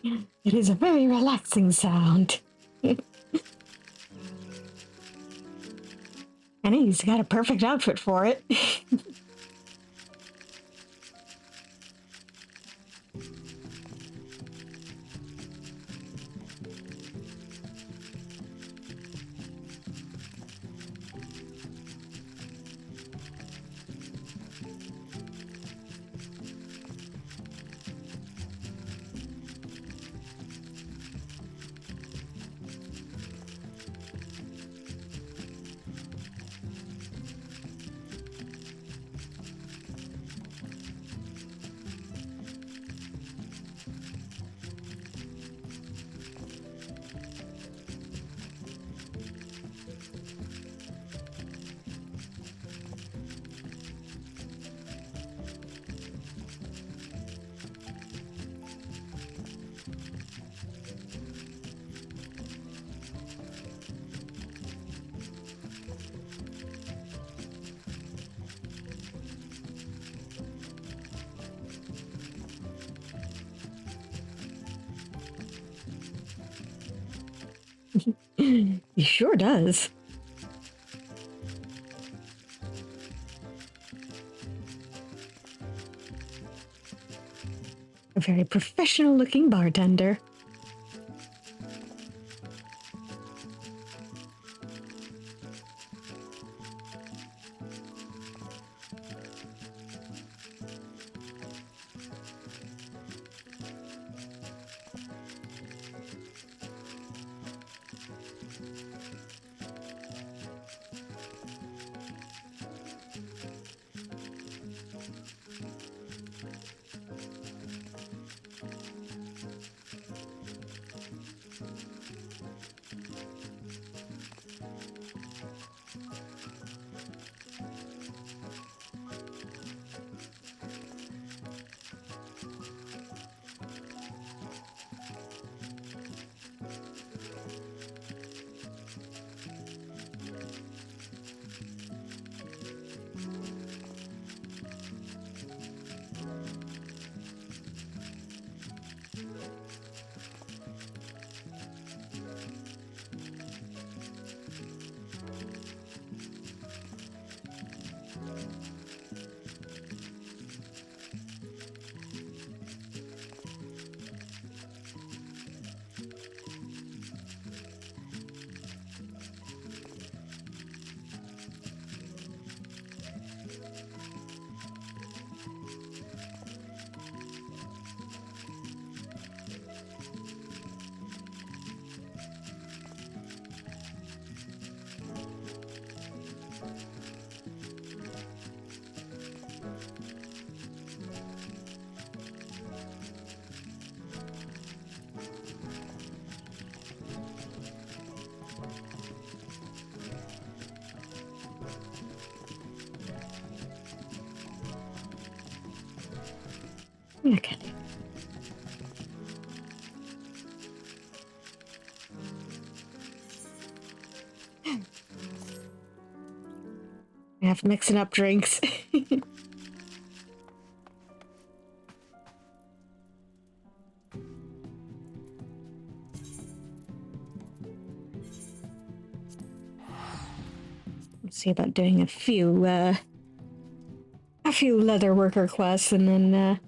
It is a very relaxing sound. And he's got a perfect outfit for it. He sure does. A very professional looking bartender. Okay. I have mixing up drinks. Let's see about doing a few leather worker quests and then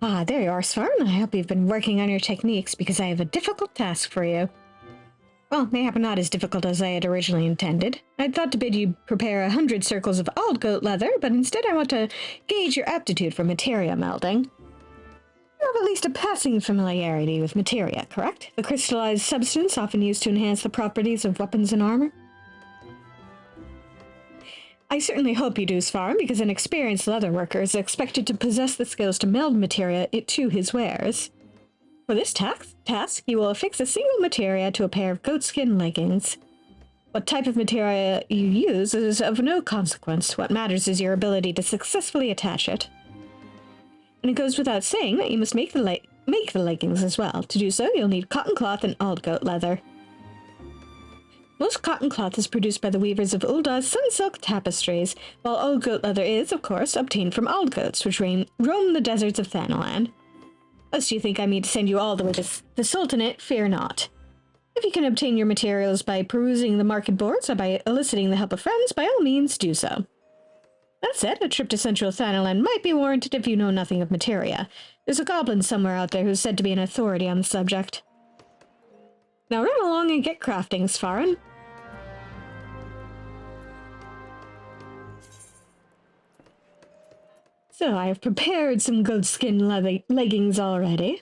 ah, there you are, Swarm. I hope you've been working on your techniques because I have a difficult task for you. Well, mayhap not as difficult as I had originally intended. I'd thought to bid you prepare 100 circles of old goat leather, but instead I want to gauge your aptitude for materia melding. You have at least a passing familiarity with materia, correct? The crystallized substance often used to enhance the properties of weapons and armor? I certainly hope you do, Svarm, because an experienced leatherworker is expected to possess the skills to meld materia to his wares. For this task, you will affix a single materia to a pair of goatskin leggings. What type of materia you use is of no consequence. What matters is your ability to successfully attach it. And it goes without saying that you must make the leggings as well. To do so, you'll need cotton cloth and old goat leather. Most cotton cloth is produced by the weavers of Ulda's sun-silk tapestries, while old goat leather is, of course, obtained from old goats, which roam the deserts of Thanalan. Lest you think I mean to send you all the way to the Sultanate, fear not. If you can obtain your materials by perusing the market boards or by eliciting the help of friends, by all means do so. That said, a trip to central Thanalan might be warranted if you know nothing of materia. There's a goblin somewhere out there who's said to be an authority on the subject. Now run along and get crafting, Svaran. So I have prepared some goatskin leggings already.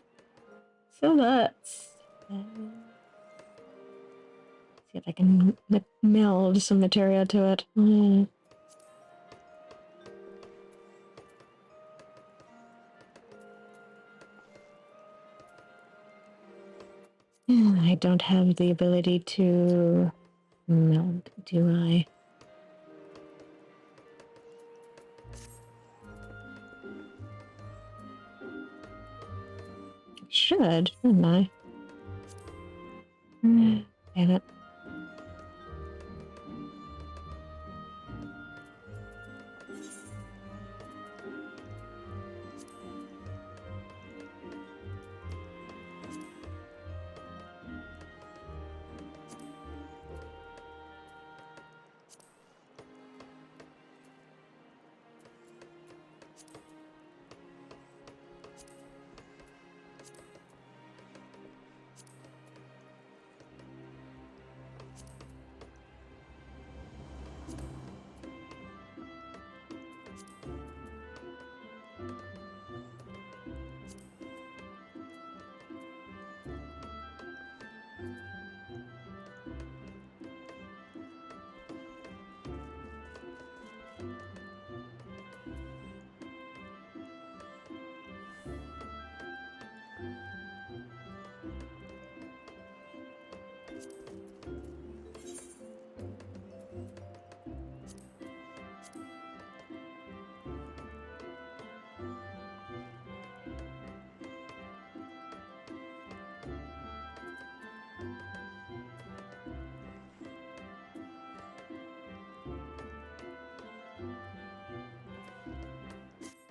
So let's see if I can meld some materia to it. I don't have the ability to meld, do I? Should, shouldn't I? Damn it.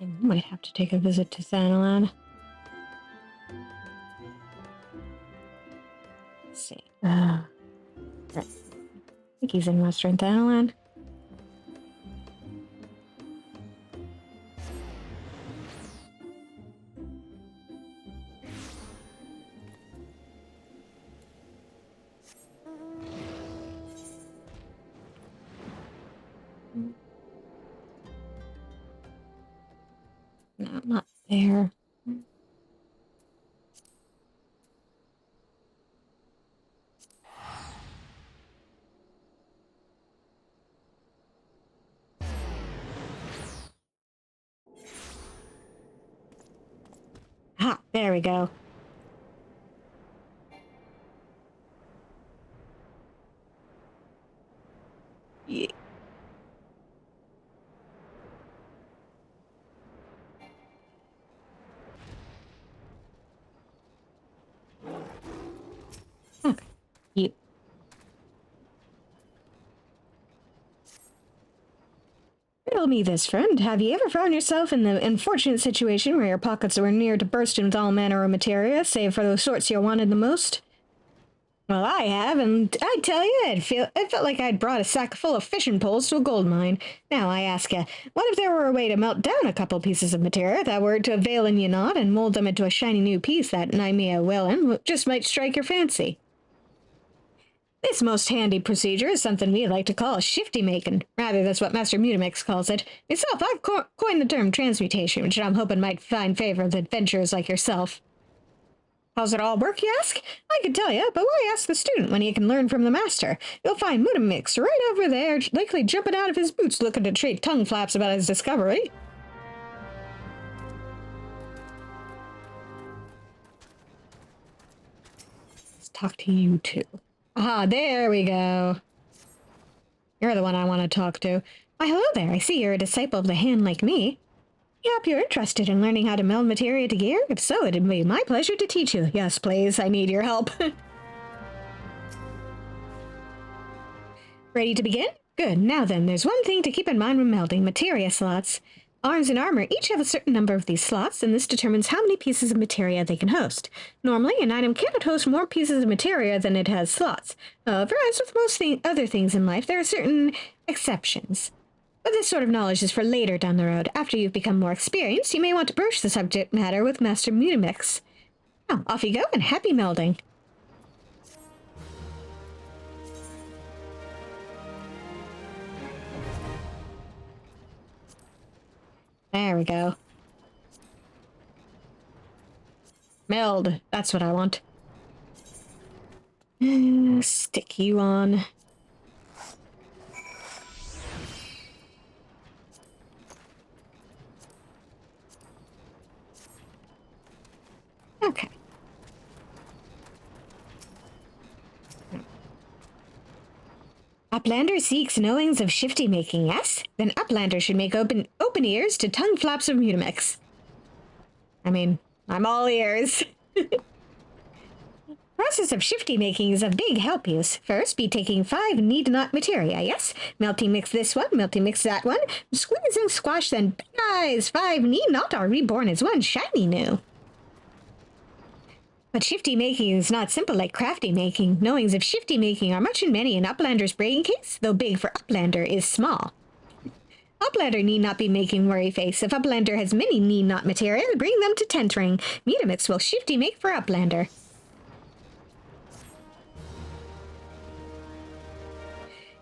I might have to take a visit to Thanalan. Let's see. I think he's in Western Thanalan. No, not there. Ah, there we go. Yeah. Okay. You. Riddle me this, friend. Have you ever found yourself in the unfortunate situation where your pockets were near to bursting with all manner of materia, save for those sorts you wanted the most? Well, I have, and I tell you, it felt like I'd brought a sack full of fishing poles to a gold mine. Now, I ask you, what if there were a way to melt down a couple pieces of materia that were to avail in you not, and mold them into a shiny new piece that Nymea Whalen just might strike your fancy? This most handy procedure is something we like to call shifty making. Rather, that's what Master Mutamix calls it. Myself, I've coined the term transmutation, which I'm hoping might find favor with adventurers like yourself. How's it all work, you ask? I could tell you, but why ask the student when he can learn from the master? You'll find Mutamix right over there, likely jumping out of his boots looking to trade tongue flaps about his discovery. Let's talk to you two. Ah, there we go. You're the one I want to talk to. Why, hello there. I see you're a disciple of the hand like me. I hope you're interested in learning how to meld materia to gear. If so, it'd be my pleasure to teach you. Yes, please. I need your help. Ready to begin? Good. Now then, there's one thing to keep in mind when melding materia slots. Arms and armor each have a certain number of these slots, and this determines how many pieces of materia they can host. Normally, an item cannot host more pieces of materia than it has slots. However, as with most other things in life, there are certain exceptions. But this sort of knowledge is for later down the road. After you've become more experienced, you may want to broach the subject matter with Master Mutamix. Now, off you go, and happy melding. There we go. Meld. That's what I want. Stick you on. Okay. Uplander seeks knowings of shifty making, yes? Then Uplander should make open ears to tongue flaps of Mutamix. I mean, I'm all ears. Process of shifty making is of big help use. First, be taking 5 need-not materia, yes? Melting mix this one, melting mix that one. Squeeze and squash, then big eyes. 5 need-not are reborn as one shiny new. But shifty making is not simple like crafty making. Knowings of shifty making are much and many in Uplander's brain case, though big for Uplander is small. Uplander need not be making worry face. If Uplander has many need not materia, bring them to 10th ring. Mutamix will shifty make for Uplander.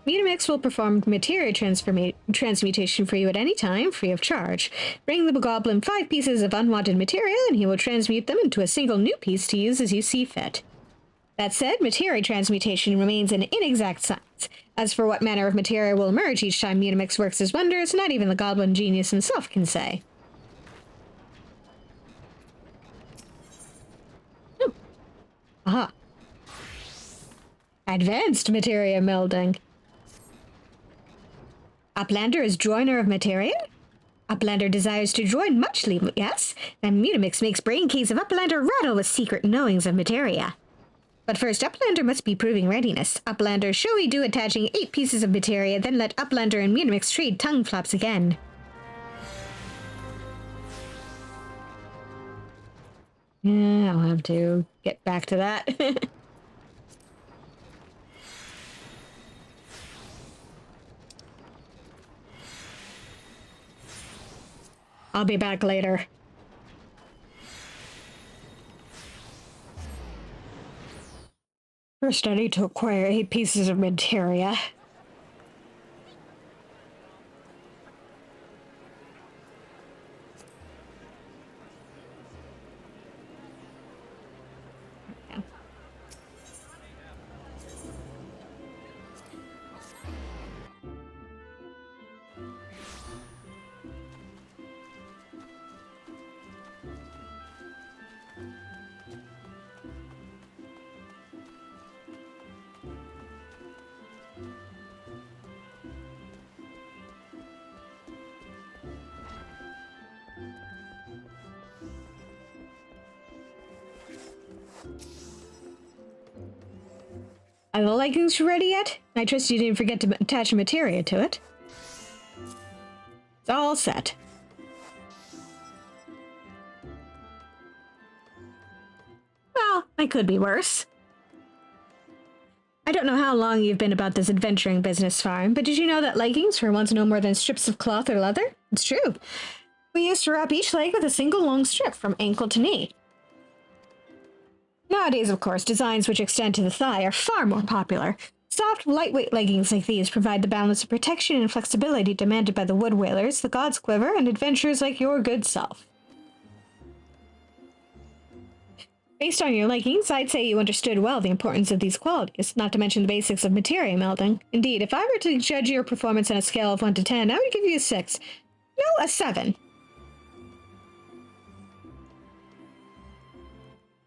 Mutamix will perform materia transmutation for you at any time, free of charge. Bring the goblin 5 pieces of unwanted materia, and he will transmute them into a single new piece to use as you see fit. That said, materia transmutation remains an inexact science. As for what manner of materia will emerge each time Mutamix works his wonders, not even the goblin genius himself can say. Aha. Advanced materia melding. Uplander is joiner of materia? Uplander desires to join muchly, yes? Then Mutamix makes brain case of Uplander rattle with secret knowings of materia. But first, Uplander must be proving readiness. Uplander showy do attaching 8 pieces of materia, then let Uplander and Mutamix trade tongue flaps again. Yeah, I'll have to get back to that. I'll be back later. First, I need to acquire 8 pieces of materia. Are the leggings ready yet? I trust you didn't forget to attach materia to it. It's all set. Well, I could be worse. I don't know how long you've been about this adventuring business farm, but did you know that leggings were once no more than strips of cloth or leather? It's true. We used to wrap each leg with a single long strip from ankle to knee. Nowadays, of course, designs which extend to the thigh are far more popular. Soft, lightweight leggings like these provide the balance of protection and flexibility demanded by the wood whalers, the gods' quiver, and adventurers like your good self. Based on your leggings, I'd say you understood well the importance of these qualities, not to mention the basics of materia melting. Indeed, if I were to judge your performance on a scale of 1 to 10, I would give you a 6. No, a 7.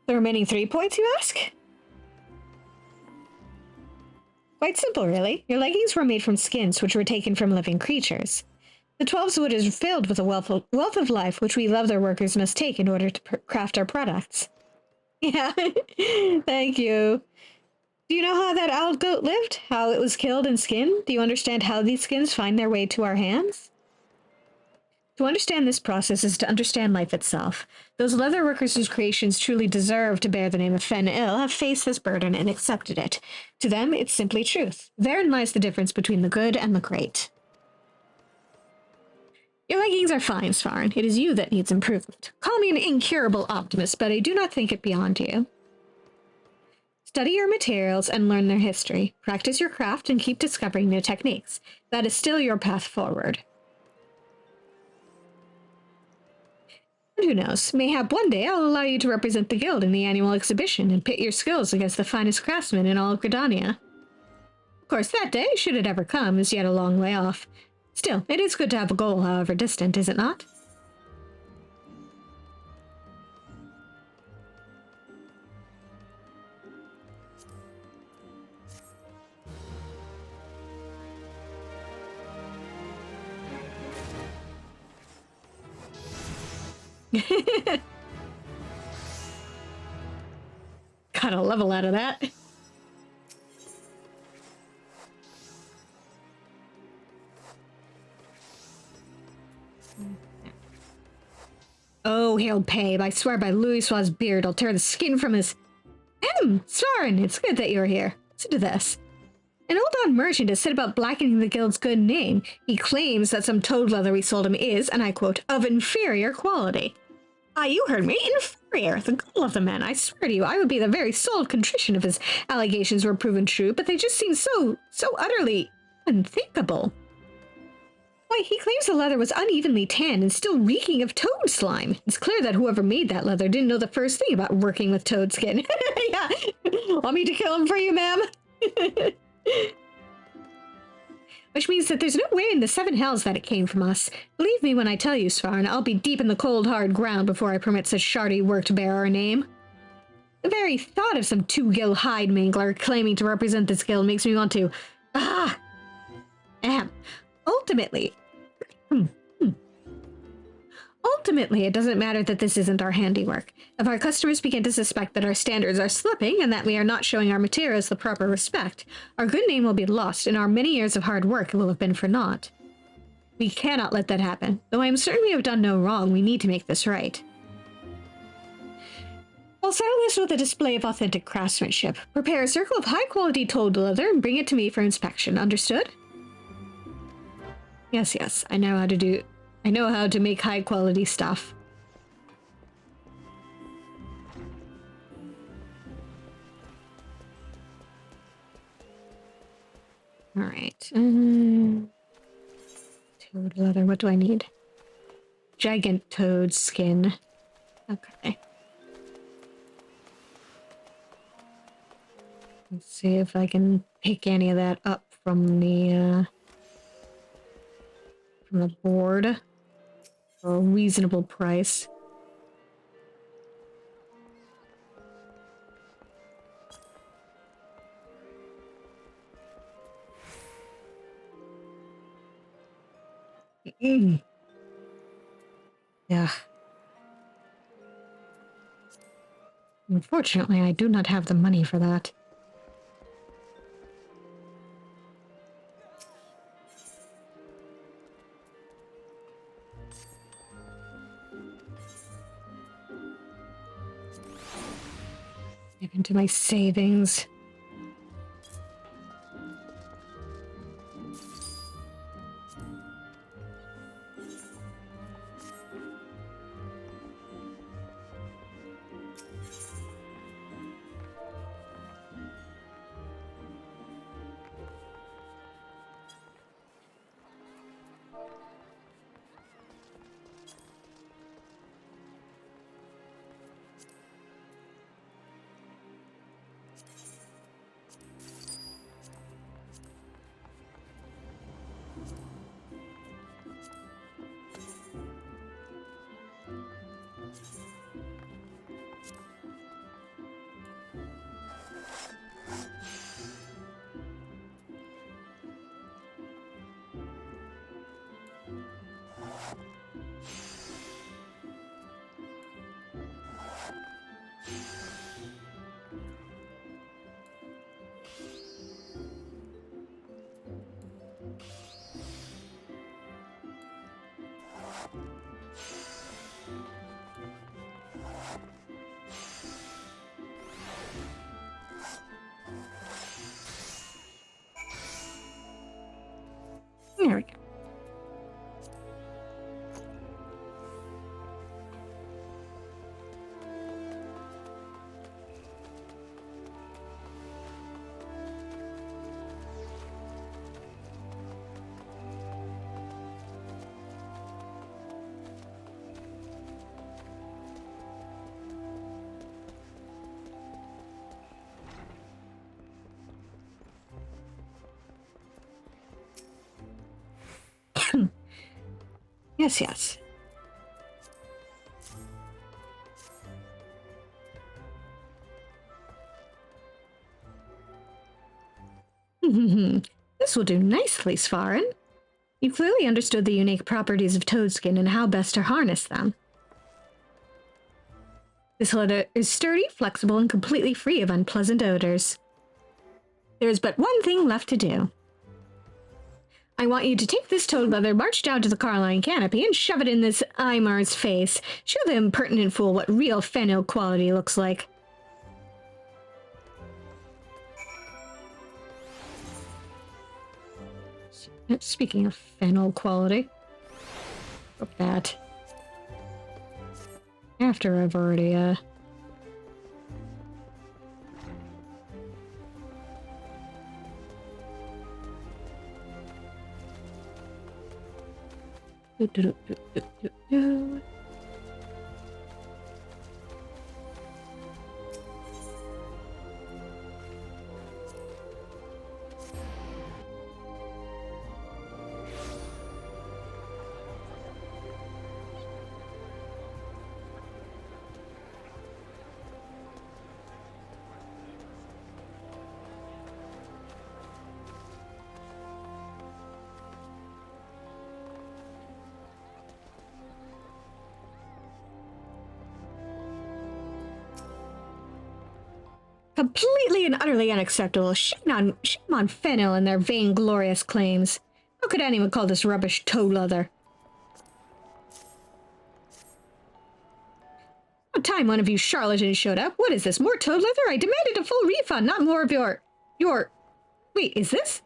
The remaining 3 points, you ask? Quite simple, really. Your leggings were made from skins which were taken from living creatures. The 12's wood is filled with a wealth of life which we leather workers must take in order to craft our products. Yeah, thank you. Do you know how that owl goat lived? How it was killed and skinned? Do you understand how these skins find their way to our hands? To understand this process is to understand life itself. Those leather workers whose creations truly deserve to bear the name of Fen-Il have faced this burden and accepted it. To them, it's simply truth. Therein lies the difference between the good and the great. Your leggings are fine, Svarn. It is you that needs improvement. Call me an incurable optimist, but I do not think it beyond you. Study your materials and learn their history. Practice your craft and keep discovering new techniques. That is still your path forward. And who knows, mayhap one day I'll allow you to represent the guild in the annual exhibition and pit your skills against the finest craftsmen in all of Gridania. Of course, that day, should it ever come, is yet a long way off. Still, it is good to have a goal, however distant, is it not? Got a level out of that. Oh, he'll pay. I swear by Louis's beard, I'll tear the skin from his... Svarn, it's good that you're here. Listen to this. An old-on merchant has said about blackening the guild's good name. He claims that some toad leather we sold him is, and I quote, of inferior quality. Ah, you heard me. Inferior. The gall of the man. I swear to you, I would be the very soul of contrition if his allegations were proven true, but they just seem so utterly unthinkable. Why, he claims the leather was unevenly tanned and still reeking of toad slime. It's clear that whoever made that leather didn't know the first thing about working with toad skin. Yeah. Want me to kill him for you, ma'am? Which means that there's no way in the 7 hells that it came from us. Believe me when I tell you, Svarn, I'll be deep in the cold, hard ground before I permit such shardy work to bear our name. The very thought of some 2-gill hide mangler claiming to represent this guild makes me want to... Ultimately... Ultimately, it doesn't matter that this isn't our handiwork. If our customers begin to suspect that our standards are slipping and that we are not showing our materials the proper respect, our good name will be lost and our many years of hard work will have been for naught. We cannot let that happen. Though I am certain we have done no wrong, we need to make this right. I'll settle this with a display of authentic craftsmanship. Prepare a circle of high-quality toad leather and bring it to me for inspection. Understood? Yes, I know how to make high-quality stuff. Alright. Toad leather, what do I need? Gigant toad skin. Okay. Let's see if I can pick any of that up from the board for a reasonable price. Yeah. Unfortunately, I do not have the money for that. Into my savings. Yes, yes. This will do nicely, Svarin. You clearly understood the unique properties of toadskin and how best to harness them. This leather is sturdy, flexible, and completely free of unpleasant odors. There is but one thing left to do. I want you to take this toad leather, march down to the Carline canopy, and shove it in this Eimar's face. Show the impertinent fool what real fennel quality looks like. Speaking of fennel quality, fuck that. After I've already, Completely and utterly unacceptable. Shame on fennel and their vainglorious claims. How could anyone call this rubbish toad leather? What time one of you charlatans showed up? What is this, more toad leather? I demanded a full refund, not more of your... Wait, is this?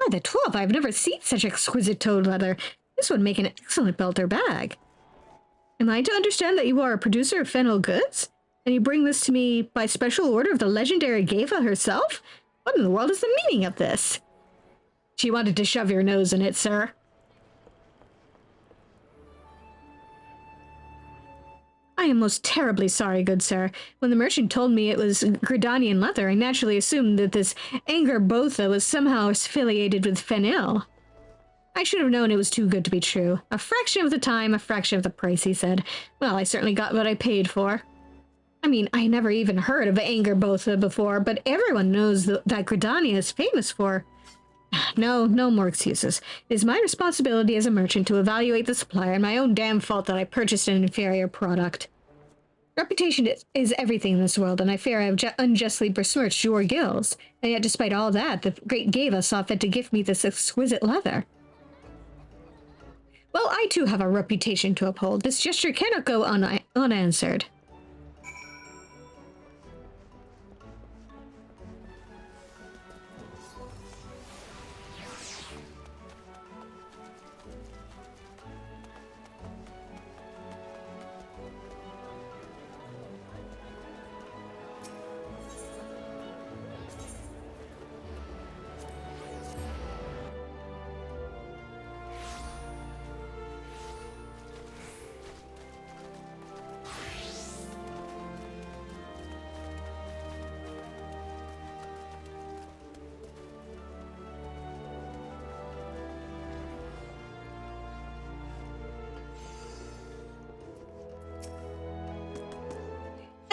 By the 12, I've never seen such exquisite toad leather. This would make an excellent belt or bag. Am I to understand that you are a producer of fennel goods? And you bring this to me by special order of the legendary Geva herself? What in the world is the meaning of this? She wanted to shove your nose in it, sir. I am most terribly sorry, good sir. When the merchant told me it was Gridanian leather, I naturally assumed that this Anger Botha was somehow affiliated with fennel. I should have known it was too good to be true. A fraction of the time, a fraction of the price, he said. Well, I certainly got what I paid for. I mean, I never even heard of Anger Botha before, but everyone knows that Gridania is famous for. No more excuses. It is my responsibility as a merchant to evaluate the supplier, and my own damn fault that I purchased an inferior product. Reputation is everything in this world, and I fear I have unjustly besmirched your gills. And yet, despite all that, the great Geva saw fit to gift me this exquisite leather. Well, I too have a reputation to uphold. This gesture cannot go unanswered.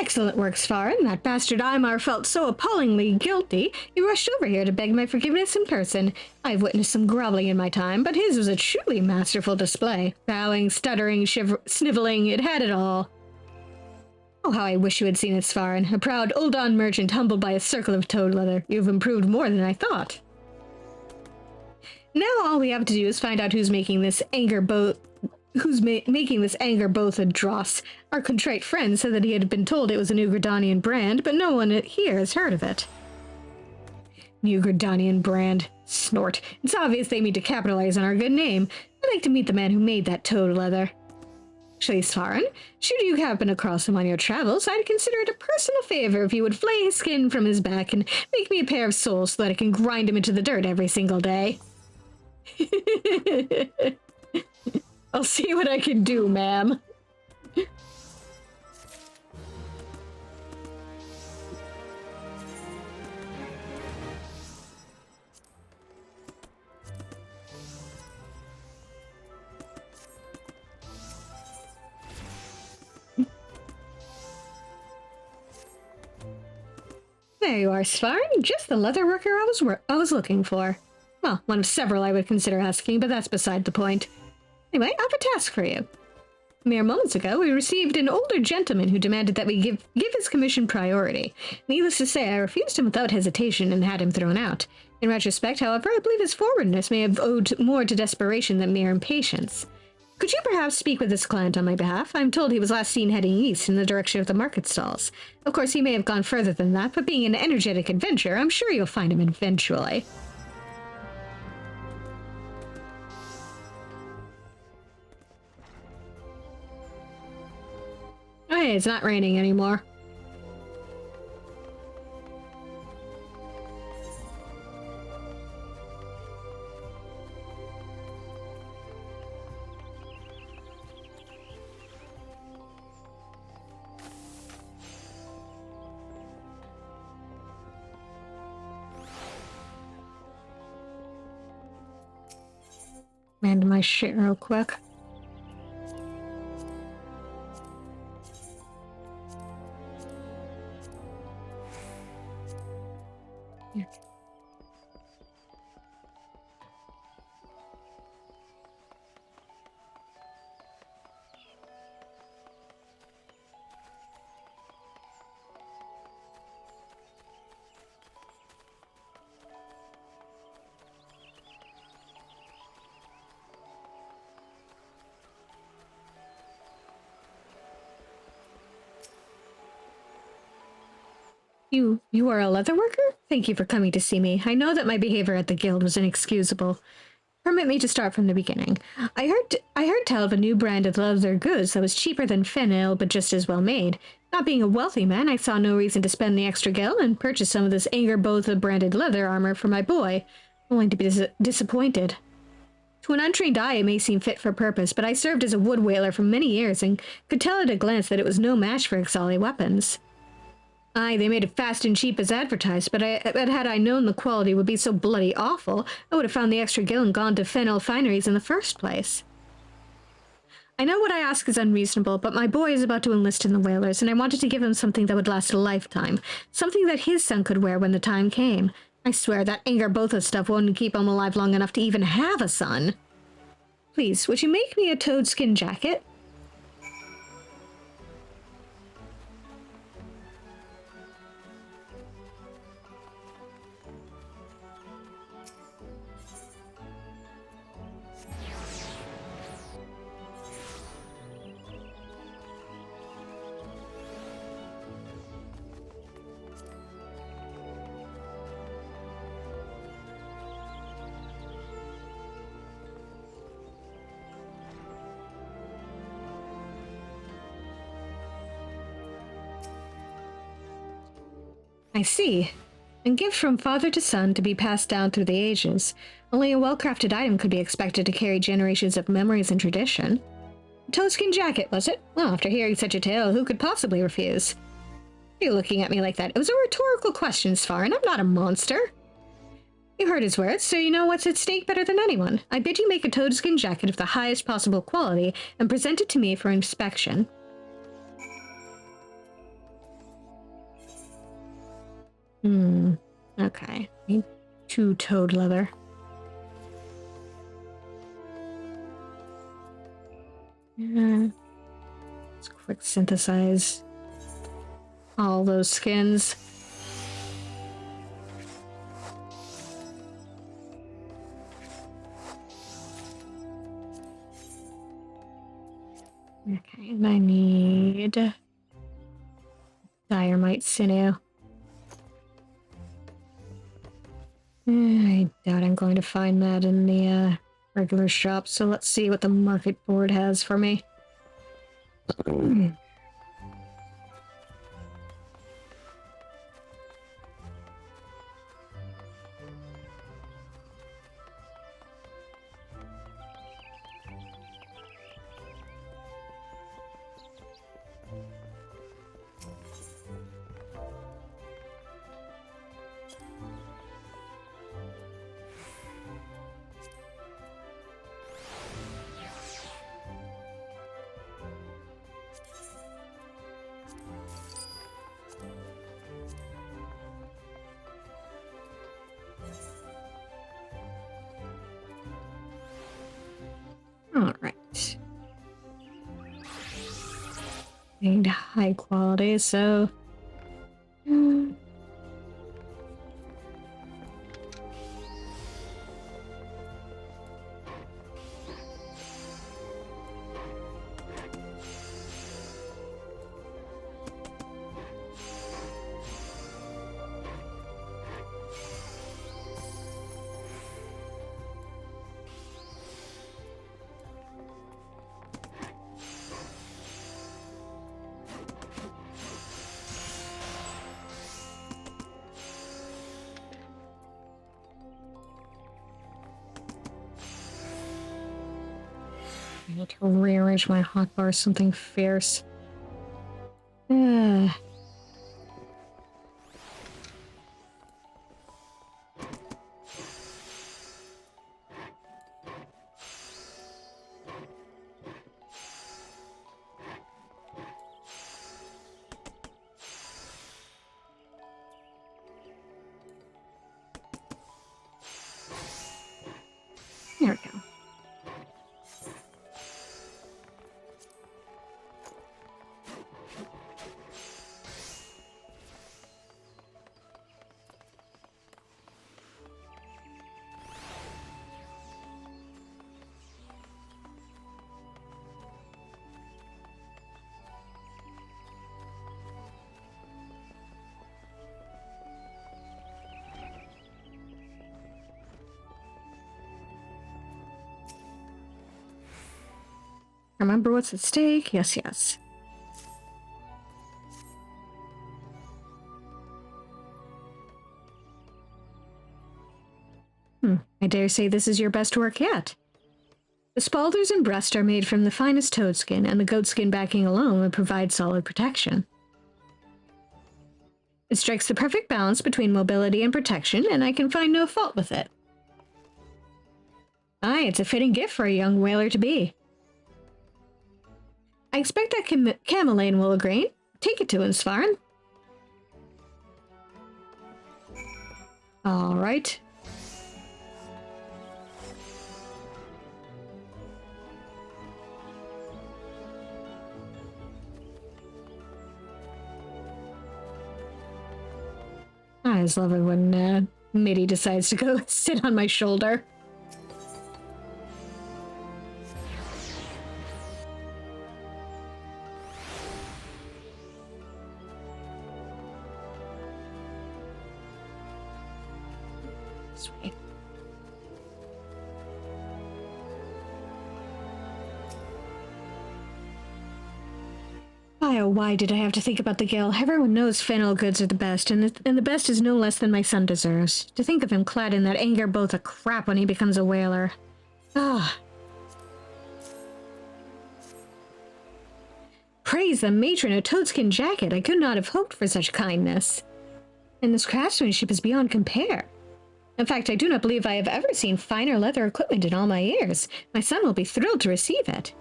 Excellent work, Svarin. That bastard Eimar felt so appallingly guilty, he rushed over here to beg my forgiveness in person. I've witnessed some groveling in my time, but his was a truly masterful display. Bowing, stuttering, sniveling, it had it all. Oh, how I wish you had seen it, Svarin. A proud Uldan merchant humbled by a circle of toad leather. You've improved more than I thought. Now all we have to do is find out who's making this anger making this Anger Botha dross. Our contrite friend said that he had been told it was a New Gridanian brand, but no one here has heard of it. New Gridanian brand. Snort. It's obvious they mean to capitalize on our good name. I'd like to meet the man who made that toad leather. Actually, Svarin, should you happen across him on your travels, I'd consider it a personal favor if you would flay his skin from his back and make me a pair of soles so that I can grind him into the dirt every single day. I'll see what I can do, ma'am. There you are, Svarn. Just the leather worker I was looking for. Well, one of several I would consider asking, but that's beside the point. Anyway, I have a task for you. Mere moments ago, we received an older gentleman who demanded that we give his commission priority. Needless to say, I refused him without hesitation and had him thrown out. In retrospect, however, I believe his forwardness may have owed more to desperation than mere impatience. Could you perhaps speak with this client on my behalf? I'm told he was last seen heading east in the direction of the market stalls. Of course, he may have gone further than that, but being an energetic adventurer, I'm sure you'll find him eventually. Hey, it's not raining anymore. Mend my shit real quick. Here. You are a leather worker? Thank you for coming to see me. I know that my behavior at the guild was inexcusable. Permit me to start from the beginning. I heard tell of a new brand of leather goods that was cheaper than fennel, but just as well made. Not being a wealthy man, I saw no reason to spend the extra gil and purchase some of this Angerbotha branded leather armor for my boy, only to be disappointed. To an untrained eye, it may seem fit for purpose, but I served as a wood whaler for many years and could tell at a glance that it was no match for XIV weapons. Aye, they made it fast and cheap as advertised, but had I known the quality would be so bloody awful, I would have found the extra gil and gone to fennel fineries in the first place. I know what I ask is unreasonable, but my boy is about to enlist in the whalers, and I wanted to give him something that would last a lifetime, something that his son could wear when the time came. I swear that Angerbotha stuff won't keep him alive long enough to even have a son. Please, would you make me a toad skin jacket? I see. A gift from father to son to be passed down through the ages. Only a well-crafted item could be expected to carry generations of memories and tradition. A toadskin jacket, was it? Well, after hearing such a tale, who could possibly refuse? Why are you looking at me like that? It was a rhetorical question, Svarn. I'm not a monster. You heard his words, so you know what's at stake better than anyone. I bid you make a toadskin jacket of the highest possible quality and present it to me for inspection. Okay. Need 2 toad leather. Yeah. Let's quick synthesize all those skins. Okay, and I need diorite sinew. I doubt I'm going to find that in the regular shop, so let's see what the market board has for me. Alright. Need high quality, so... I need to rearrange my hotbar something fierce. There we go. Remember what's at stake? Yes, yes. I dare say this is your best work yet. The spaulders and breast are made from the finest toad skin, and the goat skin backing alone would provide solid protection. It strikes the perfect balance between mobility and protection, and I can find no fault with it. Aye, it's a fitting gift for a young whaler to be. I expect that Camelane will agree. Take it to him, Svarin. All right. I just love it when Mitty decides to go sit on my shoulder. Sweet. Why did I have to think about the Gale? Everyone knows fennel goods are the best, and the best is no less than my son deserves. To think of him clad in that anger both a crap when he becomes a whaler. Ah. Praise the matron, a toadskin jacket. I could not have hoped for such kindness. And this craftsmanship is beyond compare. In fact, I do not believe I have ever seen finer leather equipment in all my years. My son will be thrilled to receive it.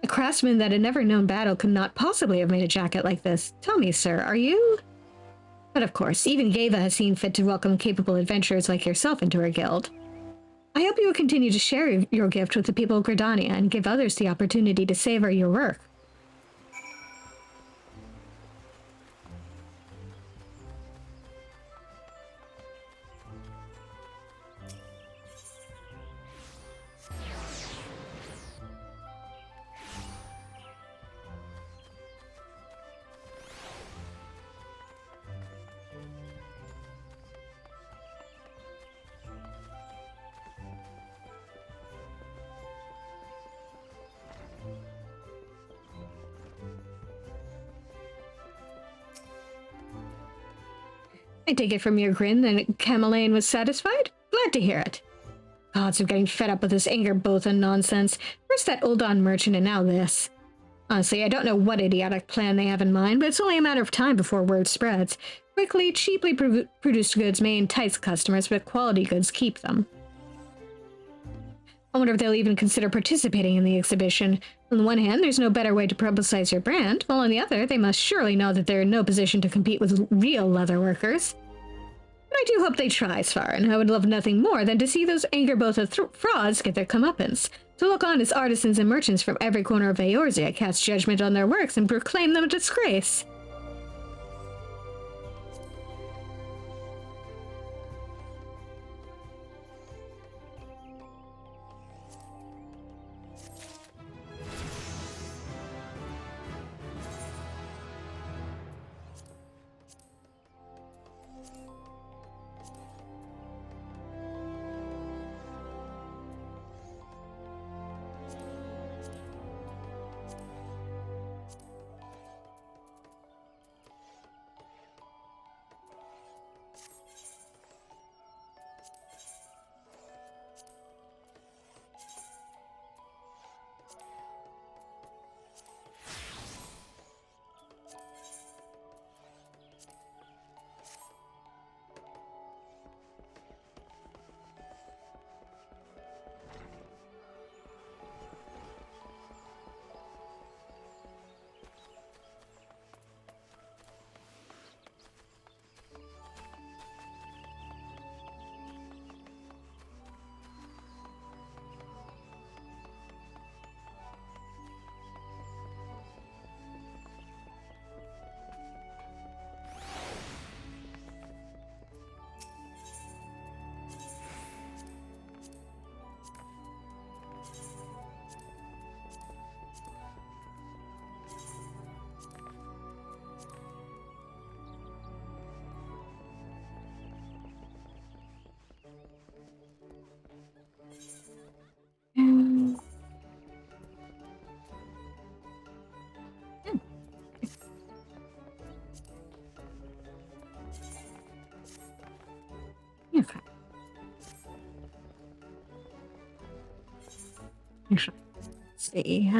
A craftsman that had never known battle could not possibly have made a jacket like this. Tell me, sir, are you... But of course, even Geva has seen fit to welcome capable adventurers like yourself into her guild. I hope you will continue to share your gift with the people of Gridania and give others the opportunity to savor your work. I take it from your grin that Camelane was satisfied? Glad to hear it. Gods, I'm getting fed up with this anger both and nonsense. First that Uldan merchant and now this. Honestly, I don't know what idiotic plan they have in mind, but it's only a matter of time before word spreads. Quickly, cheaply produced goods may entice customers, but quality goods keep them. I wonder if they'll even consider participating in the exhibition. On the one hand, there's no better way to publicize your brand, while on the other, they must surely know that they're in no position to compete with real leather workers. But I do hope they try, Svarin. I would love nothing more than to see those Angerboth frauds get their comeuppance. To look on as artisans and merchants from every corner of Eorzea cast judgment on their works and proclaim them a disgrace. Okay. Actually, let's see.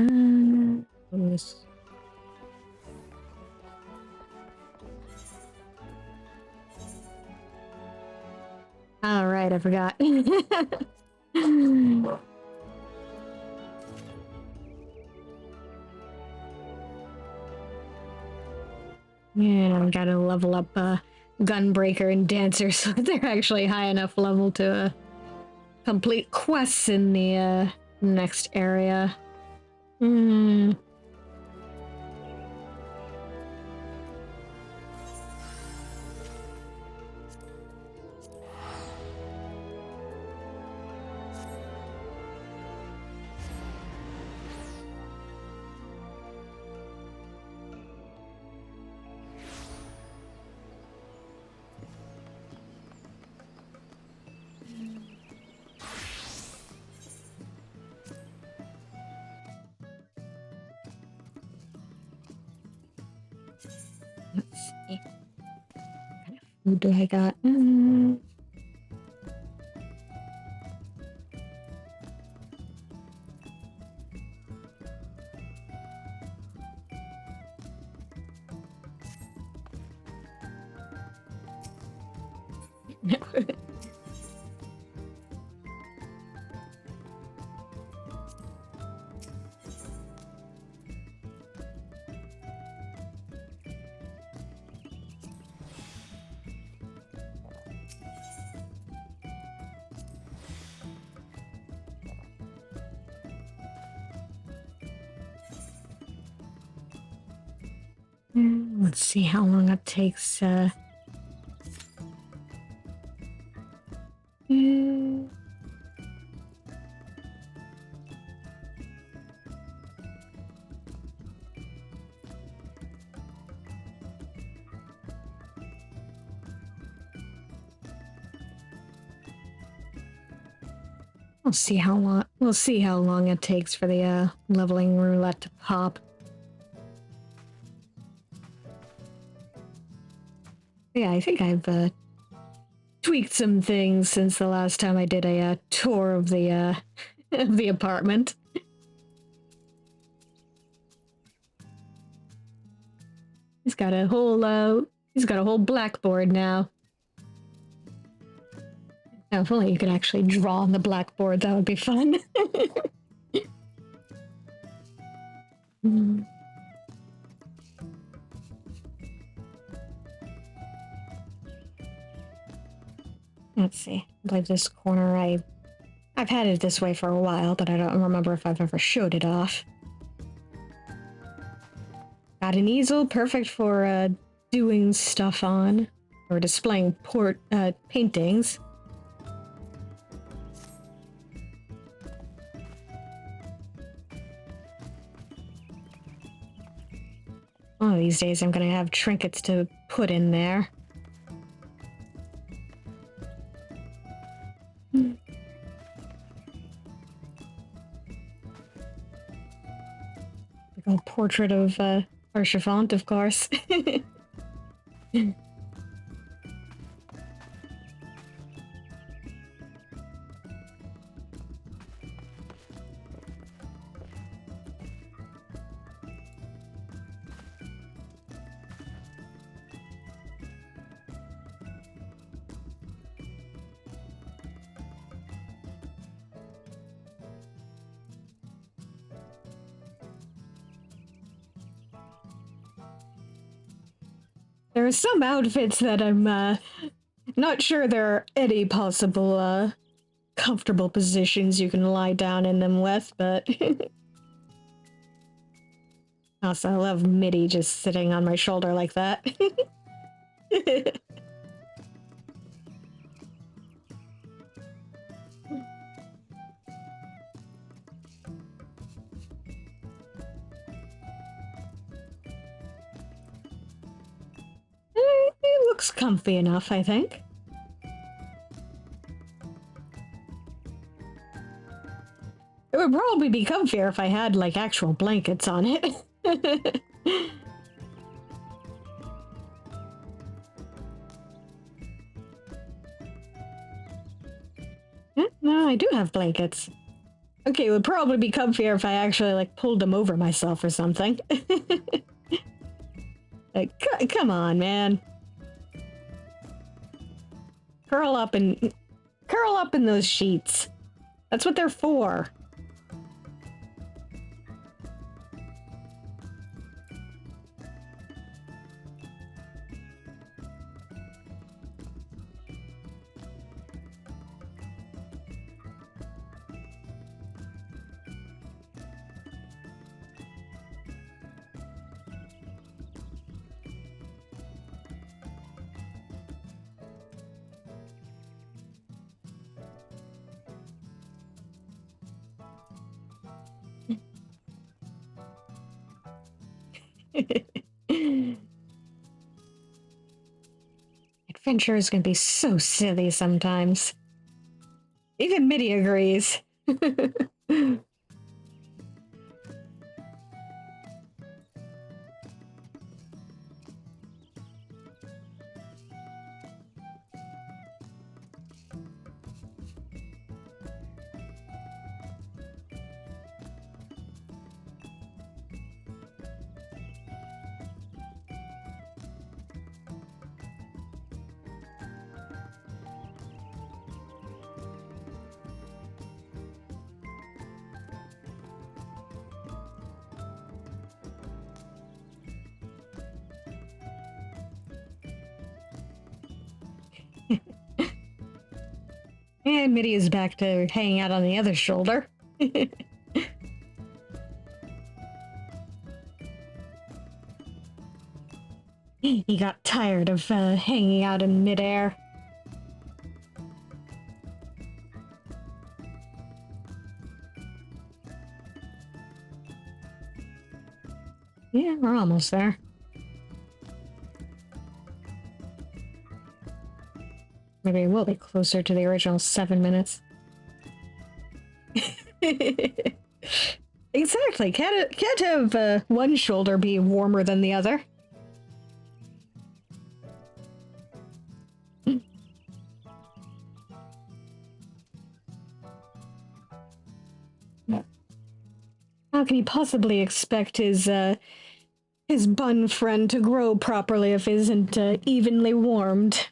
All right, I forgot. Yeah, I've got to level up Gunbreaker and Dancer so that they're actually high enough level to complete quests in the next area. Let's see. What kind of food do I got? Let's see how long it takes. We'll see how long it takes for the leveling roulette to pop. Yeah, I think I've tweaked some things since the last time I did a tour of the of the apartment. He's got a whole blackboard now. Now, if only you could actually draw on the blackboard, that would be fun. Let's see. I believe this corner I I've had it this way for a while, but I don't remember if I've ever showed it off. Got an easel, perfect for doing stuff on, or displaying paintings. One of these days I'm gonna have trinkets to put in there. Big old portrait of Archivant, of course. There are some outfits that I'm not sure there are any possible comfortable positions you can lie down in them with, but also I love Mitty just sitting on my shoulder like that. It looks comfy enough, I think. It would probably be comfier if I had, like, actual blankets on it. No, I do have blankets. Okay, it would probably be comfier if I actually, like, pulled them over myself or something. Like, come on, man. Curl up in those sheets. That's what they're for. Adventure is gonna be so silly sometimes. Even Mitty agrees. And Mitty is back to hanging out on the other shoulder. He got tired of hanging out in midair. Yeah, we're almost there. Maybe we'll be closer to the original 7 minutes. Exactly. Can't have one shoulder be warmer than the other. How can he possibly expect his bun friend to grow properly if he isn't evenly warmed?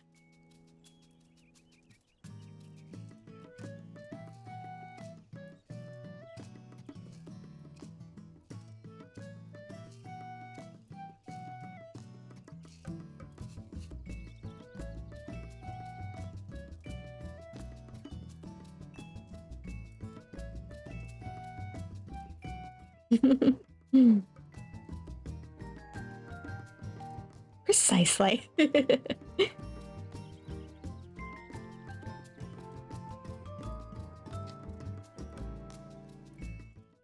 Precisely.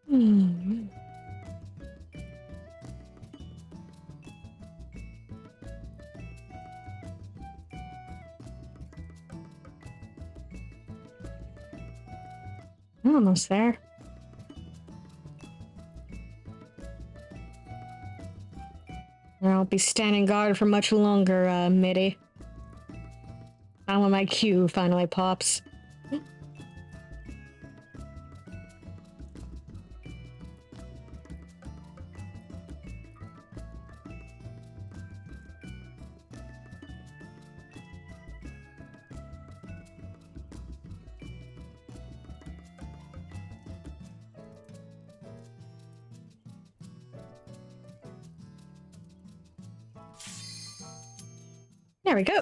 Hmm. We're almost there. I won't be standing guard for much longer, Mitty. Not when my Q finally pops. There we go.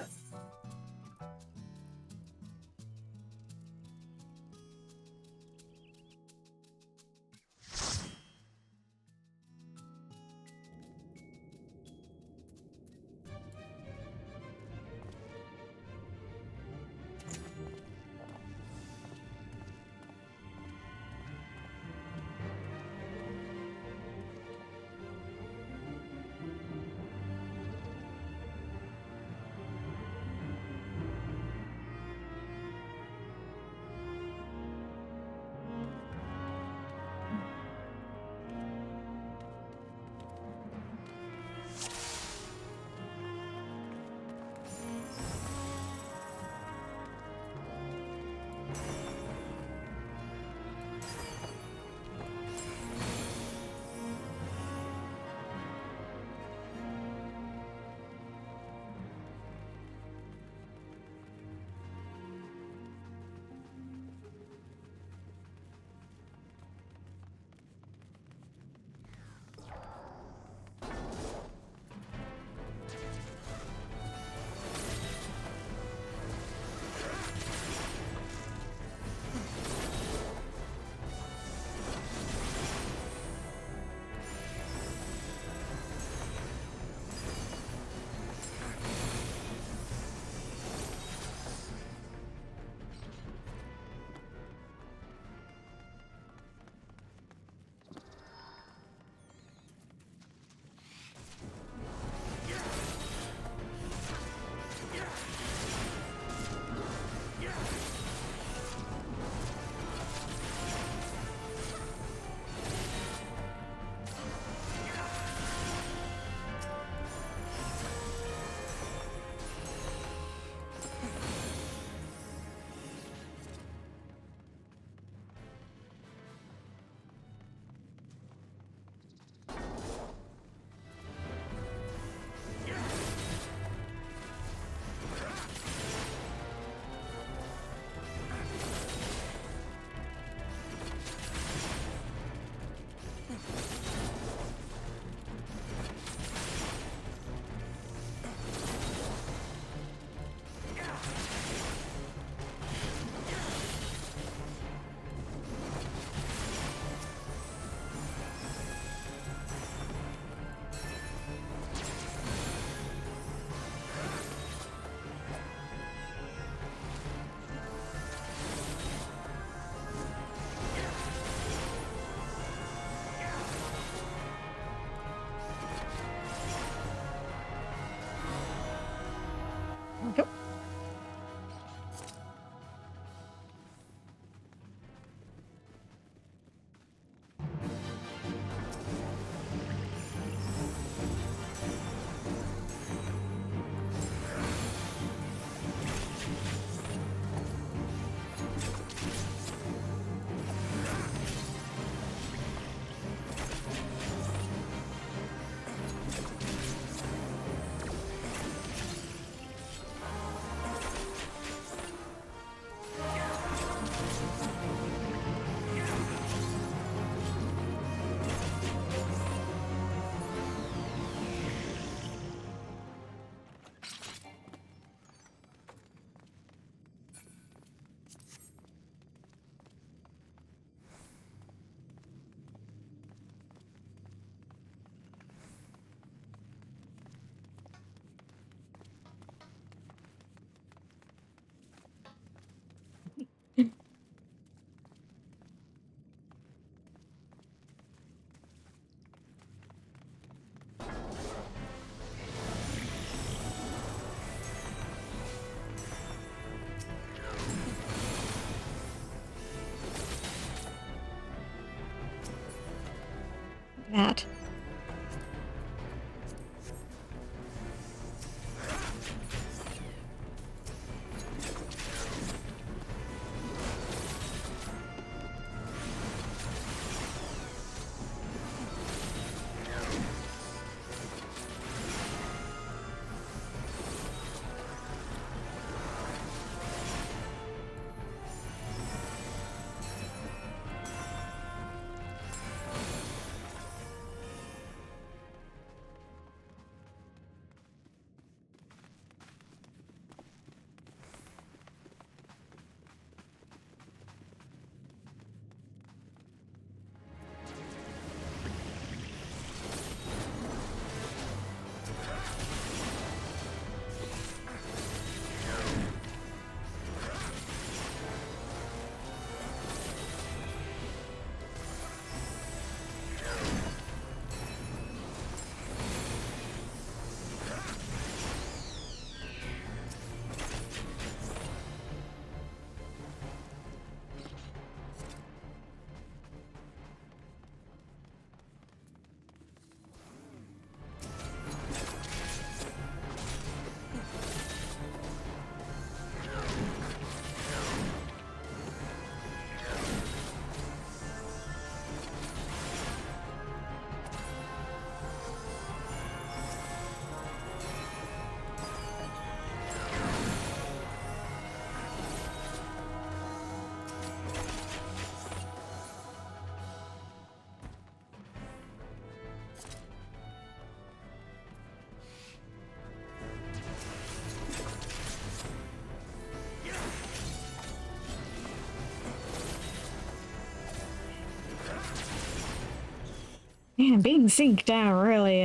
Man, being synced down really,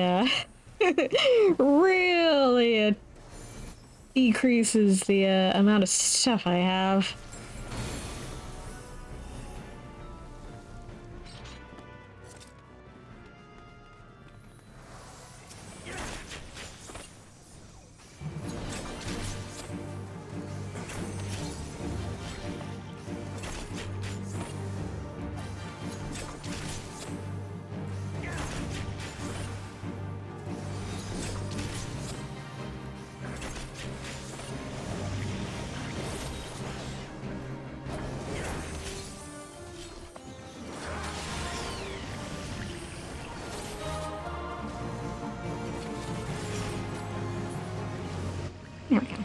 really decreases the amount of stuff I have. There we go.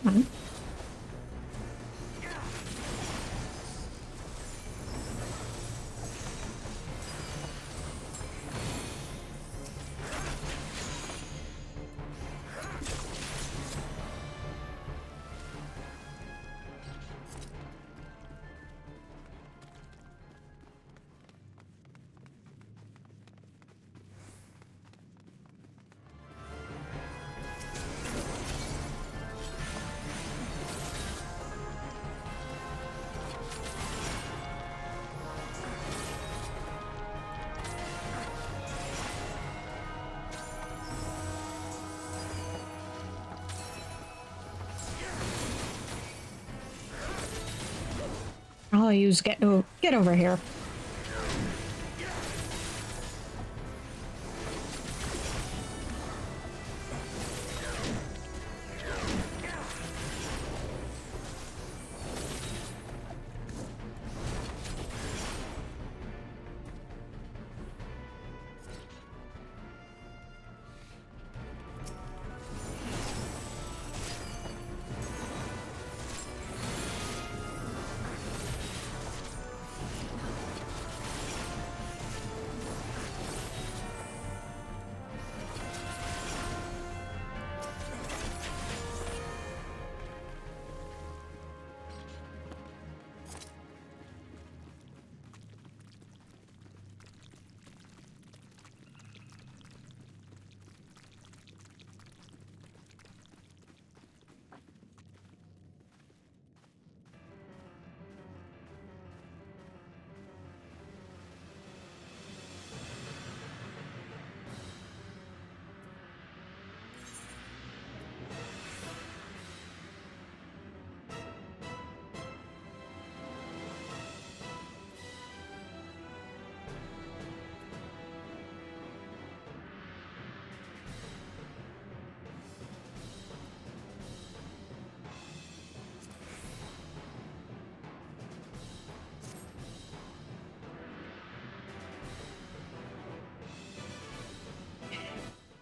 Mhm. All I use get over here.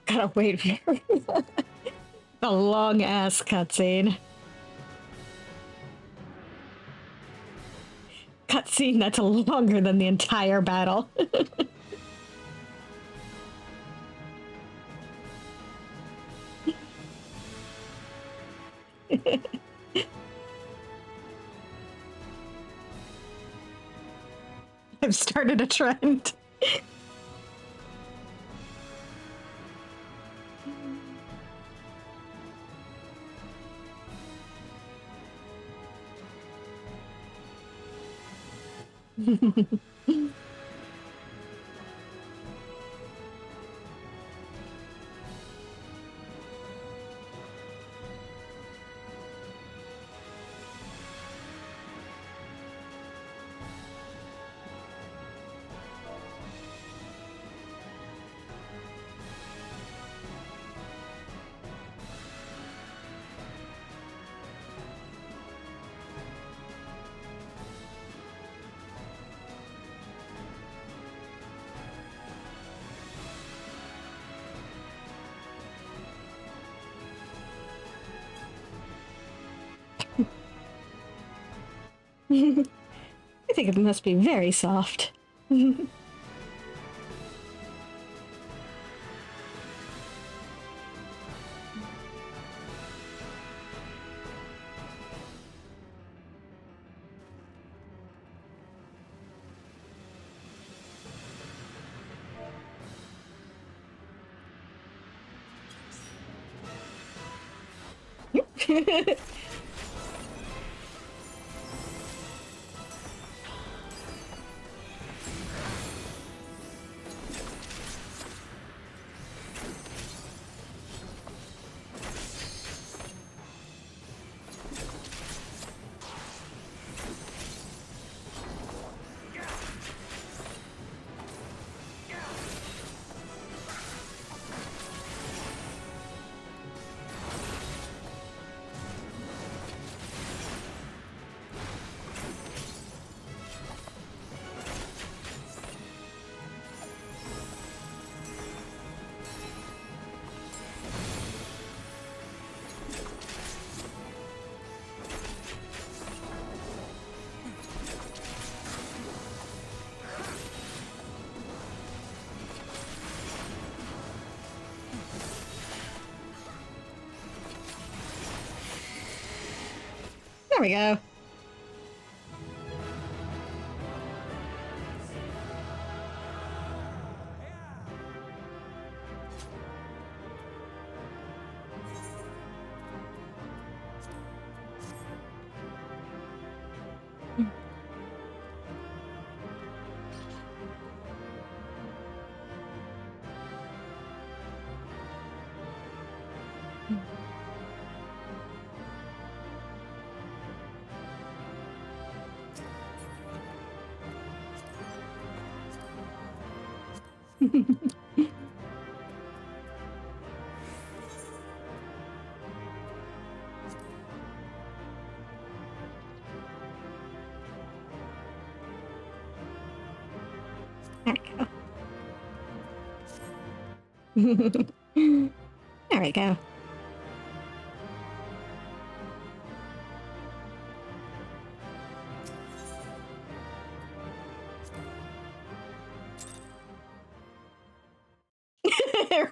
Gotta wait for the long ass cutscene. Cutscene that's longer than the entire battle. I've started a trend. I think it must be very soft. There we go. There we go. There we go.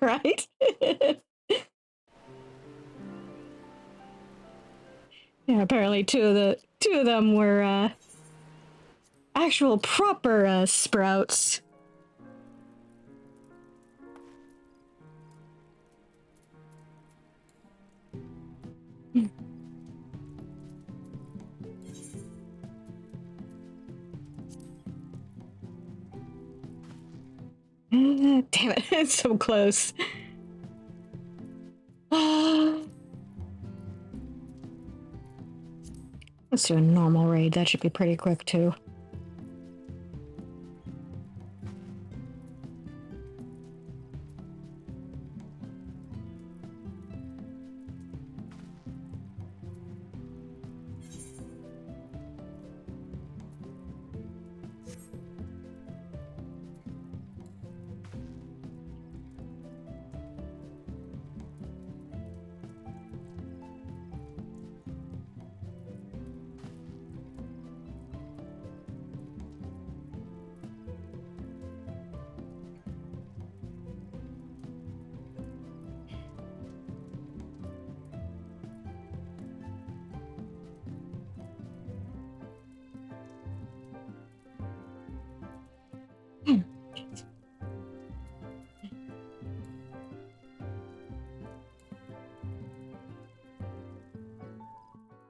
Right? Yeah, apparently two of them were actual proper sprouts. Damn it, it's so close. Let's do a normal raid. That should be pretty quick, too.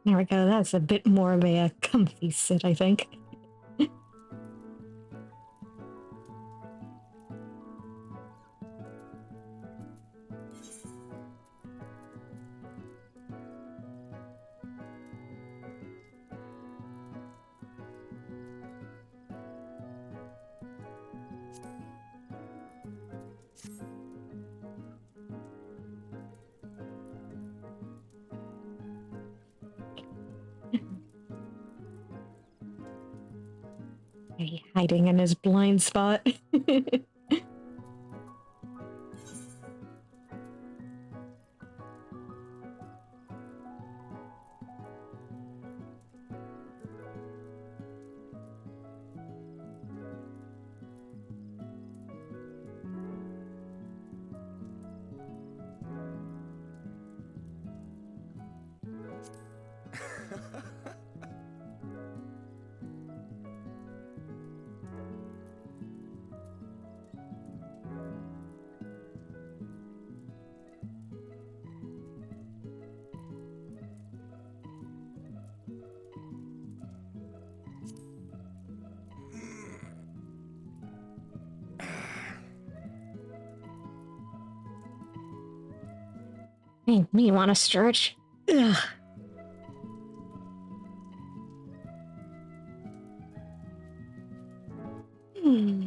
There we go. That's a bit more of a comfy sit, I think. Hiding in his blind spot. Hey, me want a stretch? Ugh. Hmm.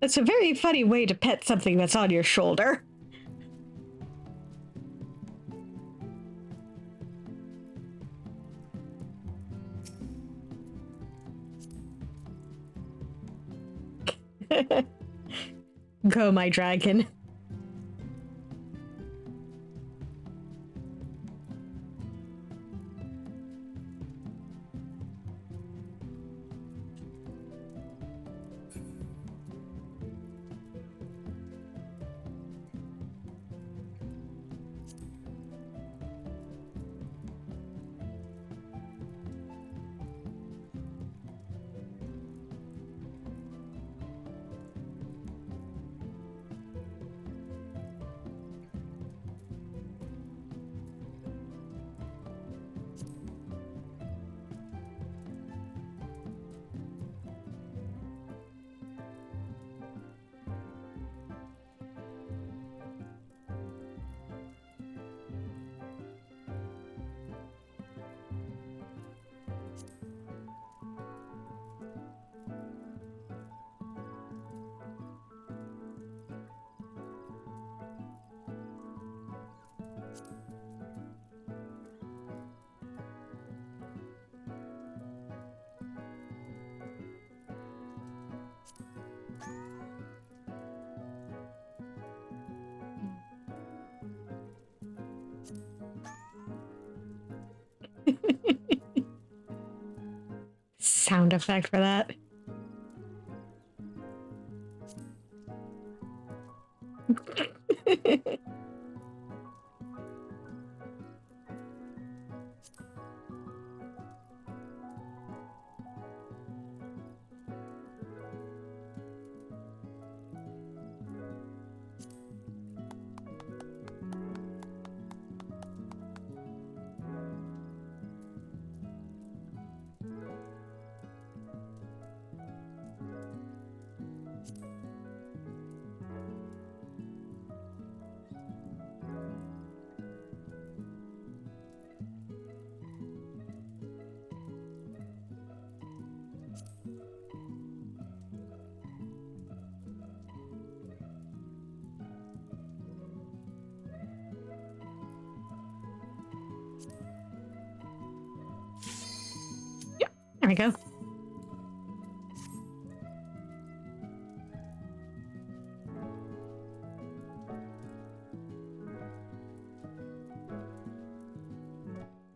That's a very funny way to pet something that's on your shoulder. Go, my dragon. Sound effect for that. Yep, there we go.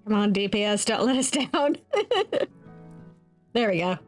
Come on, DPS, don't let us down. There we go.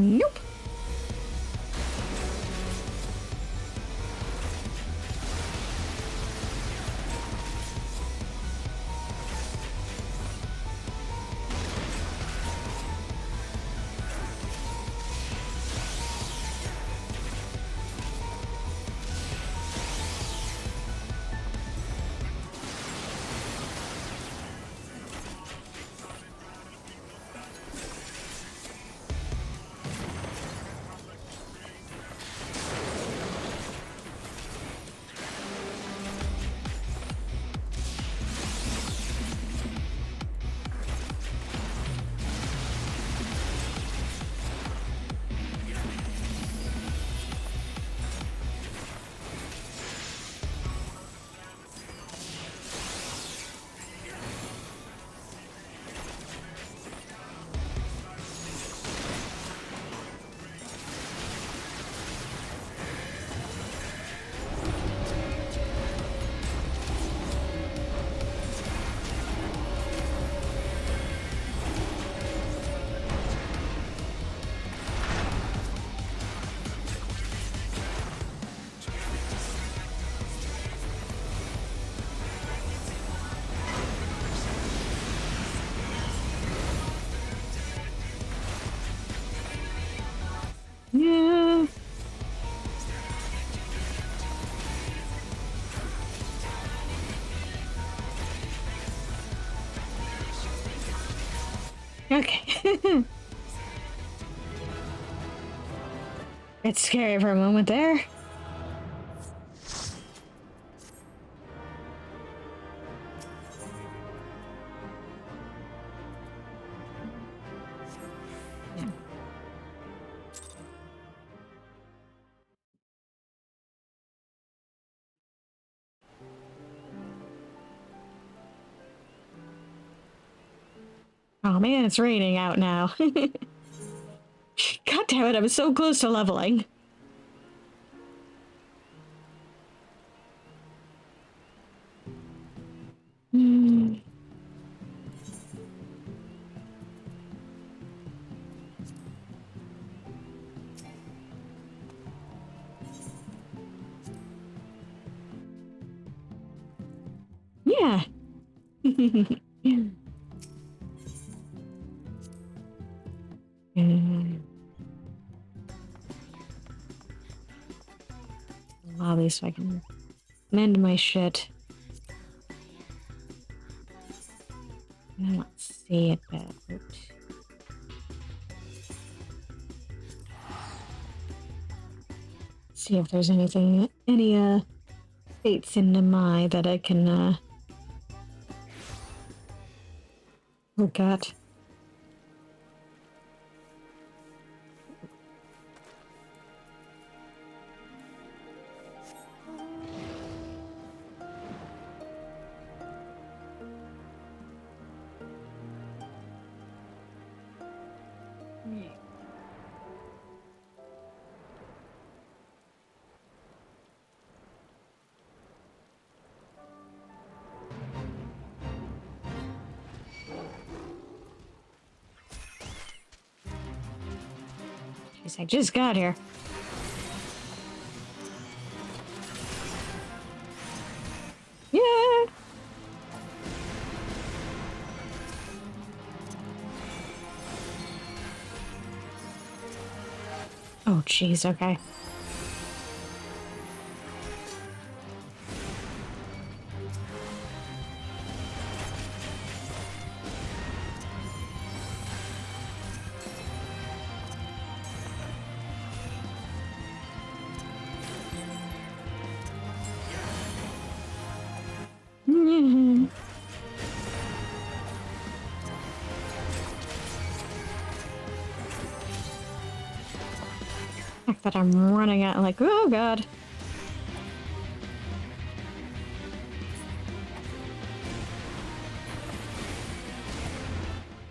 Nope. Yeah. Okay. It's scary for a moment there. Oh man, it's raining out now. God damn it, I was so close to leveling. Hmm. Yeah. Lobby so I can mend my shit. Let's see it. See if there's anything, any fates in my that I can look at. Jeez, I just got here. Yeah. Oh, jeez, okay. Fact that I'm running out, like, oh god.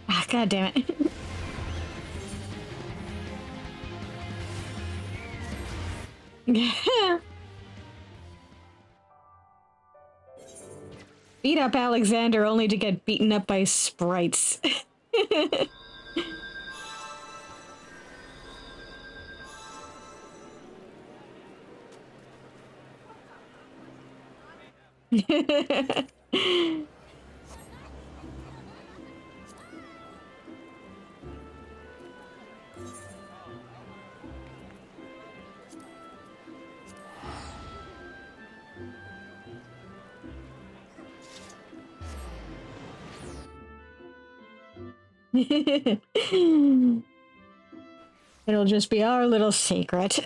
Ah, god damn it. Beat up Alexander only to get beaten up by sprites. It'll just be our little secret.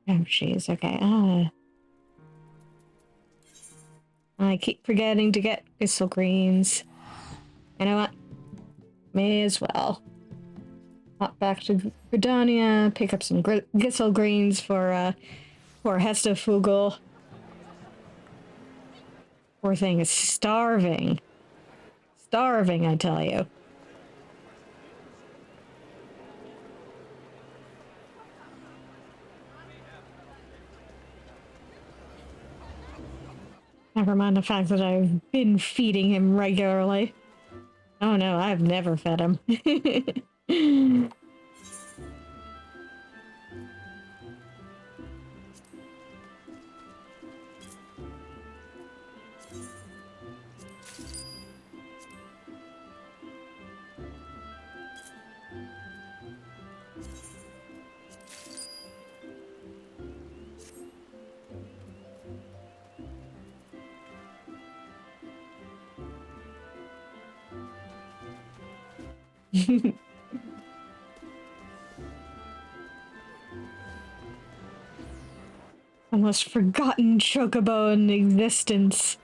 Oh, jeez. Okay. I keep forgetting to get Gristle Greens. You know what? May as well. Hop back to Gridania, pick up some Gristle Greens for Hesta Fugel. Poor thing is starving. Starving, I tell you. Never mind the fact that I've been feeding him regularly. Oh no, I've never fed him. Almost forgotten chocobo in existence.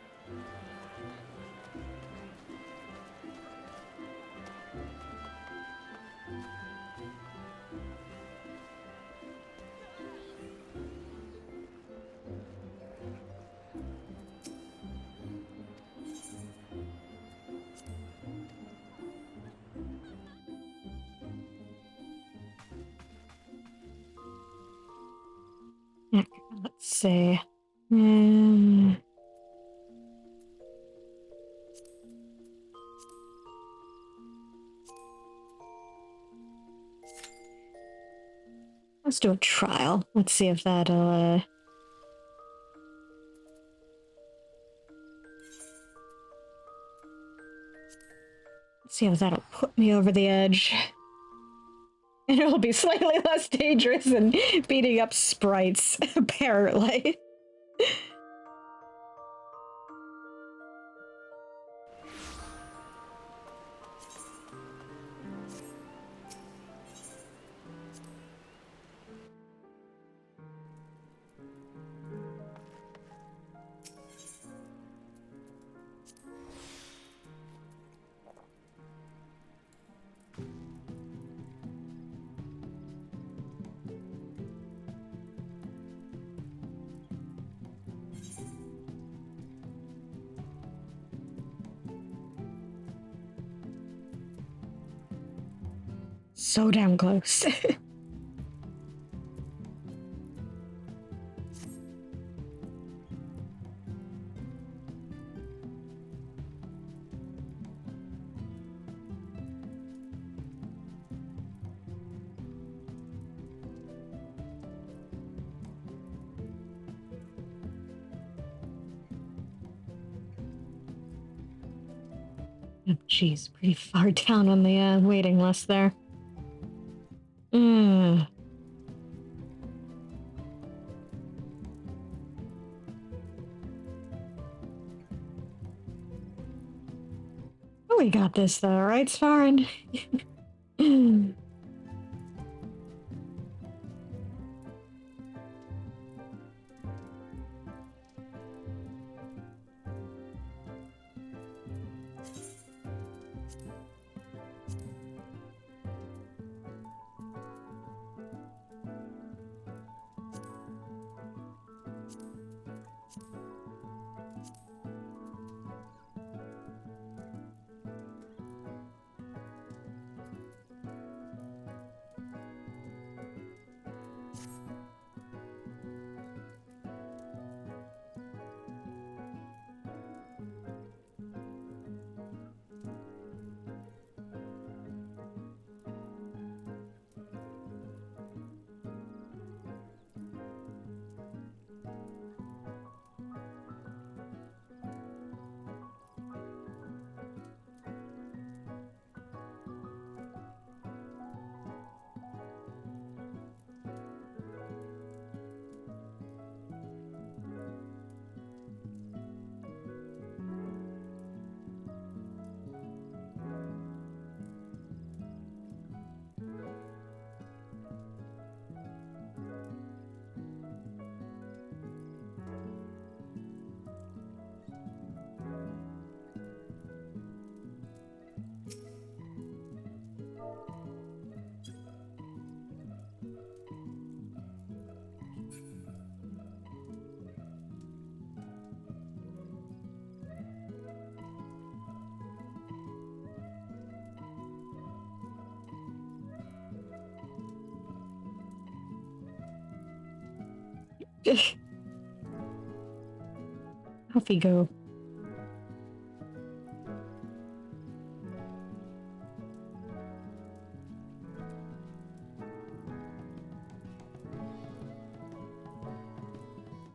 Let's see. Let's do a trial. Let's see if that'll, let's see if that'll put me over the edge. And it'll be slightly less dangerous than beating up sprites, apparently. So damn close. Oh, geez, pretty far down on the waiting list there. Oh, we got this though, right, Svarin? Off you go.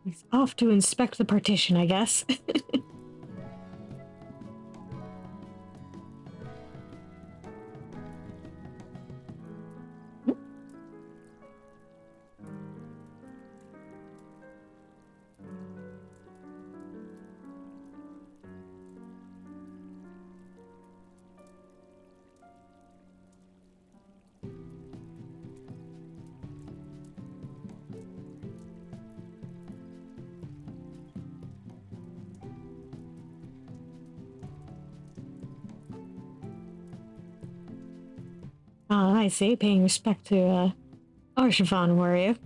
He's off to inspect the partition, I guess. Ah, I see. Paying respect to, Archivon, were you?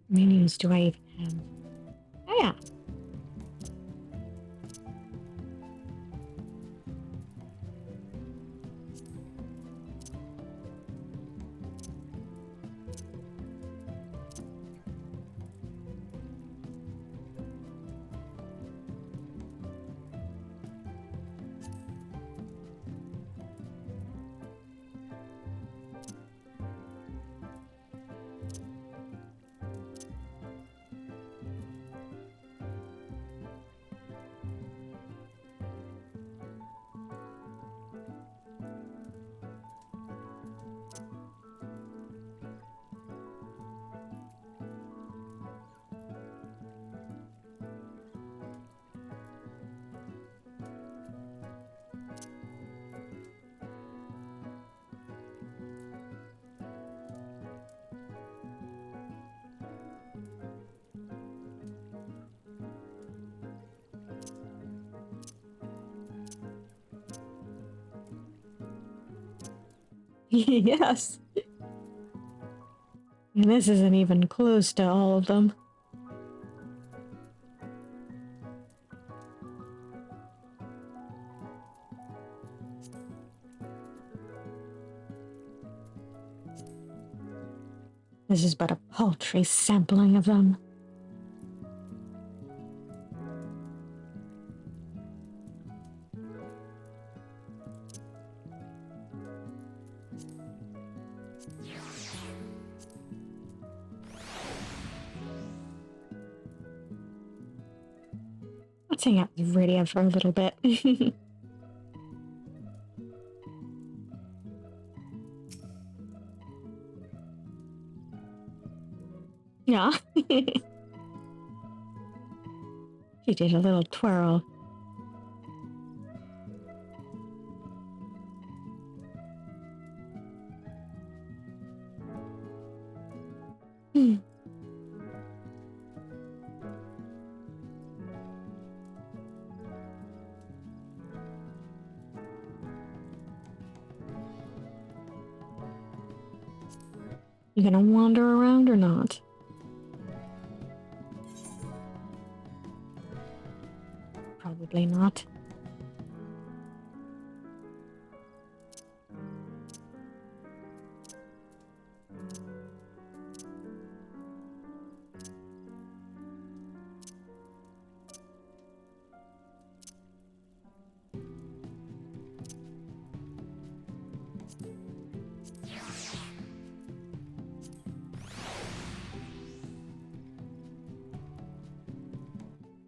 Minions do I even have? Oh, yeah. Yes. And this isn't even close to all of them. This is but a paltry sampling of them. Let's hang out with Radio for a little bit. Yeah. She did a little twirl. You gonna wander around or not? Probably not.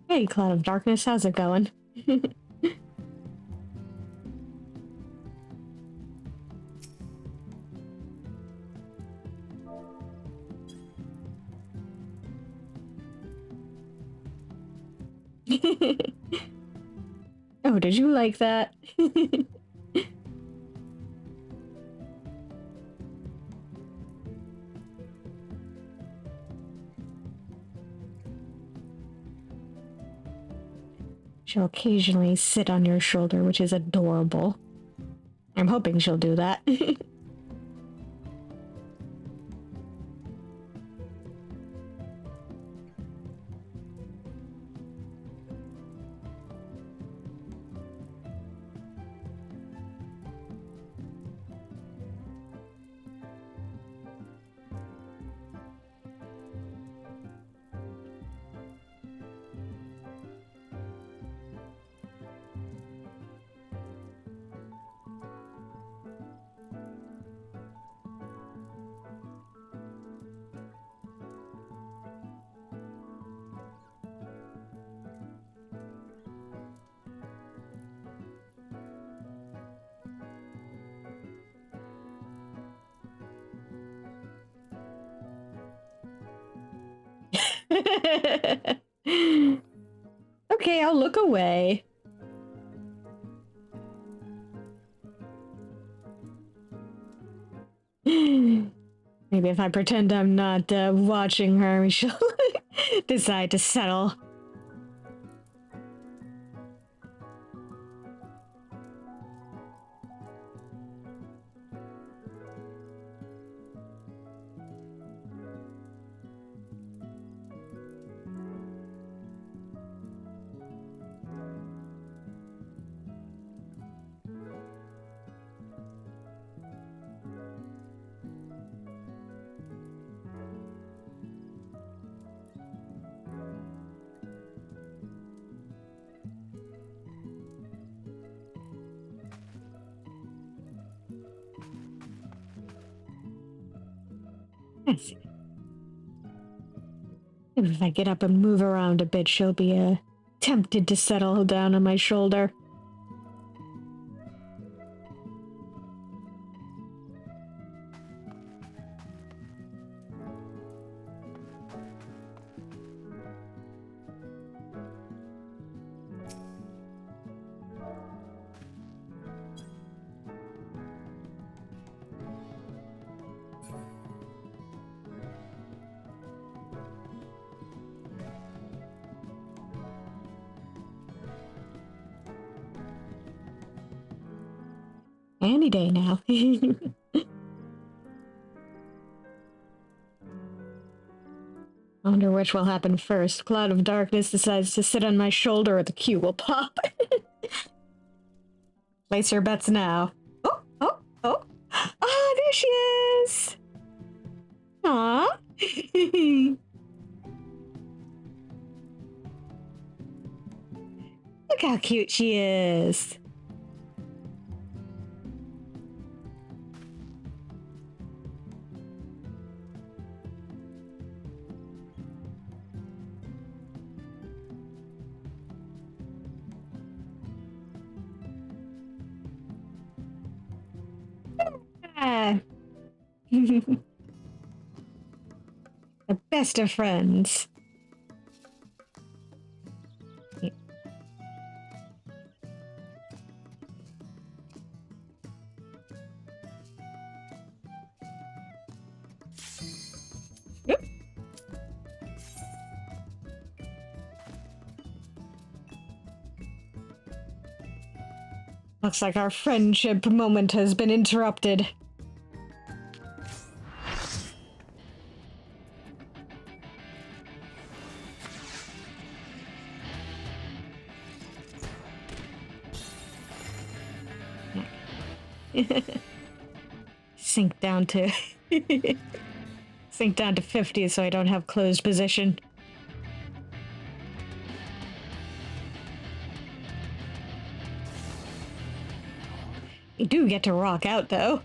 Hey, Cloud of Darkness, how's it going? Oh, did you like that? She'll occasionally sit on your shoulder, which is adorable. I'm hoping she'll do that. Okay, I'll look away. Maybe if I pretend I'm not watching her, she'll decide to settle. If I get up and move around a bit, she'll be tempted to settle down on my shoulder. Any day now. I wonder which will happen first. Cloud of Darkness decides to sit on my shoulder or the cue will pop. Place your bets now. Oh, oh, oh. Ah, there she is! Aww. Look how cute she is. The best of friends. Yep. Looks like our friendship moment has been interrupted. Sink down to 50 so I don't have closed position. You do get to rock out though.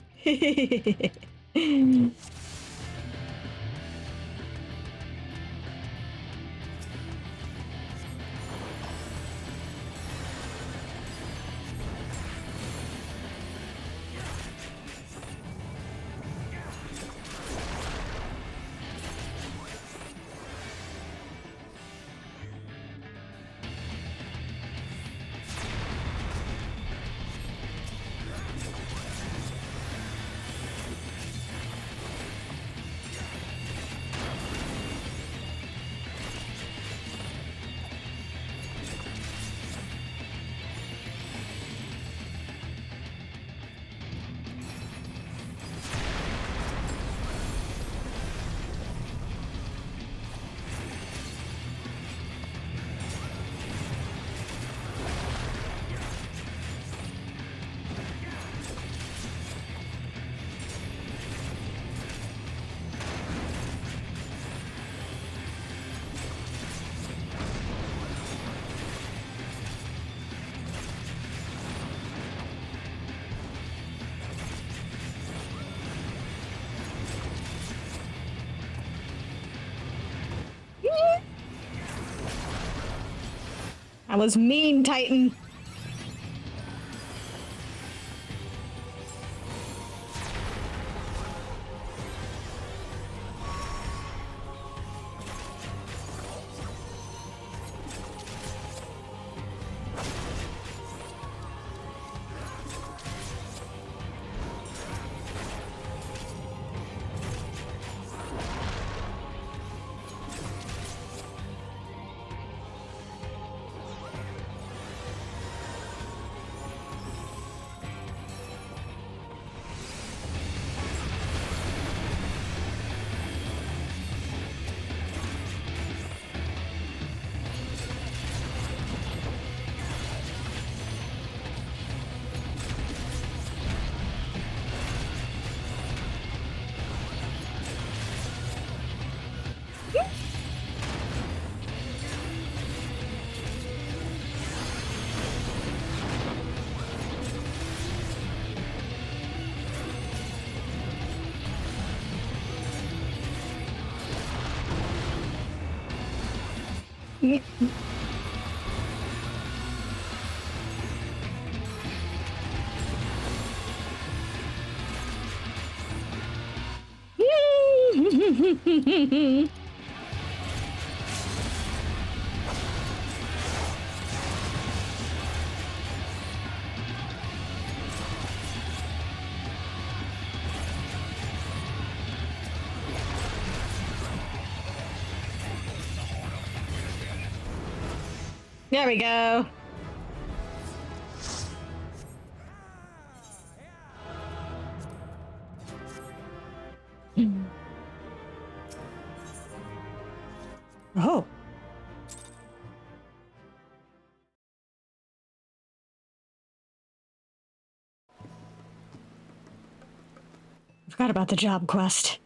That was mean, Titan. There we go. Oh. I forgot about the job quest.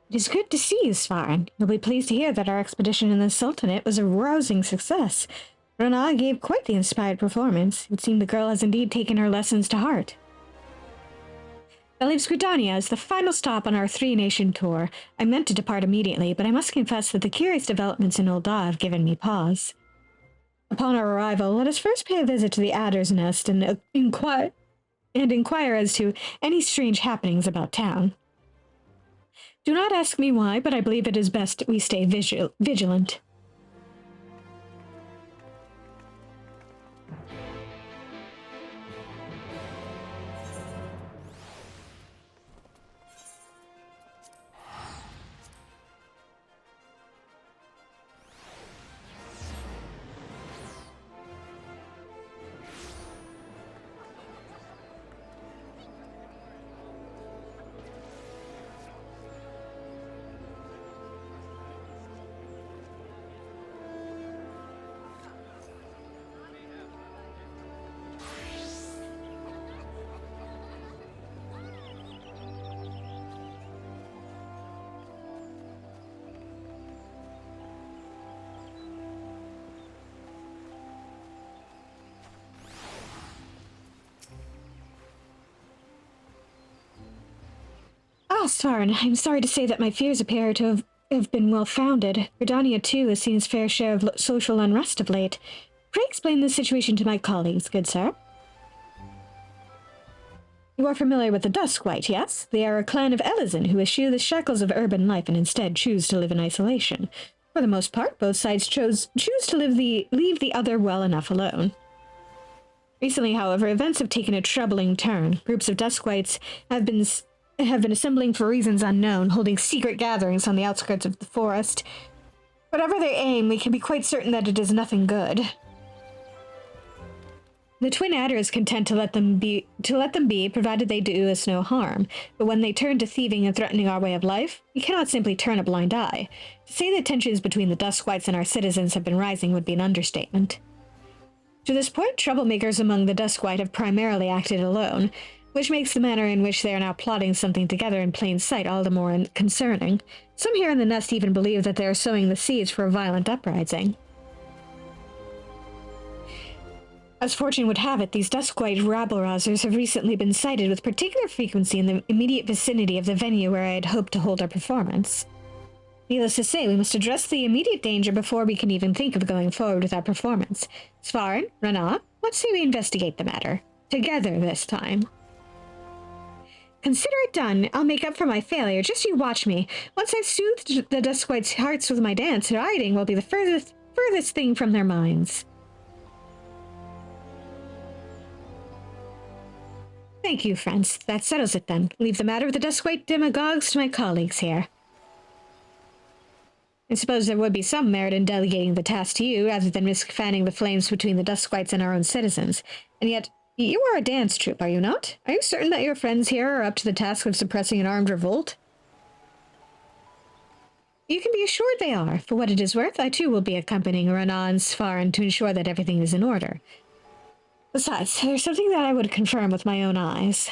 It is good to see you, Svarin. You'll be pleased to hear that our expedition in the Sultanate was a rousing success. Rana gave quite the inspired performance. It would seem the girl has indeed taken her lessons to heart. That leaves Gridania as the final stop on our three-nation tour. I meant to depart immediately, but I must confess that the curious developments in Ul'dah have given me pause. Upon our arrival, let us first pay a visit to the Adder's Nest and inquire as to any strange happenings about town. Do not ask me why, but I believe it is best we stay vigilant. Ah, Svarin, I'm sorry to say that my fears appear to have been well-founded. Gridania, too, has seen its fair share of social unrest of late. Pray explain the situation to my colleagues, good sir. You are familiar with the Duskwhite, yes? They are a clan of Elizin who eschew the shackles of urban life and instead choose to live in isolation. For the most part, both sides choose to leave the other well enough alone. Recently, however, events have taken a troubling turn. Groups of Duskwights have been assembling for reasons unknown, holding secret gatherings on the outskirts of the forest. Whatever their aim, we can be quite certain that it is nothing good. The Twin Adder is content to let them be, provided they do us no harm. But when they turn to thieving and threatening our way of life, we cannot simply turn a blind eye. To say that tensions between the Duskwights and our citizens have been rising would be an understatement. To this point, troublemakers among the Duskwight have primarily acted alone, which makes the manner in which they are now plotting something together in plain sight all the more concerning. Some here in the nest even believe that they are sowing the seeds for a violent uprising. As fortune would have it, these Duskwight rabble-rousers have recently been sighted with particular frequency in the immediate vicinity of the venue where I had hoped to hold our performance. Needless to say, we must address the immediate danger before we can even think of going forward with our performance. Svarn, Rana, what say we investigate the matter? Together this time. Consider it done. I'll make up for my failure. Just you watch me. Once I've soothed the Duskwights' hearts with my dance, riding will be the furthest thing from their minds. Thank you, friends. That settles it then. Leave the matter of the Duskwight demagogues to my colleagues here. I suppose there would be some merit in delegating the task to you, rather than risk fanning the flames between the Duskwights and our own citizens. And yet, you are a dance troupe, are you not? Are you certain that your friends here are up to the task of suppressing an armed revolt? You can be assured they are. For what it is worth, I too will be accompanying Rana and Svarn to ensure that everything is in order. Besides, there's something that I would confirm with my own eyes.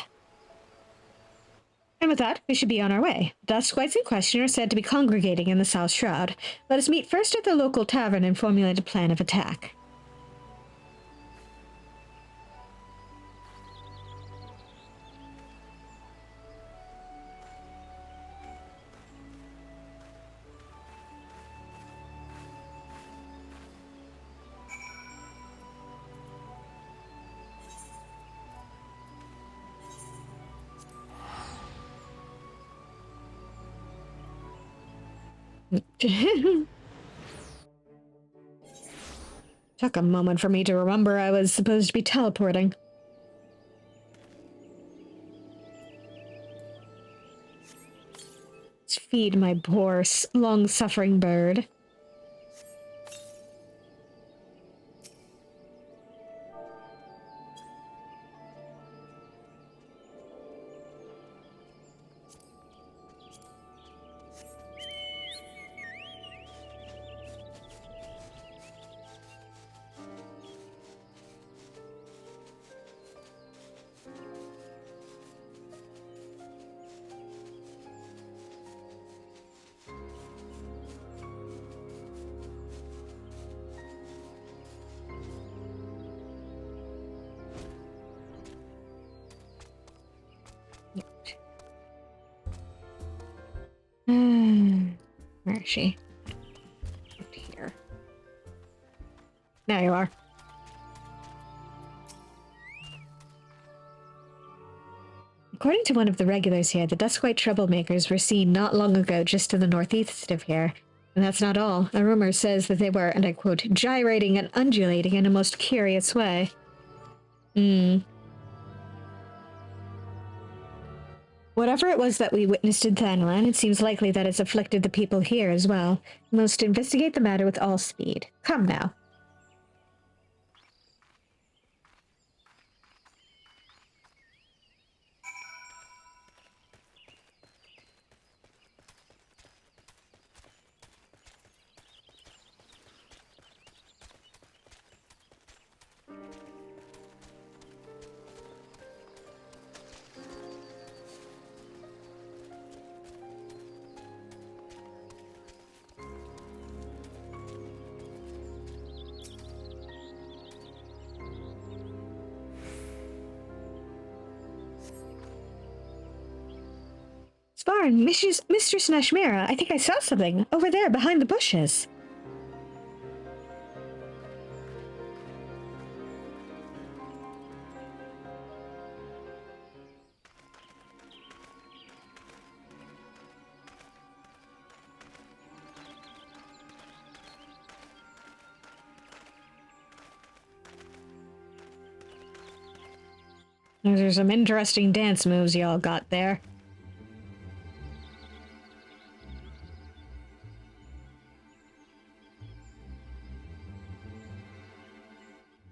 And with that, we should be on our way. The Duskwights in question are said to be congregating in the South Shroud. Let us meet first at the local tavern and formulate a plan of attack. Took a moment for me to remember I was supposed to be teleporting. Let's feed my poor, long-suffering bird. Where is she? Up here. There you are. According to one of the regulars here, the Duskwight troublemakers were seen not long ago just to the northeast of here. And that's not all. A rumor says that they were, and I quote, gyrating and undulating in a most curious way. Whatever it was that we witnessed in Thanalan, it seems likely that it's afflicted the people here as well. We must investigate the matter with all speed. Come now. Svarn, Mistress Nashmira, I think I saw something over there behind the bushes. Those are some interesting dance moves y'all got there.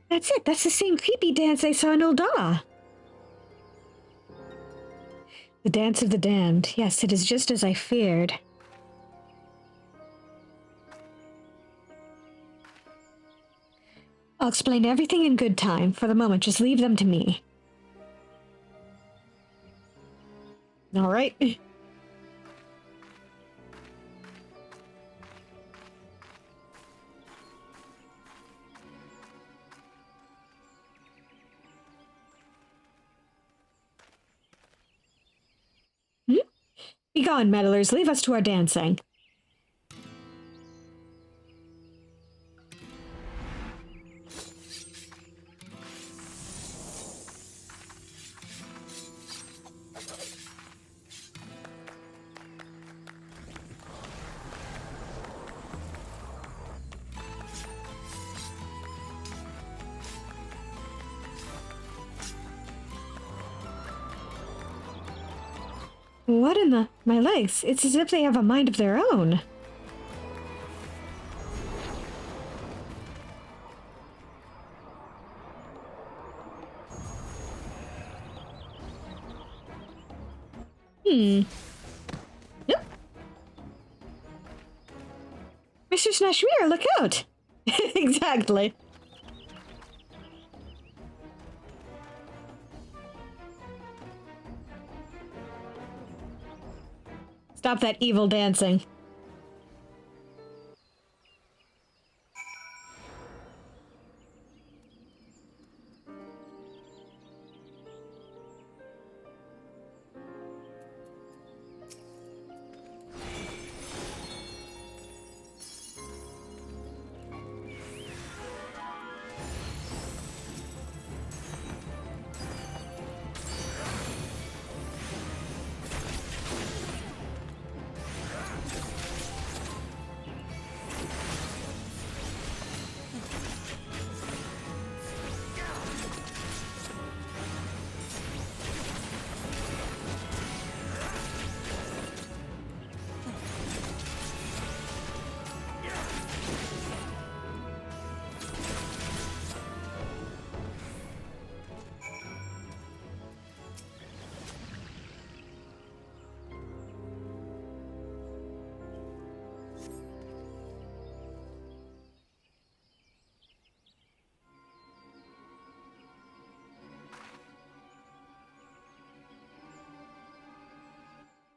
That's it. That's the same creepy dance I saw in Ulda. The Dance of the Damned. Yes, it is just as I feared. I'll explain everything in good time. For the moment, just leave them to me. All right. Begone, meddlers. Leave us to our dancing. What in the... My legs? It's as if they have a mind of their own. Yep. Mr. Snashmere, look out! Exactly. Stop that evil dancing.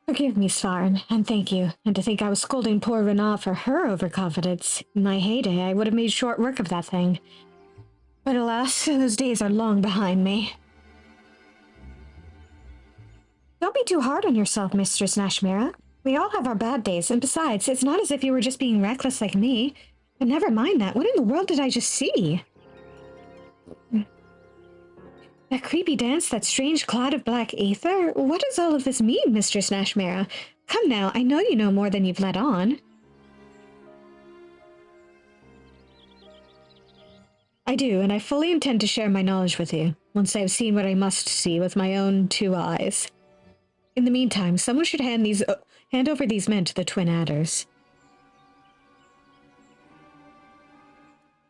Forgive me, Svarn, and thank you. And to think I was scolding poor Rena for her overconfidence. In my heyday, I would have made short work of that thing. But alas, those days are long behind me. Don't be too hard on yourself, Mistress Nashmira. We all have our bad days, and besides, it's not as if you were just being reckless like me. But never mind that. What in the world did I just see? That creepy dance, that strange cloud of black aether? What does all of this mean, Mistress Nashmira? Come now, I know you know more than you've let on. I do, and I fully intend to share my knowledge with you, once I have seen what I must see with my own 2 eyes. In the meantime, someone should hand over these men to the Twin Adders.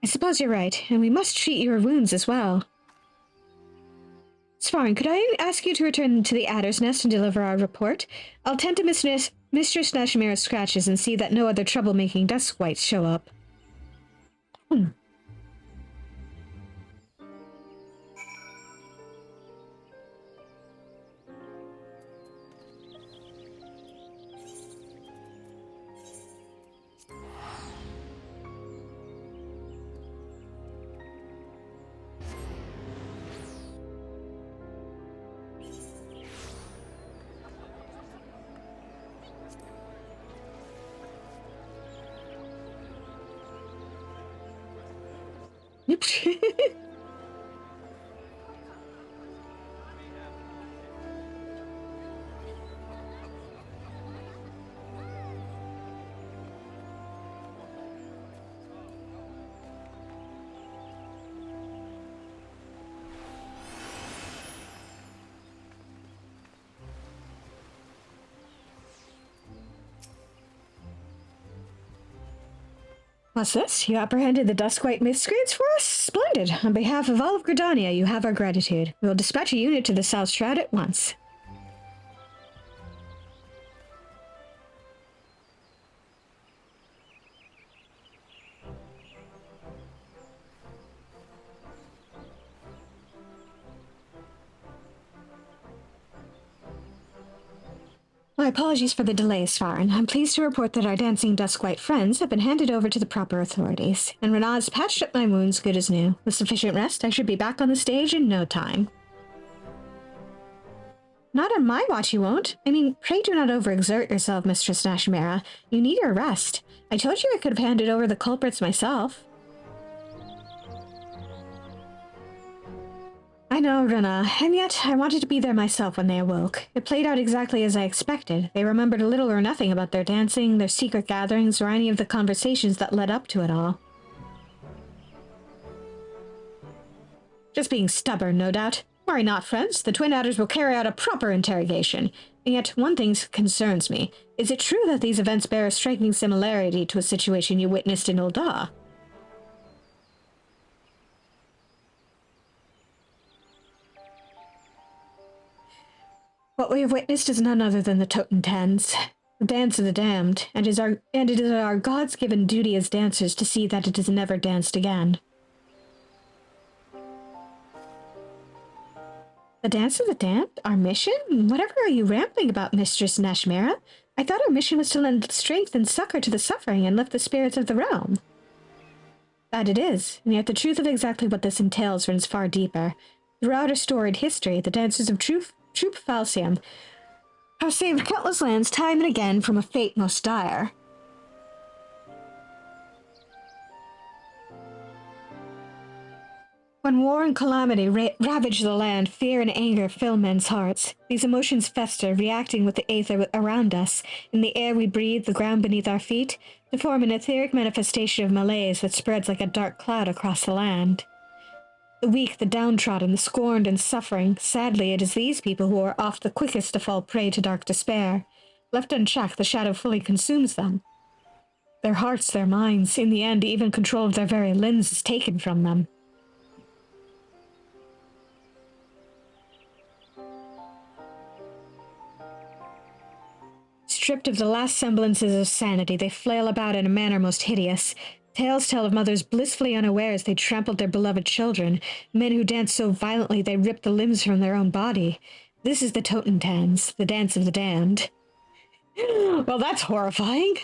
I suppose you're right, and we must treat your wounds as well. Svarn, could I ask you to return to the Adder's Nest and deliver our report? I'll tend to Mistress Nashmira's scratches and see that no other troublemaking dusk wights show up. What's this? You apprehended the Duskwhite miscreants for us? Splendid. On behalf of all of Gridania, you have our gratitude. We will dispatch a unit to the South Shroud at once. My apologies for the delay, Svarin. I'm pleased to report that our dancing Duskwhite friends have been handed over to the proper authorities, and Renard's patched up my wounds good as new. With sufficient rest, I should be back on the stage in no time. Not on my watch, you won't. I mean, pray do not overexert yourself, Mistress Nashmera. You need your rest. I told you I could have handed over the culprits myself. I know, Rena, and yet I wanted to be there myself when they awoke. It played out exactly as I expected. They remembered little or nothing about their dancing, their secret gatherings, or any of the conversations that led up to it all. Just being stubborn, no doubt. Worry not, friends. The Twin Adders will carry out a proper interrogation. And yet, one thing concerns me. Is it true that these events bear a striking similarity to a situation you witnessed in Ul'dah? What we have witnessed is none other than the Totentans, the dance of the damned, and it is our God's given duty as dancers to see that it is never danced again. The dance of the damned? Our mission? Whatever are you rambling about, Mistress Nashmera? I thought our mission was to lend strength and succor to the suffering and lift the spirits of the realm. That it is, and yet the truth of exactly what this entails runs far deeper. Throughout our storied history, the dancers of Troop Falsium have saved countless lands time and again from a fate most dire. When war and calamity ravage the land, fear and anger fill men's hearts. These emotions fester, reacting with the aether around us, in the air we breathe, the ground beneath our feet, to form an etheric manifestation of malaise that spreads like a dark cloud across the land. The weak, the downtrodden, the scorned and suffering, sadly it is these people who are oft the quickest to fall prey to dark despair. Left unchecked, the shadow fully consumes them. Their hearts, their minds, in the end even control of their very limbs is taken from them. Stripped of the last semblances of sanity, they flail about in a manner most hideous. Tales tell of mothers blissfully unaware as they trampled their beloved children, men who danced so violently they ripped the limbs from their own body. This is the Totentans, the dance of the damned. Well, that's horrifying.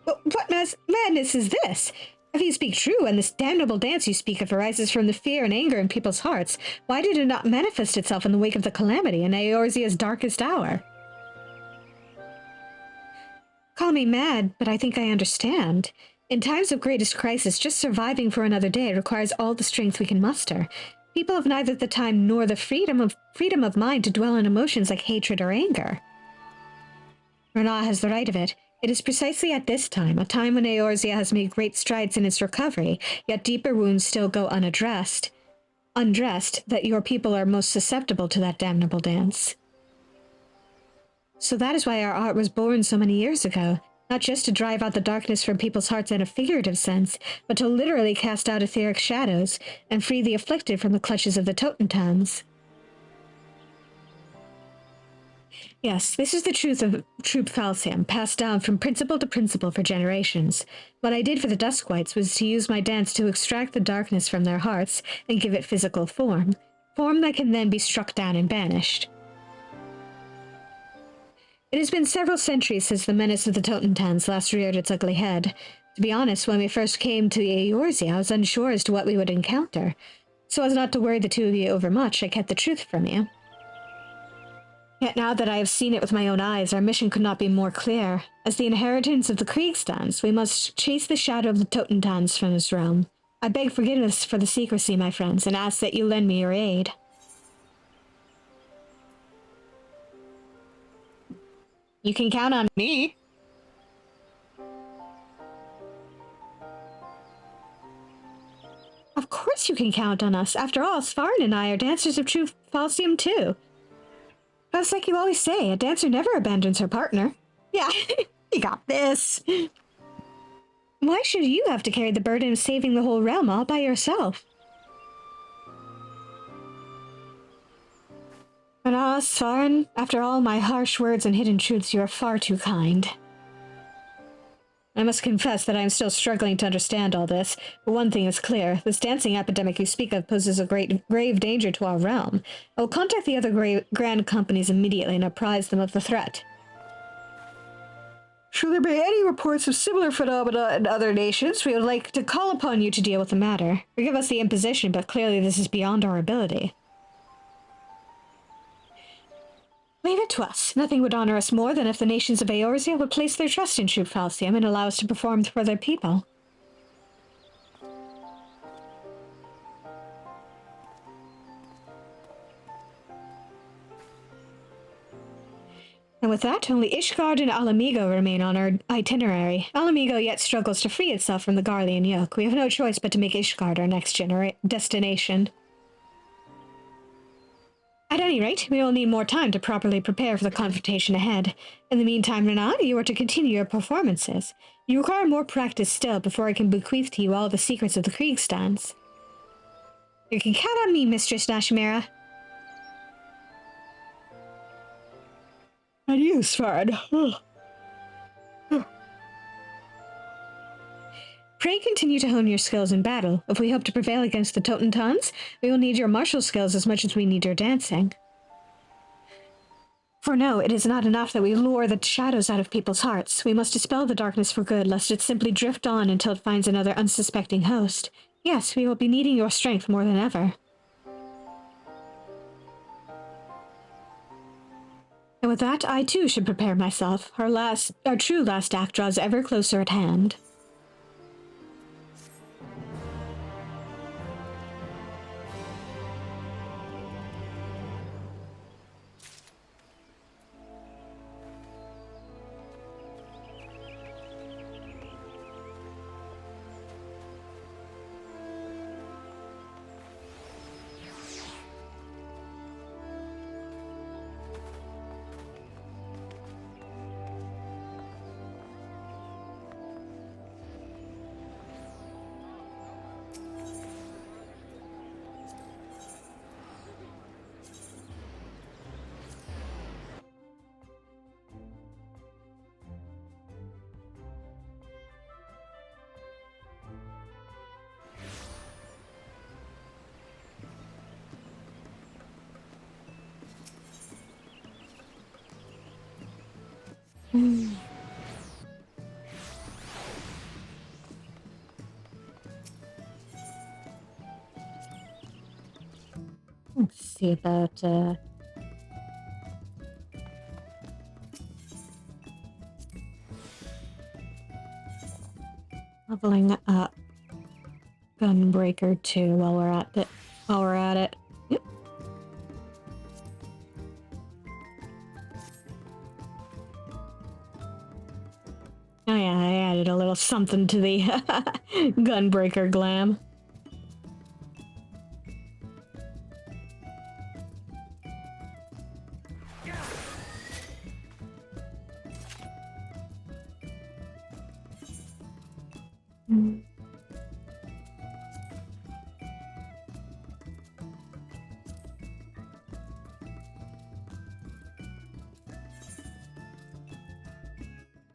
But what madness is this? If you speak true, and this damnable dance you speak of arises from the fear and anger in people's hearts, why did it not manifest itself in the wake of the calamity in Eorzea's darkest hour? Call me mad, but I think I understand. In times of greatest crisis, just surviving for another day requires all the strength we can muster. People have neither the time nor the freedom of mind to dwell on emotions like hatred or anger. Renard has the right of it. It is precisely at this time, a time when Eorzea has made great strides in its recovery, yet deeper wounds still go undressed, that your people are most susceptible to that damnable dance. So that is why our art was born so many years ago, not just to drive out the darkness from people's hearts in a figurative sense, but to literally cast out etheric shadows and free the afflicted from the clutches of the Totentans. Yes, this is the truth of Troop Falsium, passed down from principle to principle for generations. What I did for the Duskwites was to use my dance to extract the darkness from their hearts and give it physical form that can then be struck down and banished. It has been several centuries since the menace of the Totentans last reared its ugly head. To be honest, when we first came to Eorzea, I was unsure as to what we would encounter. So as not to worry the two of you overmuch, I kept the truth from you. Yet now that I have seen it with my own eyes, our mission could not be more clear. As the inheritance of the Kriegstans, we must chase the shadow of the Totentans from this realm. I beg forgiveness for the secrecy, my friends, and ask that you lend me your aid. You can count on me. Of course you can count on us. After all, Svarin and I are dancers of True Falsium too. But it's like you always say, a dancer never abandons her partner. Yeah, you got this. Why should you have to carry the burden of saving the whole realm all by yourself? But Svarin, after all my harsh words and hidden truths, you are far too kind. I must confess that I am still struggling to understand all this, but one thing is clear. This dancing epidemic you speak of poses a grave danger to our realm. I will contact the other grand companies immediately and apprise them of the threat. Should there be any reports of similar phenomena in other nations, we would like to call upon you to deal with the matter. Forgive us the imposition, but clearly this is beyond our ability. Leave it to us. Nothing would honor us more than if the nations of Eorzea would place their trust in true Falcium and allow us to perform for their people. And with that, only Ishgard and Alamigo remain on our itinerary. Alamigo yet struggles to free itself from the Garlean yoke. We have no choice but to make Ishgard our next destination. At any rate, we will need more time to properly prepare for the confrontation ahead. In the meantime, Renan, you are to continue your performances. You require more practice still before I can bequeath to you all the secrets of the Kriegstands. You can count on me, Mistress Nashimera. And you, Svarin. Pray continue to hone your skills in battle. If we hope to prevail against the Totentons, we will need your martial skills as much as we need your dancing. For no, it is not enough that we lure the shadows out of people's hearts. We must dispel the darkness for good, lest it simply drift on until it finds another unsuspecting host. Yes, we will be needing your strength more than ever. And with that, I too should prepare myself. Our true last act draws ever closer at hand. Let's see about, leveling up Gunbreaker 2 while we're at it. Yep. Oh yeah, I added a little something to the Gunbreaker glam.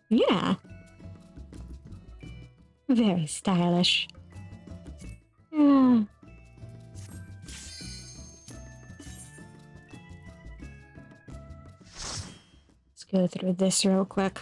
Yeah. Very stylish. Yeah. Let's go through this real quick.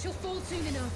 shall fall soon enough.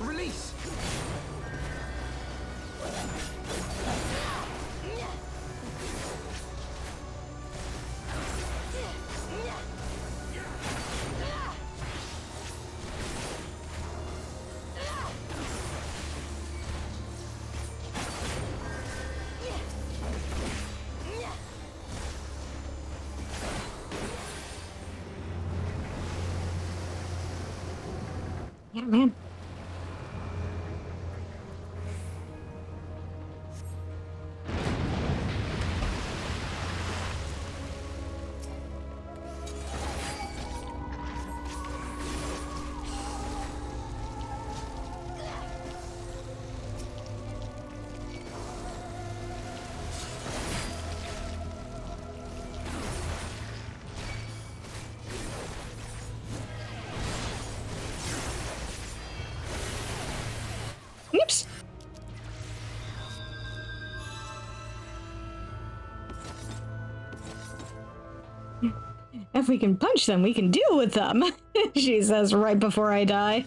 Release! Yeah, man. Oops. If we can punch them, we can deal with them, she says right before I die.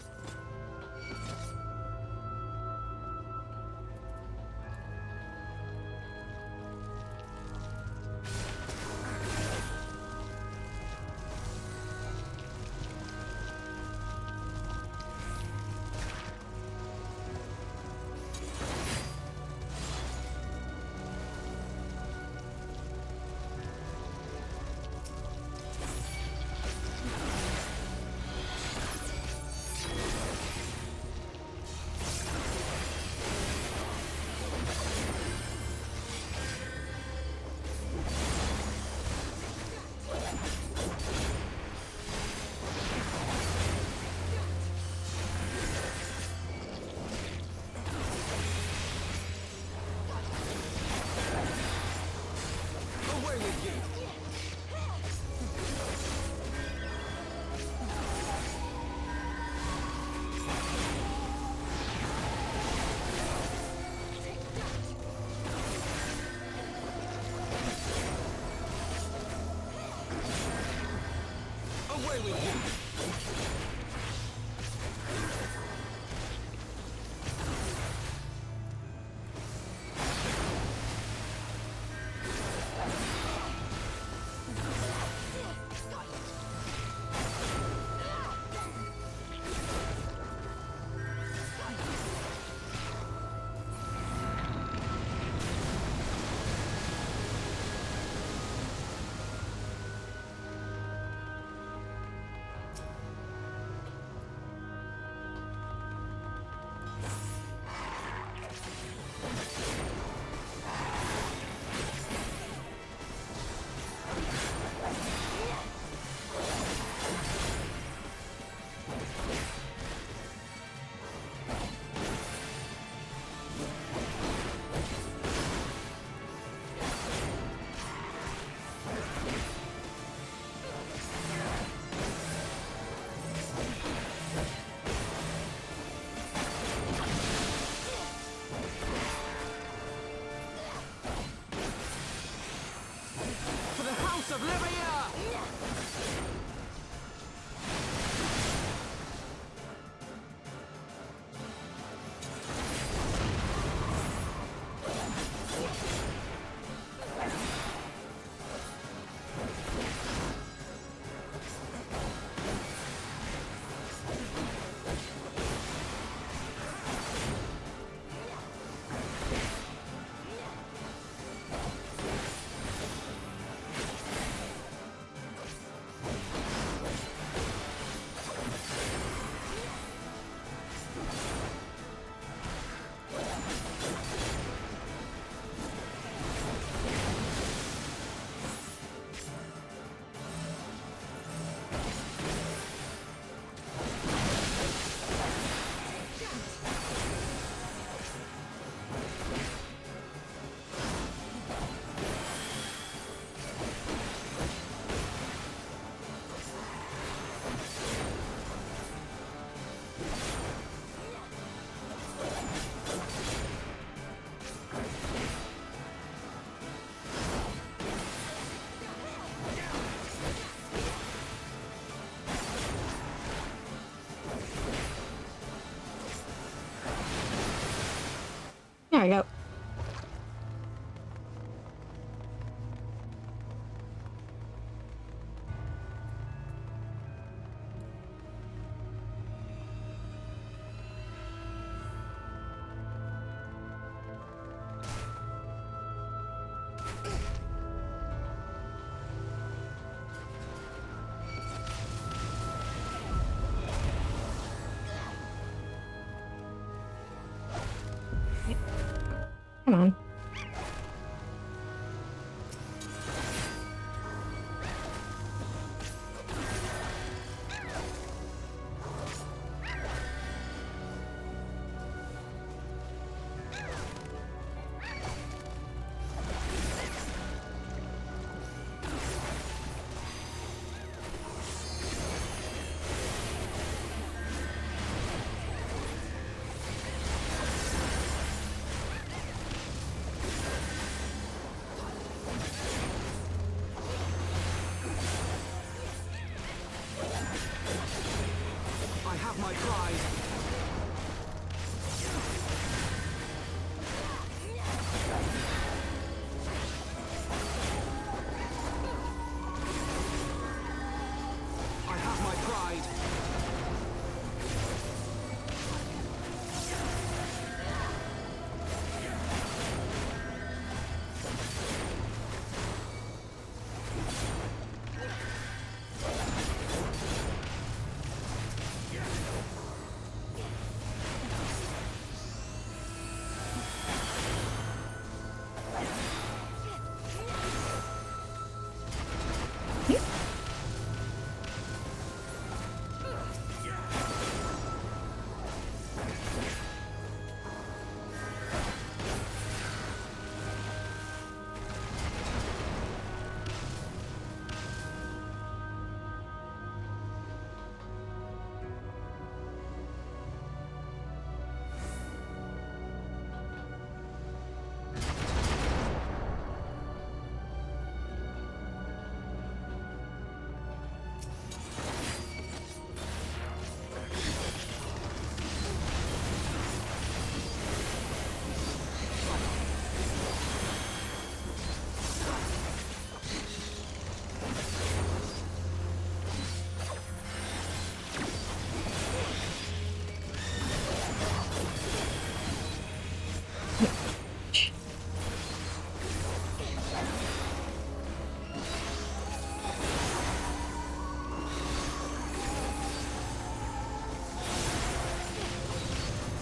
There we go. Come on. I have my pride. I have my pride.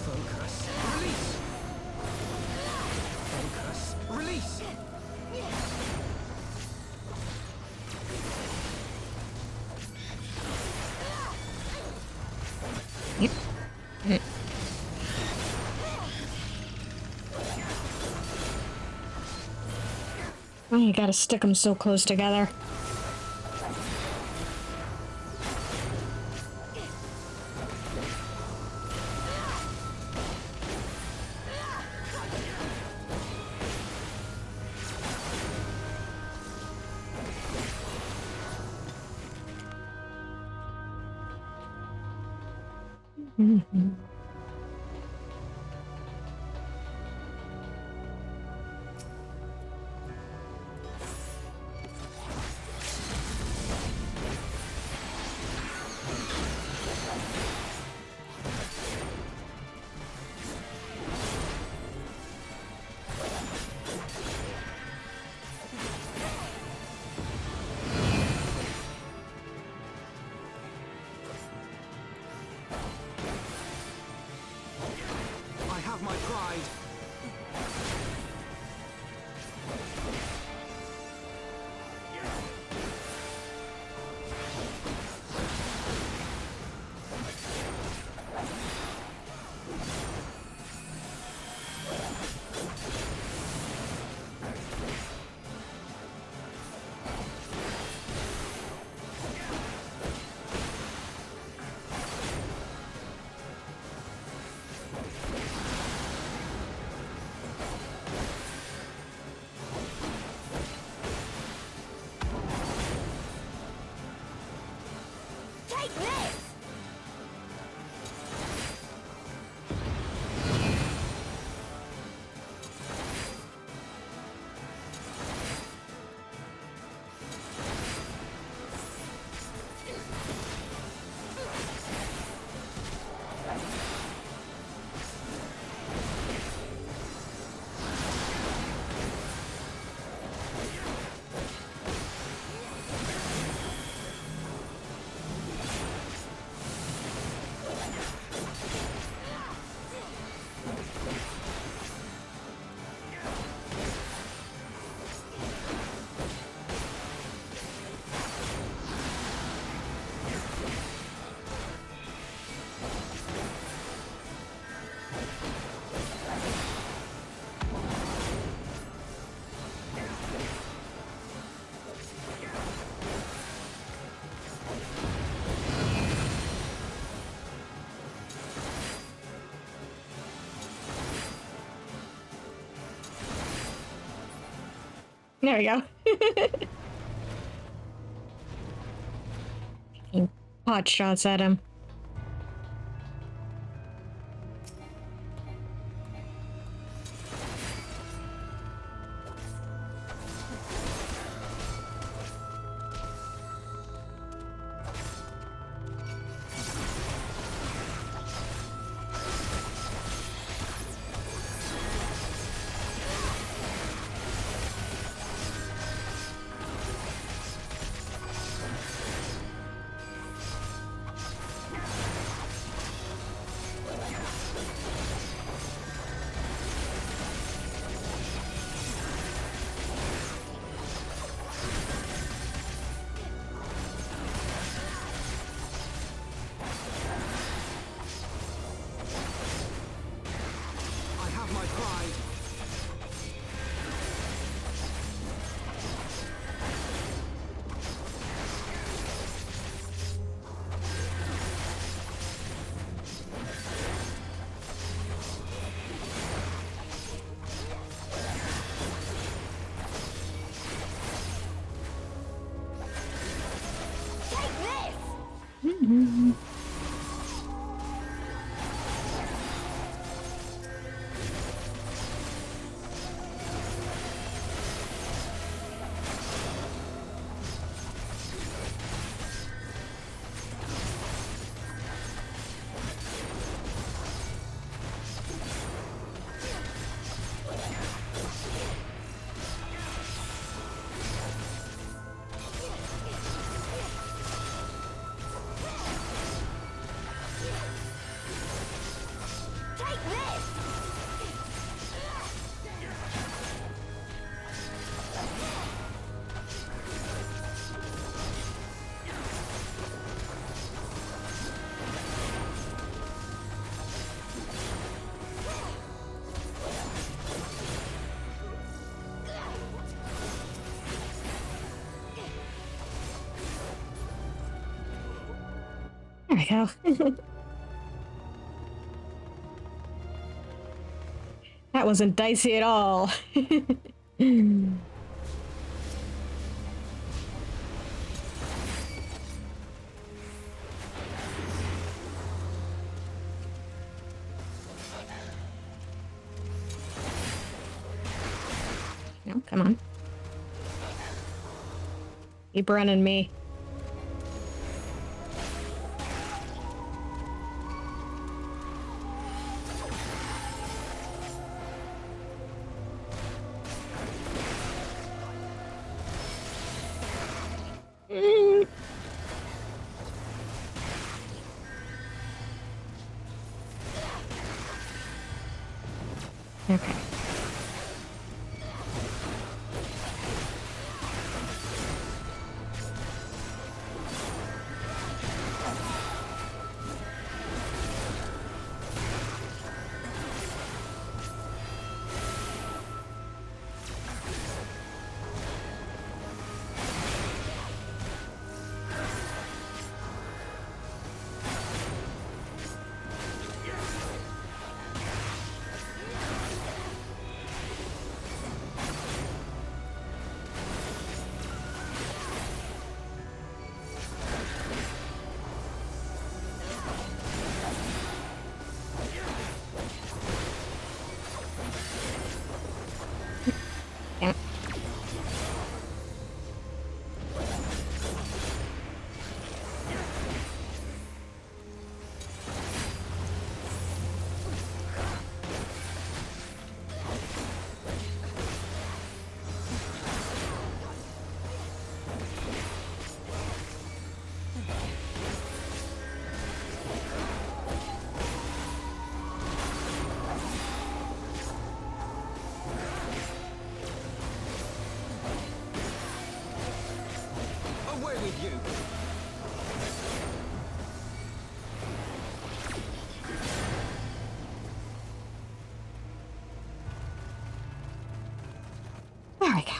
Focus. Release. Focus. Release. Oh, you gotta stick them so close together. Mhm. There we go. Pot shots at him. I have my pride. There we go. That wasn't dicey at all. No, come on. Keep running me. Okay. Yeah. Away with you. There we go.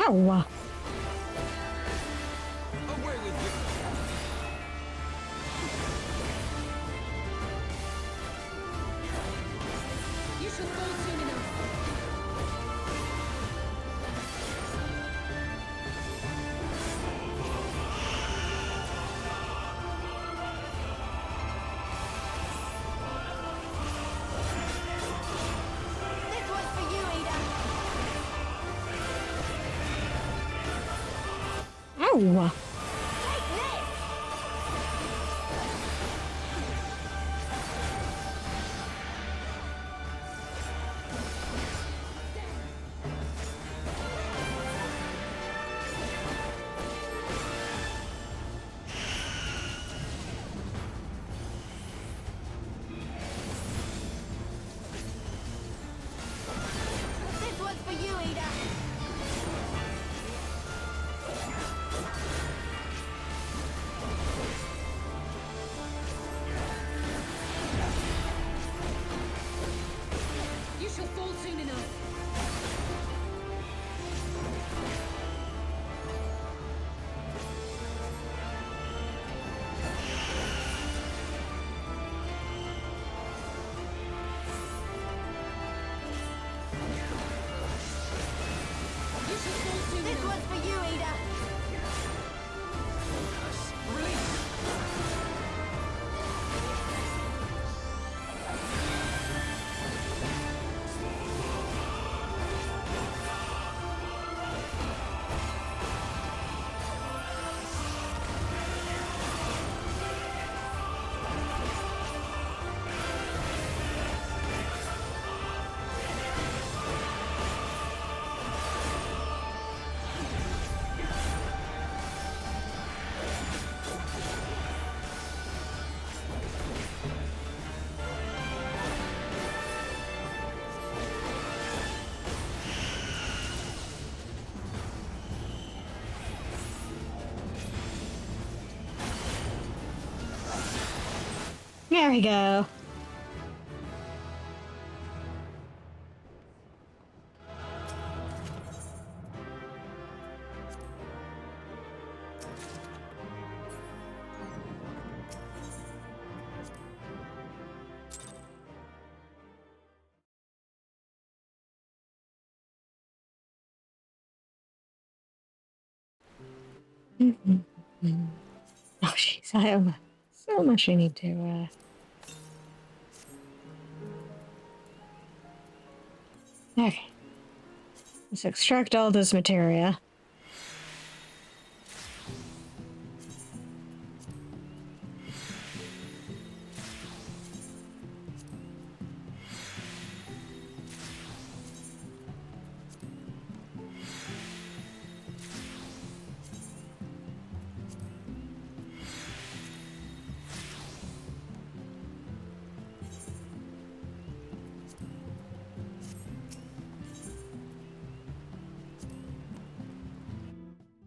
Ow! Away with you. You shall fall soon enough. This one's for you, Ada. Ow! Take this! This one's for you, Ada. You shall fall soon enough. You shall fall soon This enough. one's for you, Ada. Release. There we go. Oh, jeez, I have so much I need to, Okay. Let's extract all this materia.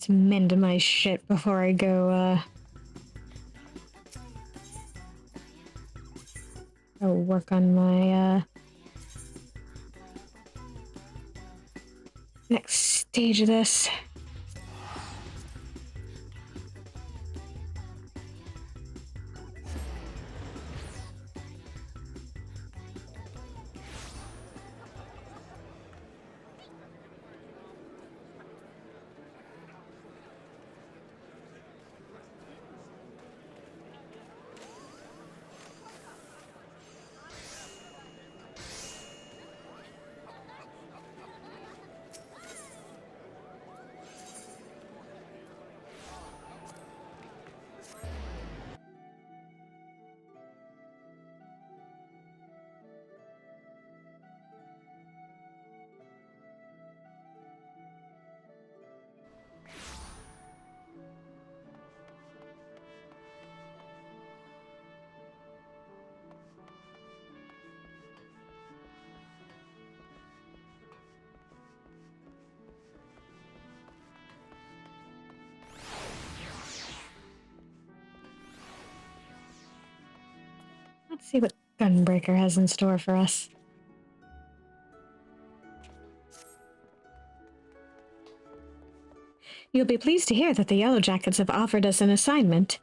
Let's mend my shit before I go, go work on my, next stage of this. Let's see what Gunbreaker has in store for us. You'll be pleased to hear that the Yellow Jackets have offered us an assignment.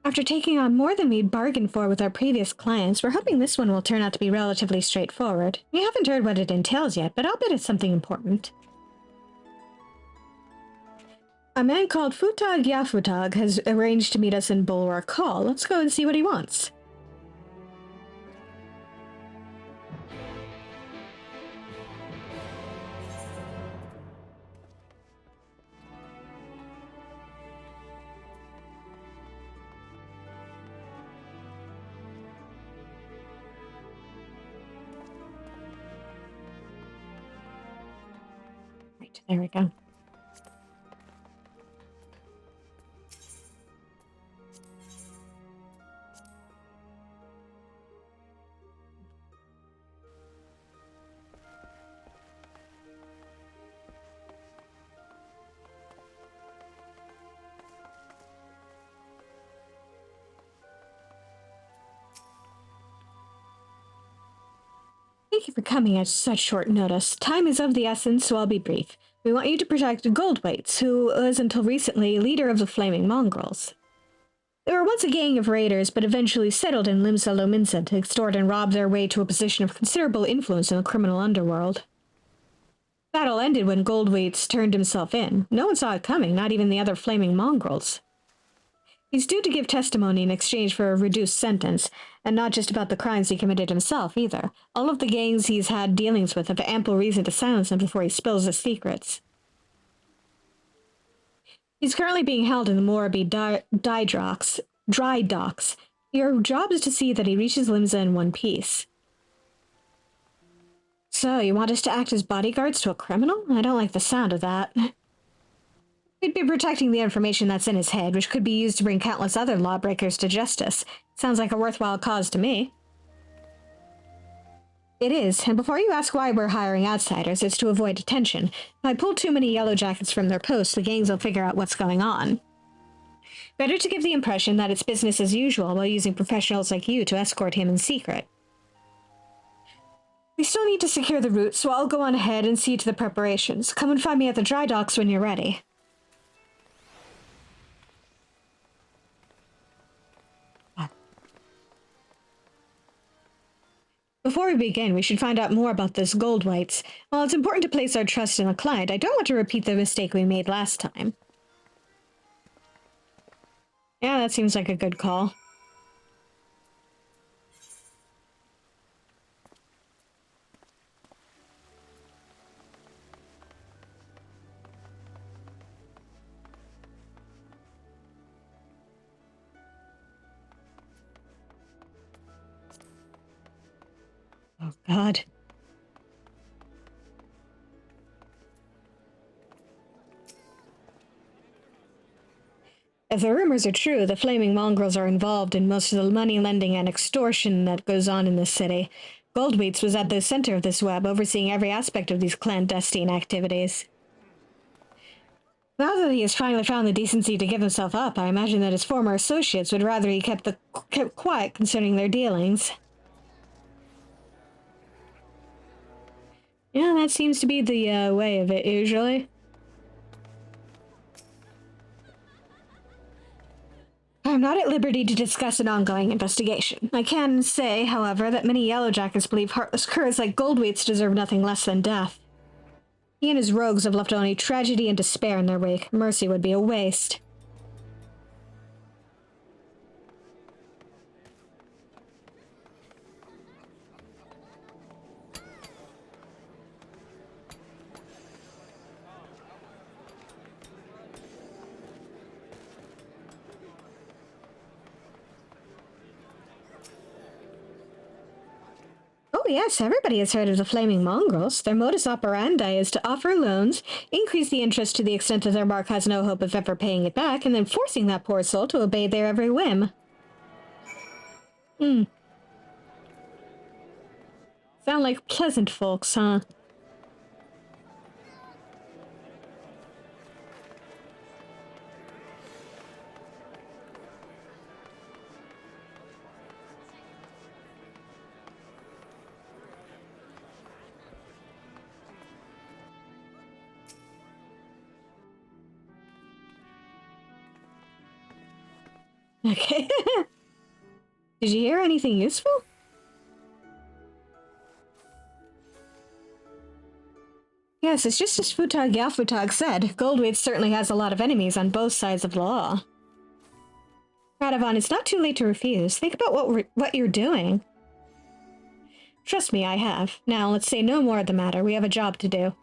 After taking on more than we'd bargained for with our previous clients, we're hoping this one will turn out to be relatively straightforward. We haven't heard what it entails yet, but I'll bet it's something important. A man called Futag Yafutag has arranged to meet us in Bulwark Hall. Let's go and see what he wants. Right, there we go. Thank you for coming at such short notice. Time is of the essence, so I'll be brief. We want you to protect Goldwaits, who was until recently leader of the Flaming Mongrels. They were once a gang of raiders, but eventually settled in Limsa Lominsa to extort and rob their way to a position of considerable influence in the criminal underworld. Battle ended when Goldwaits turned himself in. No one saw it coming, not even the other Flaming Mongrels. He's due to give testimony in exchange for a reduced sentence, and not just about the crimes he committed himself, either. All of the gangs he's had dealings with have ample reason to silence him before he spills his secrets. He's currently being held in the Moraby dry docks. Your job is to see that he reaches Limsa in one piece. So, you want us to act as bodyguards to a criminal? I don't like the sound of that. We'd be protecting the information that's in his head, which could be used to bring countless other lawbreakers to justice. Sounds like a worthwhile cause to me. It is, and before you ask why we're hiring outsiders, it's to avoid attention. If I pull too many Yellow Jackets from their posts, the gangs will figure out what's going on. Better to give the impression that it's business as usual while using professionals like you to escort him in secret. We still need to secure the route, so I'll go on ahead and see to the preparations. Come and find me at the dry docks when you're ready. Before we begin, we should find out more about this Goldwaits. While it's important to place our trust in a client, I don't want to repeat the mistake we made last time. Yeah, that seems like a good call. Oh, God. If the rumors are true, the Flaming Mongrels are involved in most of the money lending and extortion that goes on in this city. Goldwaits was at the center of this web, overseeing every aspect of these clandestine activities. Now that he has finally found the decency to give himself up, I imagine that his former associates would rather he kept quiet concerning their dealings. Yeah, that seems to be the way of it, usually. I'm not at liberty to discuss an ongoing investigation. I can say, however, that many Yellow Jackets believe heartless curs like Goldwaits deserve nothing less than death. He and his rogues have left only tragedy and despair in their wake. Mercy would be a waste. Oh yes, everybody has heard of the Flaming Mongrels. Their modus operandi is to offer loans, increase the interest to the extent that their mark has no hope of ever paying it back, and then forcing that poor soul to obey their every whim. Sound like pleasant folks, huh? Okay. Did you hear anything useful? Yes, it's just as Futag Yafutag said. Goldweight certainly has a lot of enemies on both sides of the law. Radovan, it's not too late to refuse. Think about what you're doing. Trust me, I have. Now, let's say no more of the matter. We have a job to do.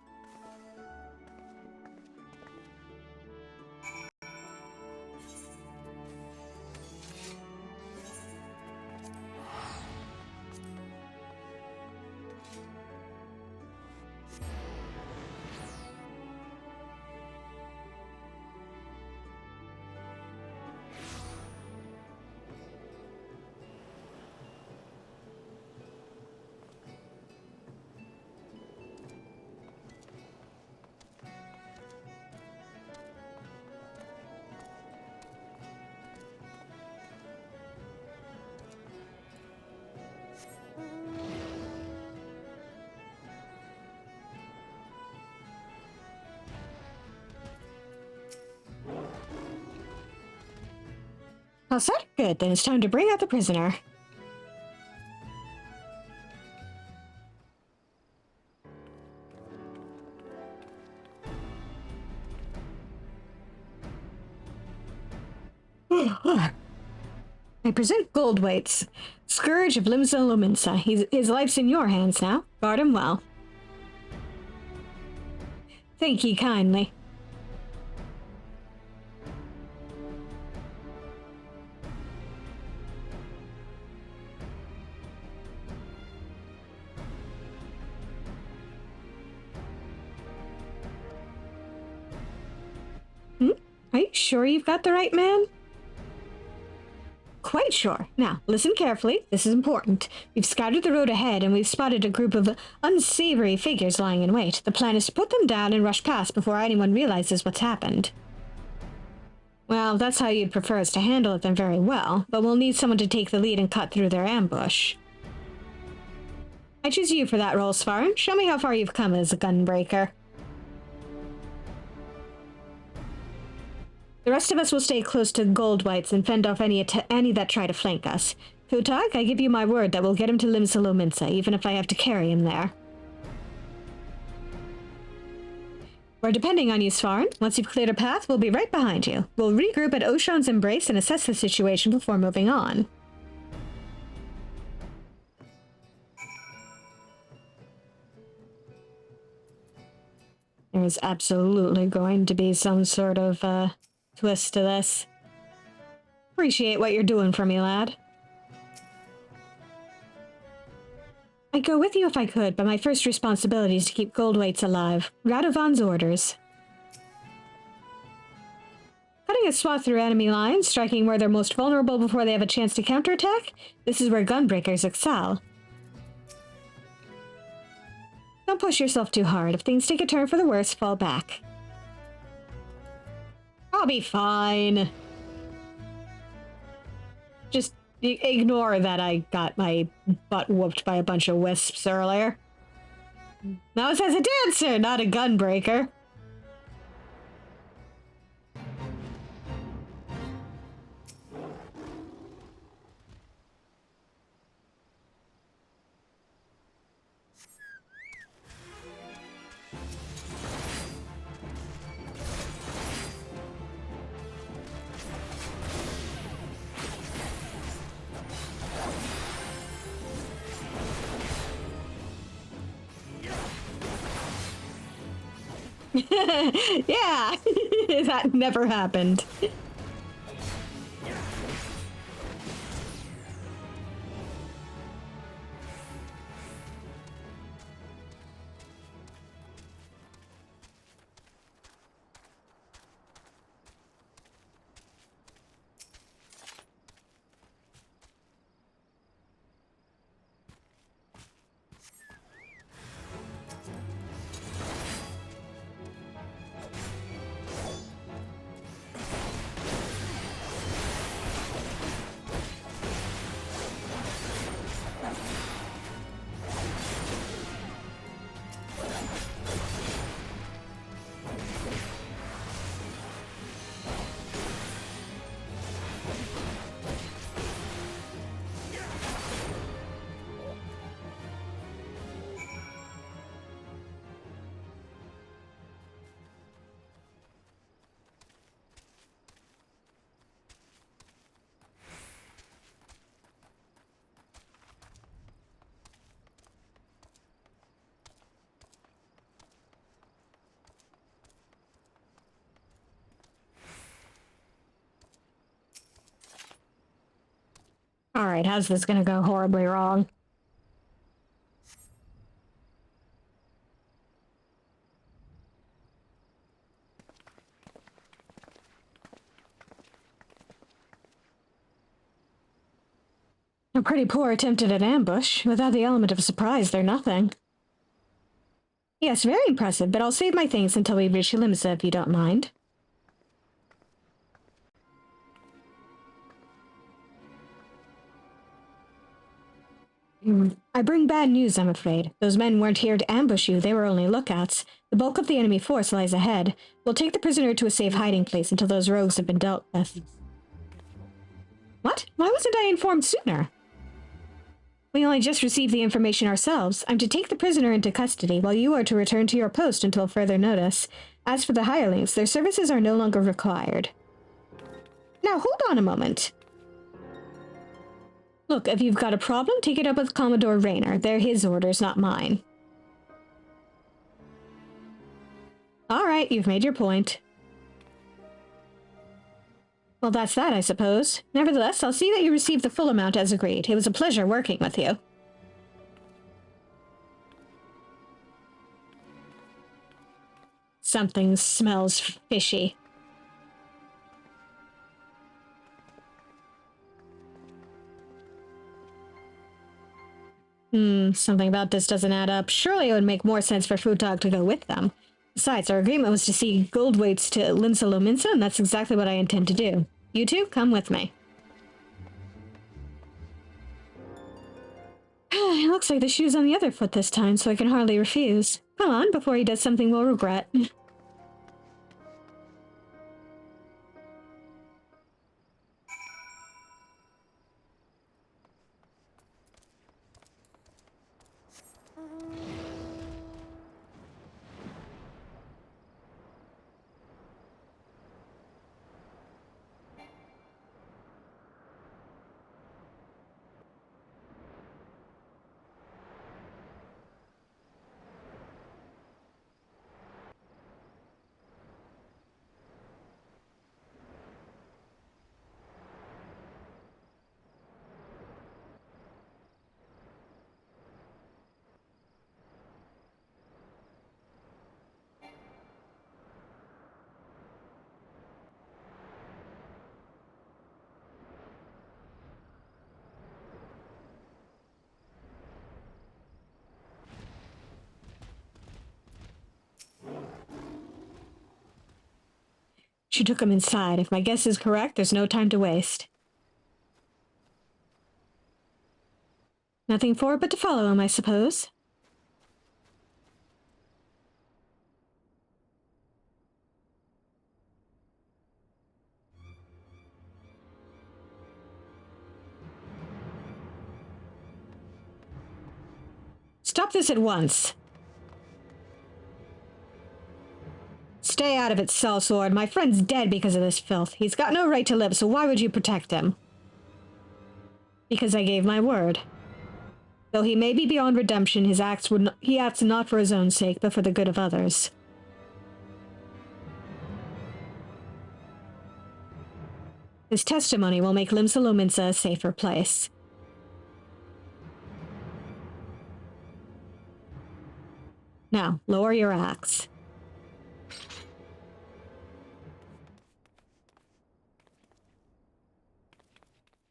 All set? Good, then it's time to bring out the prisoner. I present Goldweight's Scourge of Limsa Lominsa. His life's in your hands now. Guard him well. Thank ye kindly. Are you sure you've got the right man? Quite sure. Now, listen carefully. This is important. We've scouted the road ahead, and we've spotted a group of unsavory figures lying in wait. The plan is to put them down and rush past before anyone realizes what's happened. Well, that's how you'd prefer us to handle it, then very well, but we'll need someone to take the lead and cut through their ambush. I choose you for that role, Svarin. Show me how far you've come as a gunbreaker. The rest of us will stay close to Goldweights and fend off any that try to flank us. Futag, I give you my word that we'll get him to Limsa Lominsa, even if I have to carry him there. We're depending on you, Svarin. Once you've cleared a path, we'll be right behind you. We'll regroup at Oshan's Embrace and assess the situation before moving on. There's absolutely going to be some sort of, twist to this. Appreciate what you're doing for me, lad. I'd go with you if I could, but my first responsibility is to keep Goldweights alive. Radovan's orders. Cutting a swath through enemy lines, striking where they're most vulnerable before they have a chance to counterattack? This is where gunbreakers excel. Don't push yourself too hard. If things take a turn for the worse, fall back. I'll be fine. Just ignore that I got my butt whooped by a bunch of wisps earlier. That was as a dancer, not a gunbreaker. Yeah, that never happened. Alright, how's this gonna go horribly wrong? A pretty poor attempt at an ambush. Without the element of surprise, they're nothing. Yes, very impressive, but I'll save my thanks until we reach Limsa if you don't mind. I bring bad news, I'm afraid. Those men weren't here to ambush you, they were only lookouts. The bulk of the enemy force lies ahead. We'll take the prisoner to a safe hiding place until those rogues have been dealt with. What? Why wasn't I informed sooner? We only just received the information ourselves. I'm to take the prisoner into custody, while you are to return to your post until further notice. As for the hirelings, their services are no longer required. Now, hold on a moment. Look, if you've got a problem, take it up with Commodore Rayner. They're his orders, not mine. Alright, you've made your point. Well, that's that, I suppose. Nevertheless, I'll see that you receive the full amount as agreed. It was a pleasure working with you. Something smells fishy. Something about this doesn't add up. Surely it would make more sense for Futog to go with them. Besides, our agreement was to see gold weights to Limsa Lominsa, and that's exactly what I intend to do. You two, come with me. It looks like the shoe's on the other foot this time, so I can hardly refuse. Come on, before he does something we'll regret. She took him inside. If my guess is correct, there's no time to waste. Nothing for it but to follow him, I suppose. Stop this at once. Stay out of it, sellsword. My friend's dead because of this filth. He's got no right to live, so why would you protect him? Because I gave my word. Though he may be beyond redemption, he acts not for his own sake, but for the good of others. His testimony will make Limsa Lominsa a safer place. Now, lower your axe.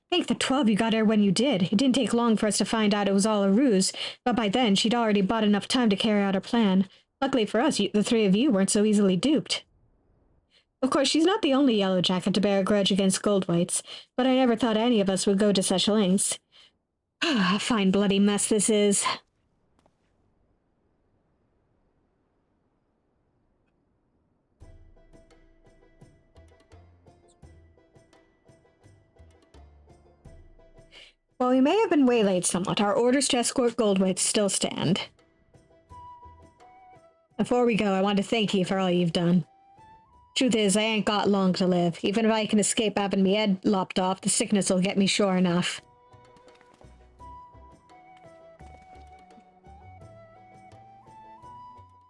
Thank the 12 you got her when you did. It didn't take long for us to find out it was all a ruse, but by then she'd already bought enough time to carry out her plan. Luckily for us, the three of you weren't so easily duped. Of course, she's not the only yellow jacket to bear a grudge against Goldwhites, but I never thought any of us would go to such lengths. A fine bloody mess this is. While we may have been waylaid somewhat, our orders to escort Goldwhites still stand. Before we go, I want to thank you for all you've done. Truth is, I ain't got long to live. Even if I can escape having me head lopped off, the sickness will get me sure enough.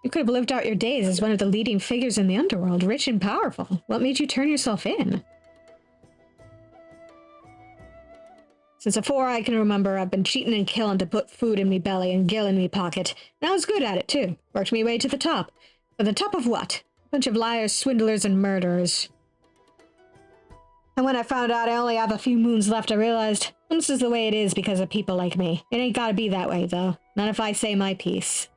You could have lived out your days as one of the leading figures in the underworld, rich and powerful. What made you turn yourself in? Since afore I can remember, I've been cheating and killing to put food in me belly and gill in me pocket. And I was good at it, too. Worked me way to the top. But the top of what? A bunch of liars, swindlers, and murderers. And when I found out I only have a few moons left, I realized this is the way it is because of people like me. It ain't gotta be that way, though. Not if I say my piece.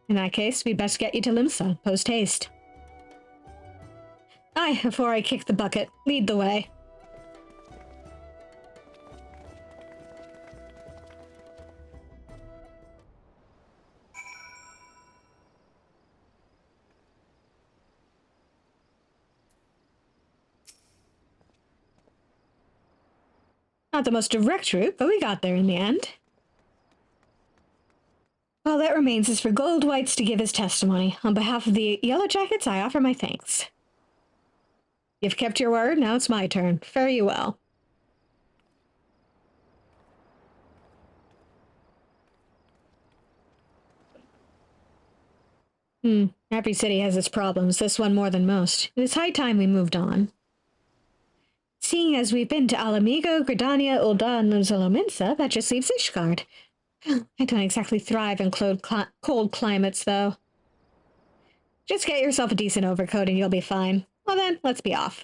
In that case, we'd best get you to Limsa, post-haste. Aye, before I kick the bucket, lead the way. Not the most direct route, but we got there in the end. All that remains is for Gold Whites to give his testimony. On behalf of the Yellow Jackets, I offer my thanks. You've kept your word, now it's my turn. Fare you well. Every city has its problems, this one more than most. It is high time we moved on. Seeing as we've been to Alamigo, Gridania, Ul'dah, and Zolominsa, that just leaves Ishgard. I don't exactly thrive in cold climates, though. Just get yourself a decent overcoat and you'll be fine. Well then, let's be off.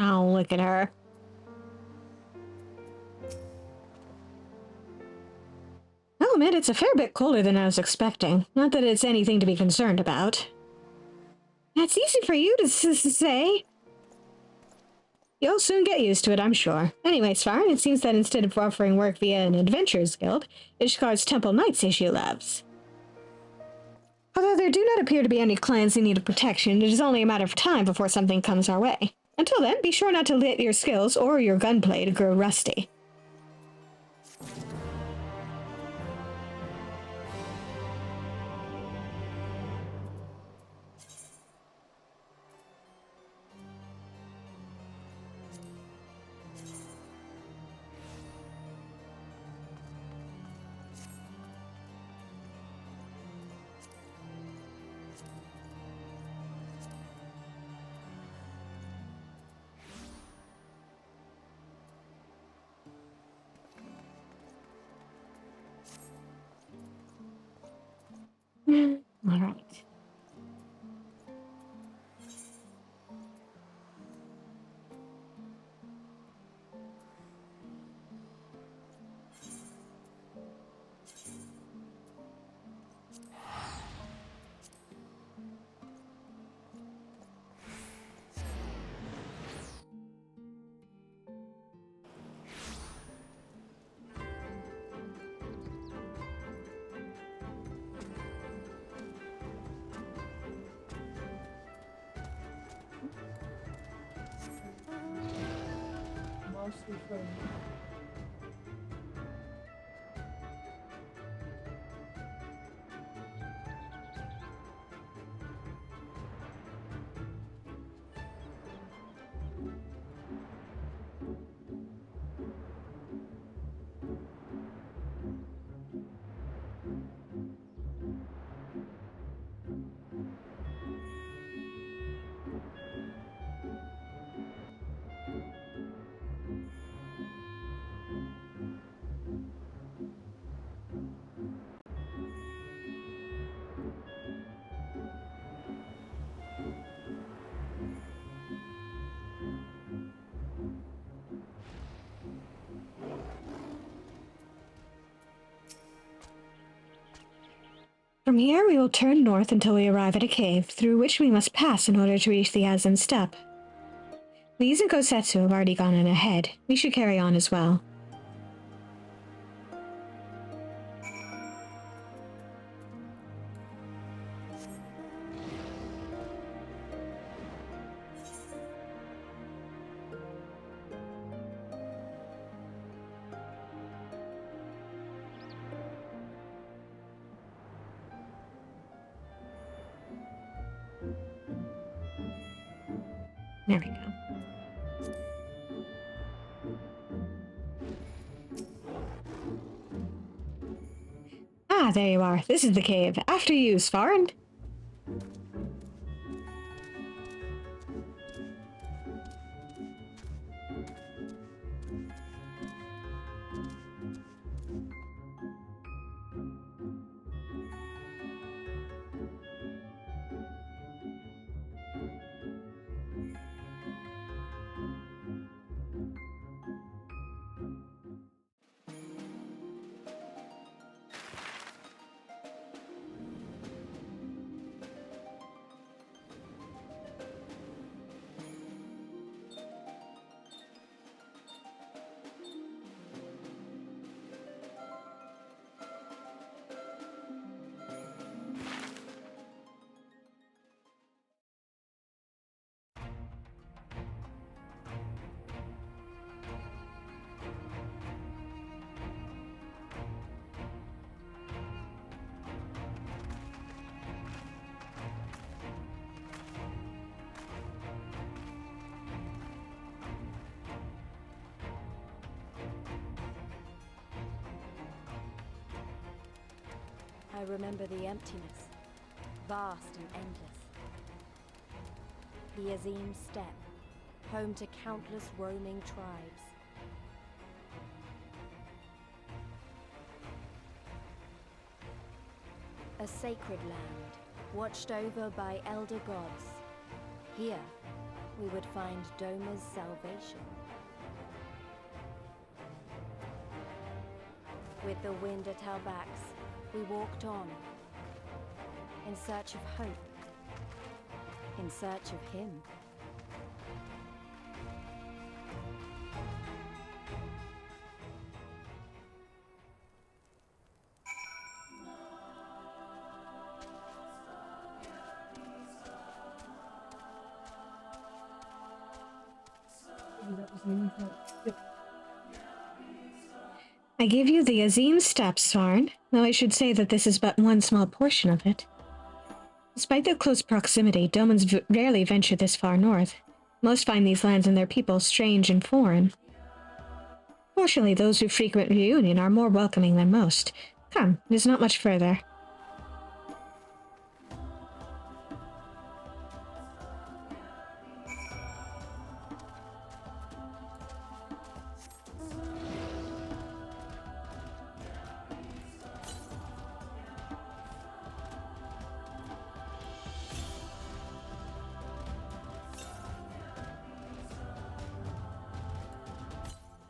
Oh, look at her. I'll admit it's a fair bit colder than I was expecting. Not that it's anything to be concerned about. That's easy for you to say. You'll soon get used to it, I'm sure. Anyway, Svarin, it seems that instead of offering work via an adventurers guild, Ishgard's Temple Knights issue labs. Although there do not appear to be any clans in need of protection, it is only a matter of time before something comes our way. Until then, be sure not to let your skills or your gunplay to grow rusty. All right. Mostly for From here, we will turn north until we arrive at a cave, through which we must pass in order to reach the Azan steppe. Lise and Kosetsu have already gone in ahead. We should carry on as well. There we go. Ah, there you are. This is the cave. After you, Svarn. I remember the emptiness, vast and endless. The Azim steppe, home to countless roaming tribes. A sacred land, watched over by elder gods. Here, we would find Doma's salvation. With the wind at our backs, we walked on, in search of hope, in search of him. That was the only thing. Yep. I give you the Azim steppe, Svarn, though I should say that this is but one small portion of it. Despite their close proximity, Domans rarely venture this far north. Most find these lands and their people strange and foreign. Fortunately, those who frequent Reunion are more welcoming than most. Come, it is not much further.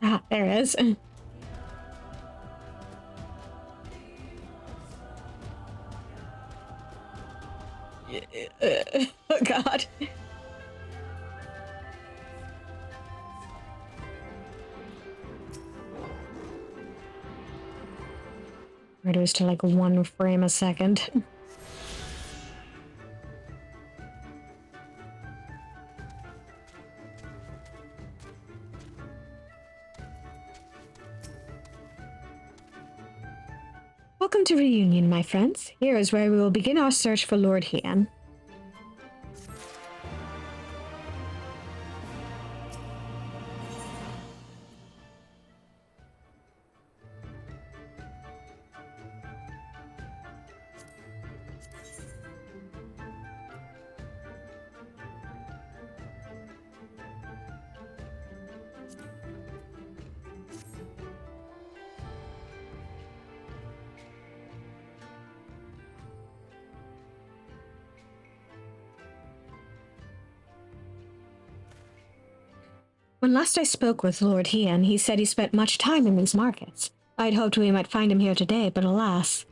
Ah, there it is. Oh, God. Reduced to like 1 frame a second. Welcome to Reunion, my friends. Here is where we will begin our search for Lord Hien. When last I spoke with Lord Hien, he said he spent much time in these markets. I'd hoped we might find him here today, but alas.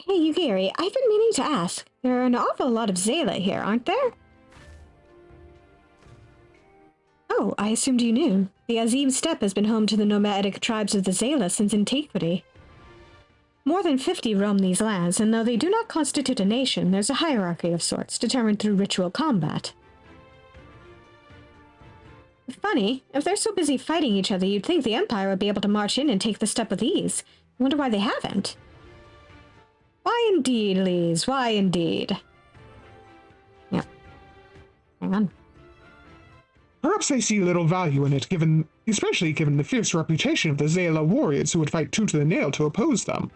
Hey, Yugiri, I've been meaning to ask. There are an awful lot of Zayla here, aren't there? Oh, I assumed you knew. The XIV steppe has been home to the nomadic tribes of the Zayla since antiquity. More than 50 roam these lands, and though they do not constitute a nation, there's a hierarchy of sorts, determined through ritual combat. Funny, if they're so busy fighting each other, you'd think the Empire would be able to march in and take the steppe with ease. I wonder why they haven't. Why indeed, Lise, why indeed? Yep. Hang on. Perhaps they see little value in it, especially given the fierce reputation of the Zayla warriors who would fight tooth to the nail to oppose them.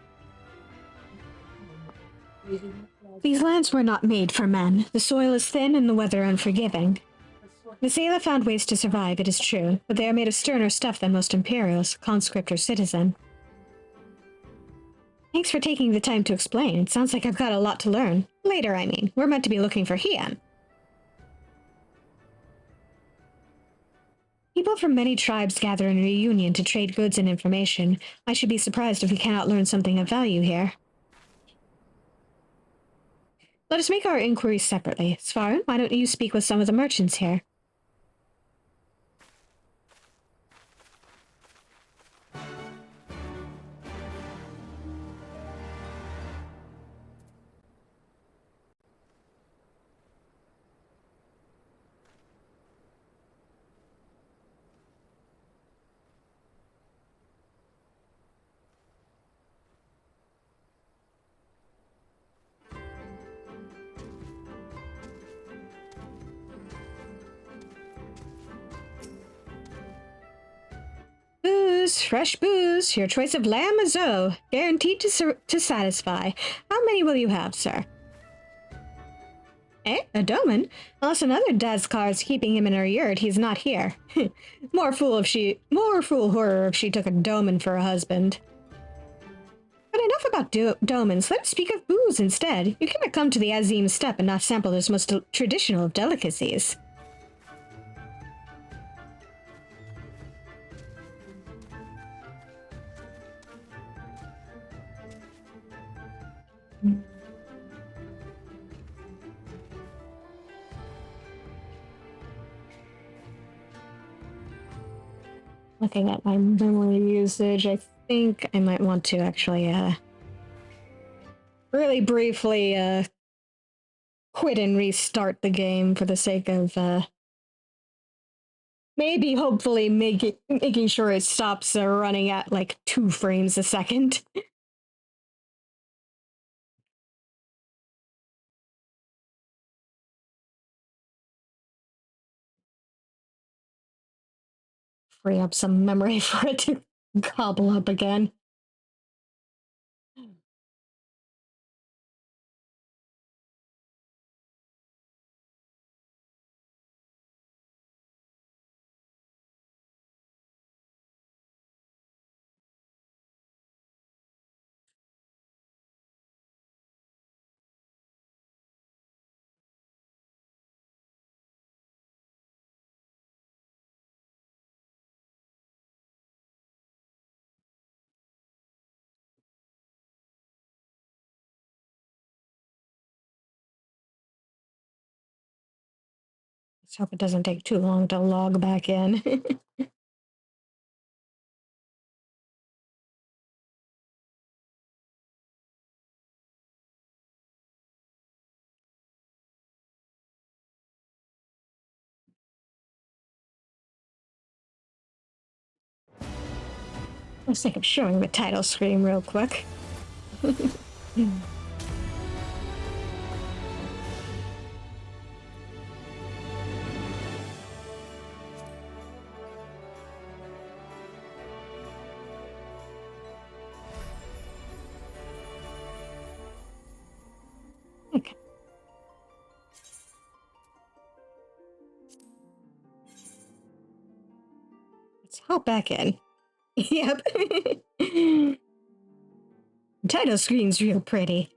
These lands were not made for men. The soil is thin and the weather unforgiving. The Zayla found ways to survive, it is true, but they are made of sterner stuff than most Imperials, conscript or citizen. Thanks for taking the time to explain. It sounds like I've got a lot to learn. Later, I mean. We're meant to be looking for Hien. People from many tribes gather in reunion to trade goods and information. I should be surprised if we cannot learn something of value here. Let us make our inquiries separately. Svarin, why don't you speak with some of the merchants here? Booze, fresh booze, your choice of lamb or zo, guaranteed to satisfy. How many will you have, sir? Eh, a doman? Unless another Dazkar is keeping him in her yurt, he's not here. More fool her if she took a doman for a husband. But enough about domans, let's speak of booze instead. You cannot come to the Azim steppe and not sample this most traditional of delicacies. Looking at my memory usage, I think I might want to actually, really briefly, quit and restart the game for the sake of, maybe hopefully making sure it stops running at, like, 2 frames a second. Free up some memory for it to gobble up again. Let's hope it doesn't take too long to log back in. Let's think of showing the title screen real quick. Okay. Let's hop back in. Yep. Title screen's real pretty.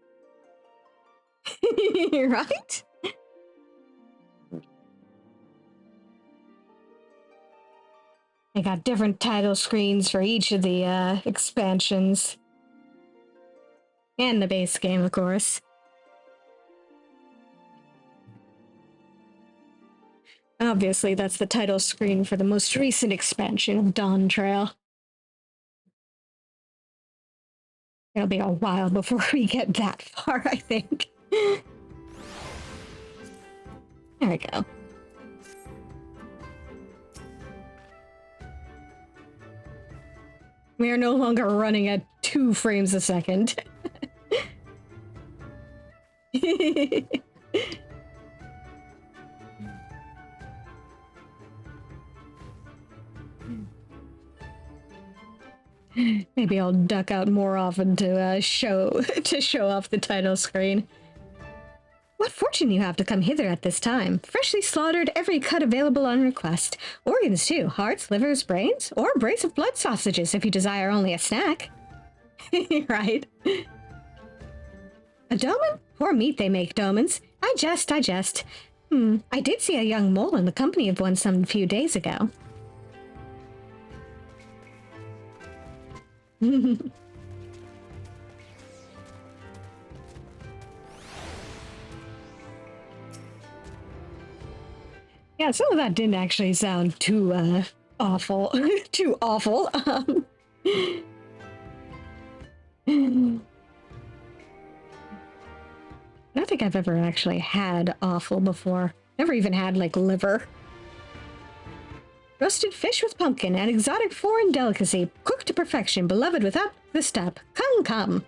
Right? I got different title screens for each of the expansions. And the base game, of course. Obviously, that's the title screen for the most recent expansion of Dawn Trail. It'll be a while before we get that far, I think. There we go. We are no longer running at 2 frames a second. Maybe I'll duck out more often to show off the title screen. What fortune you have to come hither at this time. Freshly slaughtered, every cut available on request. Organs too, hearts, livers, brains, or a brace of blood sausages if you desire only a snack. Right? A doman? Poor meat they make, domans. I jest. I did see a young mole in the company of one some few days ago. Yeah, some of that didn't actually sound too awful. Too awful. I don't think I've ever actually had awful before. Never even had, like, liver. Roasted fish with pumpkin, an exotic foreign delicacy, cooked to perfection, beloved without the step. Come.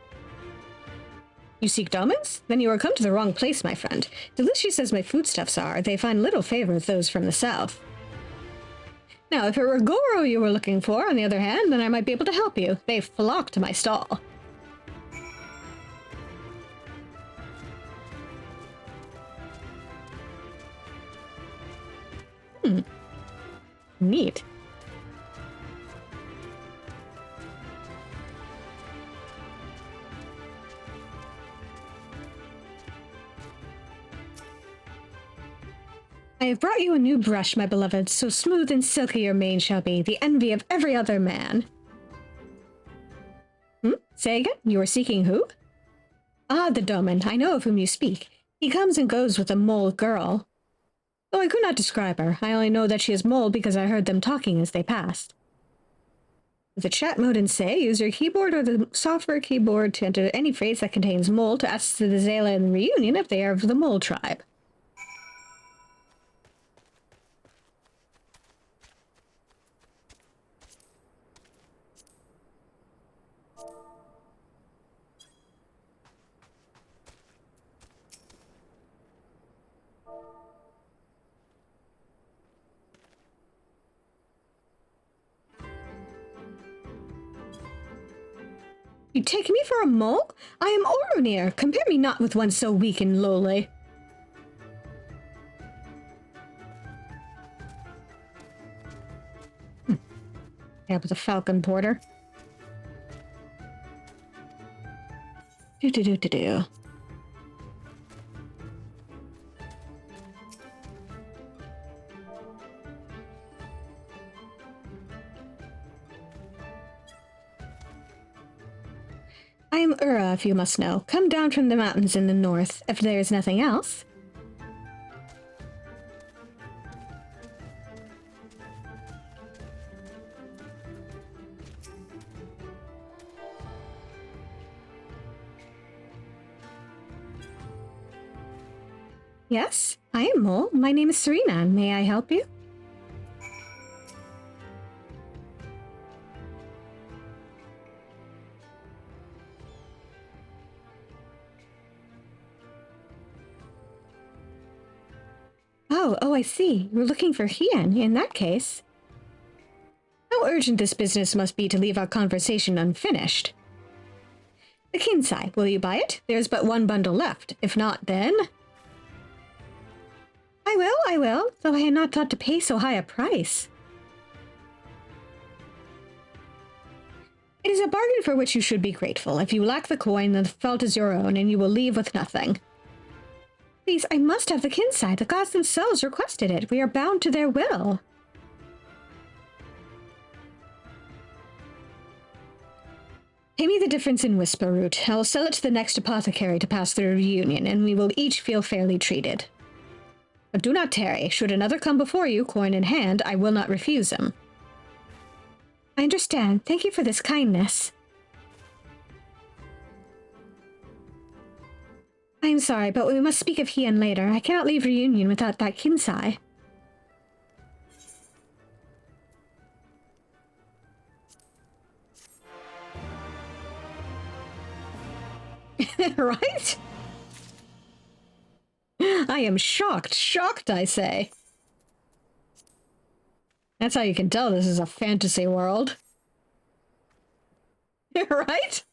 You seek domins? Then you are come to the wrong place, my friend. Delicious as my foodstuffs are, they find little favor with those from the south. Now, if it were Goro you were looking for, on the other hand, then I might be able to help you. They flock to my stall. Neat. I have brought you a new brush, my beloved, so smooth and silky your mane shall be, the envy of every other man. Say again? You are seeking who? Ah, the doman. I know of whom you speak. He comes and goes with a mole girl. Though I could not describe her, I only know that she is mole because I heard them talking as they passed. With the chat mode in Say, use your keyboard or the software keyboard to enter any phrase that contains mole to ask the Zayla in the reunion if they are of the mole tribe. You take me for a mole? I am Oronir. Compare me not with one so weak and lowly. Yeah, with a falcon porter. Do. I am Ura, if you must know. Come down from the mountains in the north, if there is nothing else. Yes, I am Mole. My name is Serena. May I help you? Oh, I see. You're looking for Hien. In that case... How urgent this business must be to leave our conversation unfinished. The Kinsai, will you buy it? There's but one bundle left. If not, then... I will, though I had not thought to pay so high a price. It is a bargain for which you should be grateful. If you lack the coin, then the fault is your own, and you will leave with nothing. Please, I must have the Kinsai. The gods themselves requested it. We are bound to their will. Pay me the difference in whisper root. I will sell it to the next apothecary to pass through a reunion, and we will each feel fairly treated. But do not tarry. Should another come before you, coin in hand, I will not refuse him. I understand. Thank you for this kindness. I am sorry, but we must speak of Hien later. I cannot leave reunion without that Kinsai. Right? I am shocked. Shocked, I say. That's how you can tell this is a fantasy world. Right?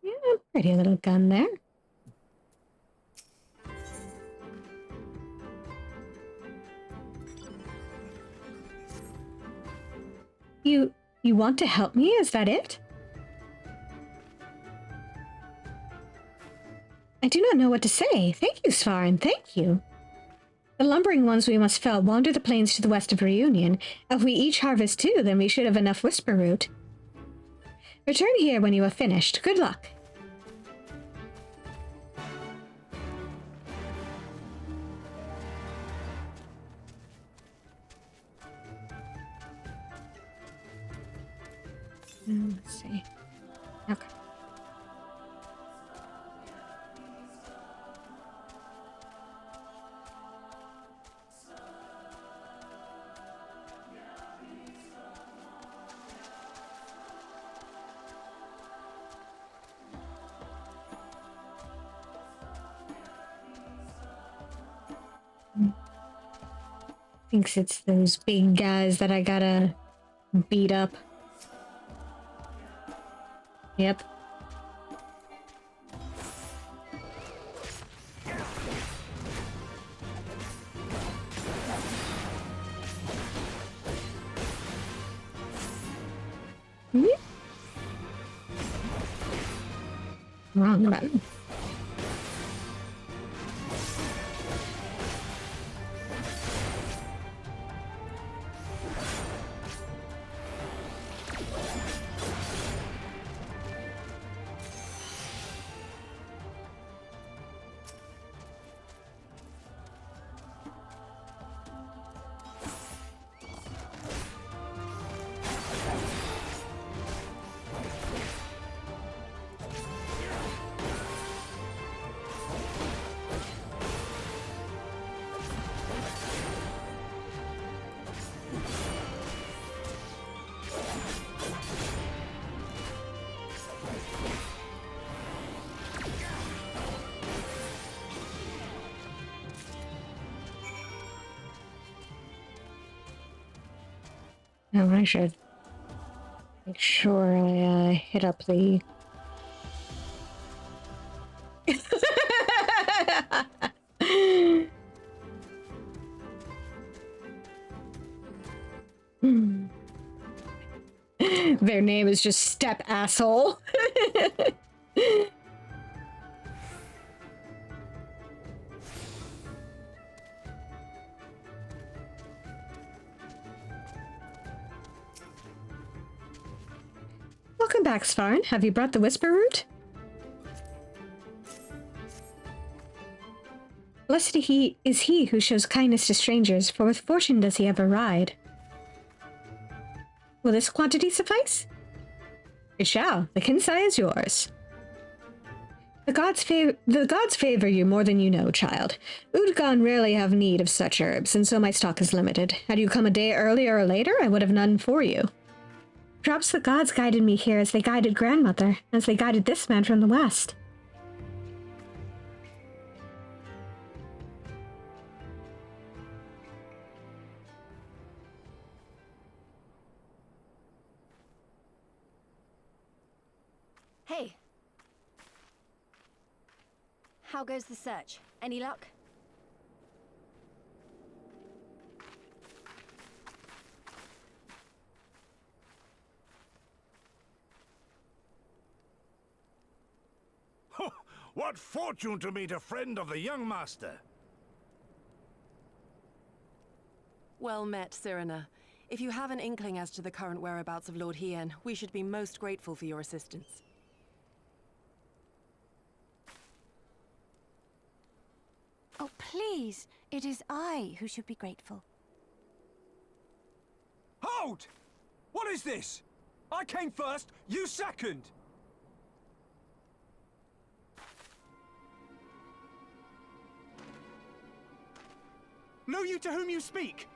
Yeah, pretty little gun there. You want to help me? Is that it? I do not know what to say. Thank you, Svarin. Thank you. The lumbering ones we must fell wander the plains to the west of Reunion. If we each harvest 2, then we should have enough whisper root. Return here when you have finished. Good luck. Let's see. Okay. Thinks it's those big guys that I gotta beat up. Yep. Wrong button. Oh, I should make sure I hit up the... Their name is just Step Asshole. Welcome back, Svarin. Have you brought the whisper root? Blessed is he who shows kindness to strangers, for with fortune does he ever ride. Will this quantity suffice? It shall. The Kinsai is yours. The gods favor you more than you know, child. Udgon rarely have need of such herbs, and so my stock is limited. Had you come a day earlier or later, I would have none for you. Perhaps the gods guided me here as they guided grandmother, as they guided this man from the west. Hey. How goes the search? Any luck? What fortune to meet a friend of the young master. Well met, Cyrena. If you have an inkling as to the current whereabouts of Lord Hien, we should be most grateful for your assistance. Oh, please! It is I who should be grateful. Hold! What is this? I came first, you second! Know you to whom you speak?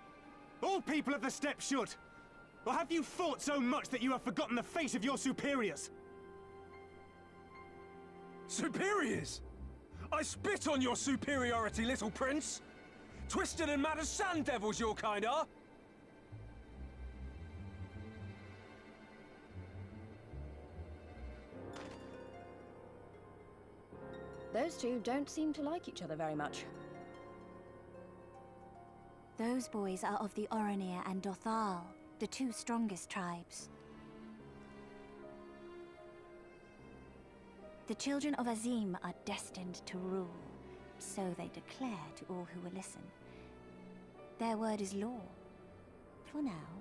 All people of the steppe should. Or have you fought so much that you have forgotten the face of your superiors? Superiors? I spit on your superiority, little prince! Twisted and mad as sand devils your kind are! Those two don't seem to like each other very much. Those boys are of the Oronir and Dothal, the two strongest tribes. The children of Azim are destined to rule, so they declare to all who will listen. Their word is law, for now.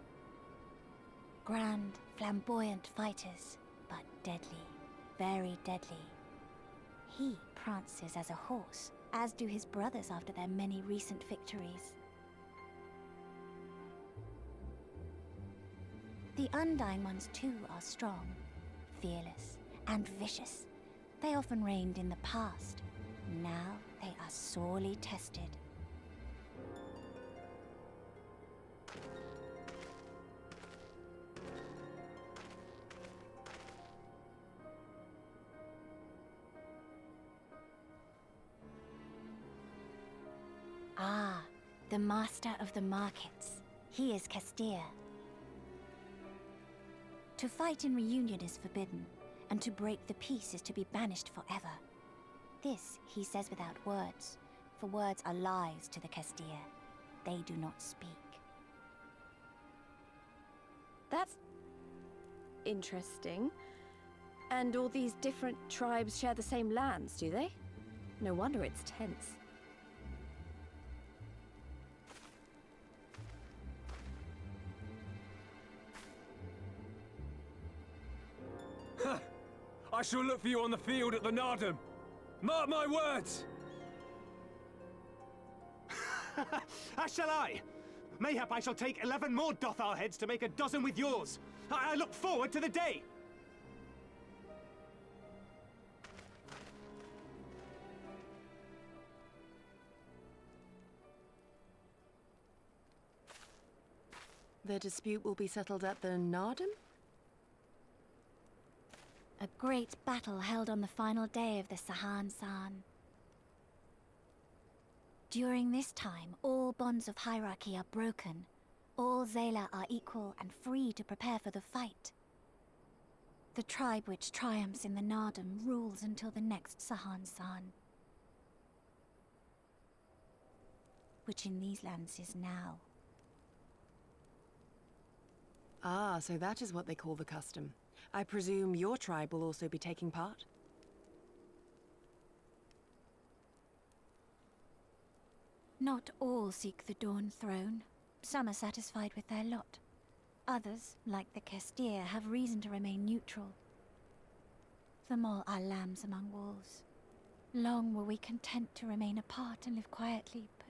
Grand, flamboyant fighters, but deadly, very deadly. He prances as a horse, as do his brothers after their many recent victories. The Undying ones too are strong, fearless, and vicious. They often reigned in the past. Now they are sorely tested. Ah, the master of the markets. He is Castir. To fight in reunion is forbidden, and to break the peace is to be banished forever. This he says without words, for words are lies to the Castir. They do not speak. That's interesting. And all these different tribes share the same lands, do they? No wonder it's tense. I shall look for you on the field at the Nardum. Mark my words! As shall I. Mayhap I shall take 11 more Dothal heads to make a dozen with yours. I look forward to the day. The dispute will be settled at the Nardum? A great battle held on the final day of the Sahan San. During this time, all bonds of hierarchy are broken. All Zayla are equal and free to prepare for the fight. The tribe which triumphs in the Nardum rules until the next Sahan San, which in these lands is now. Ah, so that is what they call the custom. I presume your tribe will also be taking part? Not all seek the Dawn Throne. Some are satisfied with their lot. Others, like the Castir, have reason to remain neutral. Them all are lambs among wolves. Long were we content to remain apart and live quietly, but...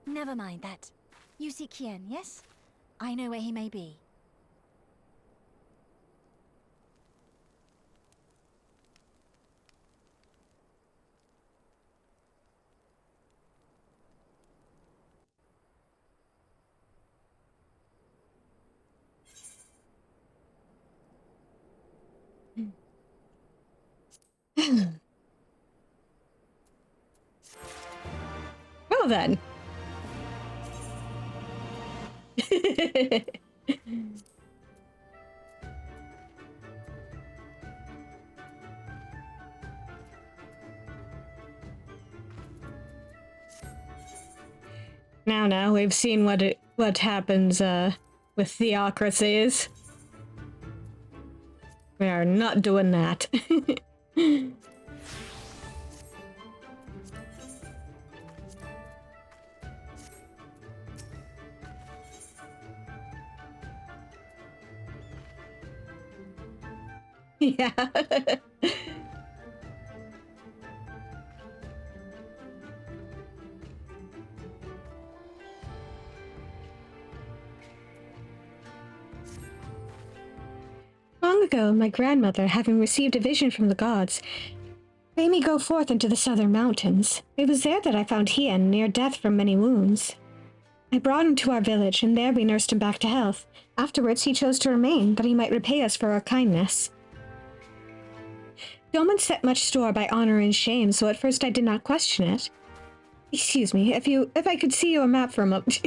Never mind that. You seek Hien, yes? I know where he may be. Well then. Now, we've seen what happens with theocracies. We are not doing that. Yeah. Long ago, my grandmother, having received a vision from the gods, bade me go forth into the southern mountains. It was there that I found Hien, near death from many wounds. I brought him to our village, and there we nursed him back to health. Afterwards, he chose to remain, that he might repay us for our kindness. Yeomen set much store by honor and shame, so at first I did not question it. Excuse me, if I could see your map for a moment.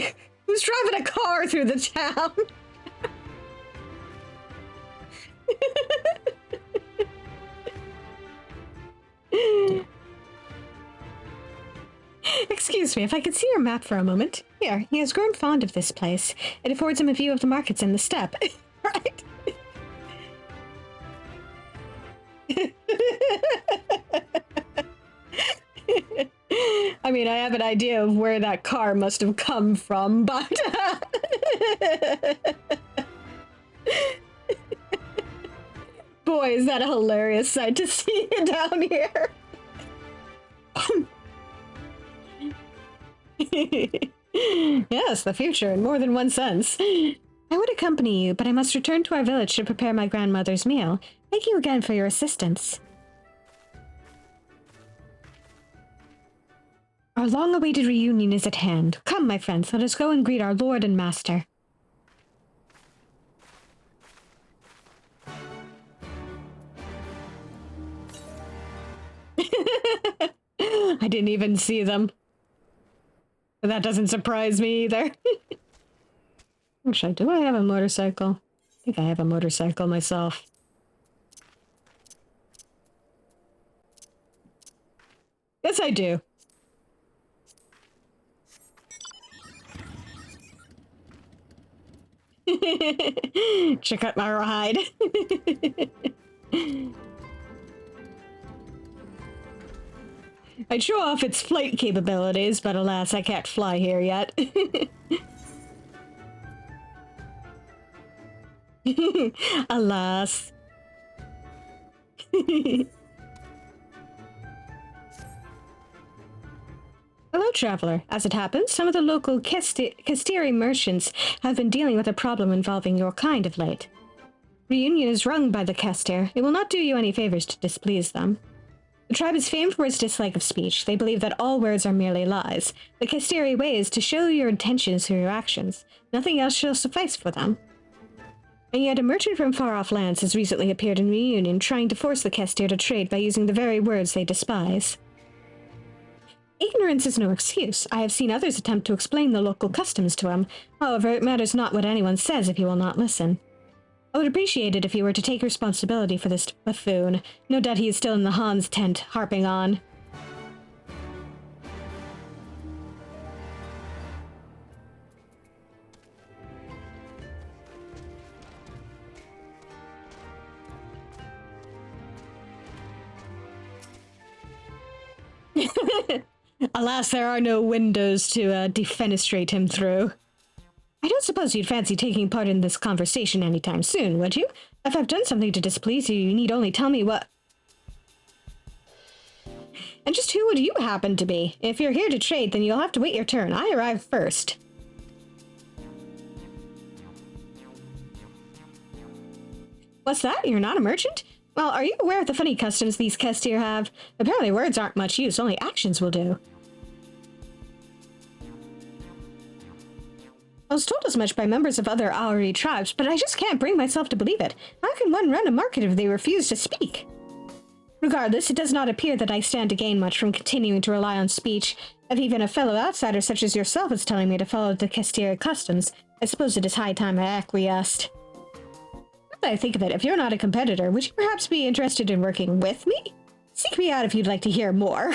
Who's driving a car through the town? Excuse me, if I could see your map for a moment. Here, he has grown fond of this place. It affords him a view of the markets and the steppe. Right? I mean, I have an idea of where that car must have come from, but... Boy, is that a hilarious sight to see down here. Yes, the future in more than one sense. I would accompany you, but I must return to our village to prepare my grandmother's meal. Thank you again for your assistance. Our long-awaited reunion is at hand. Come, my friends, let us go and greet our lord and master. I didn't even see them. But that doesn't surprise me either. Actually, do I have a motorcycle? I think I have a motorcycle myself. Yes, I do. Check out my ride. I'd show off its flight capabilities, but alas, I can't fly here yet. Alas. Hello, traveler. As it happens, some of the local Kestiri merchants have been dealing with a problem involving your kind of late. Reunion is rung by the Kestir. It will not do you any favors to displease them. The tribe is famed for its dislike of speech. They believe that all words are merely lies. The Kestiri way is to show your intentions through your actions. Nothing else shall suffice for them. And yet a merchant from far-off lands has recently appeared in Reunion, trying to force the Kestir to trade by using the very words they despise. Ignorance is no excuse. I have seen others attempt to explain the local customs to him. However, it matters not what anyone says if he will not listen. I would appreciate it if you were to take responsibility for this buffoon. No doubt he is still in the Han's tent, harping on. Alas, there are no windows to defenestrate him through. I don't suppose you'd fancy taking part in this conversation anytime soon, would you? If I've done something to displease you, you need only tell me what... And just who would you happen to be? If you're here to trade, then you'll have to wait your turn. I arrived first. What's that? You're not a merchant? Well, are you aware of the funny customs these Kestir have? Apparently words aren't much use, only actions will do. I was told as much by members of other Aori tribes, but I just can't bring myself to believe it. How can one run a market if they refuse to speak? Regardless, it does not appear that I stand to gain much from continuing to rely on speech. If even a fellow outsider such as yourself is telling me to follow the Kestiri customs, I suppose it is high time I acquiesced. Now that I think of it, if you're not a competitor, would you perhaps be interested in working with me? Seek me out if you'd like to hear more.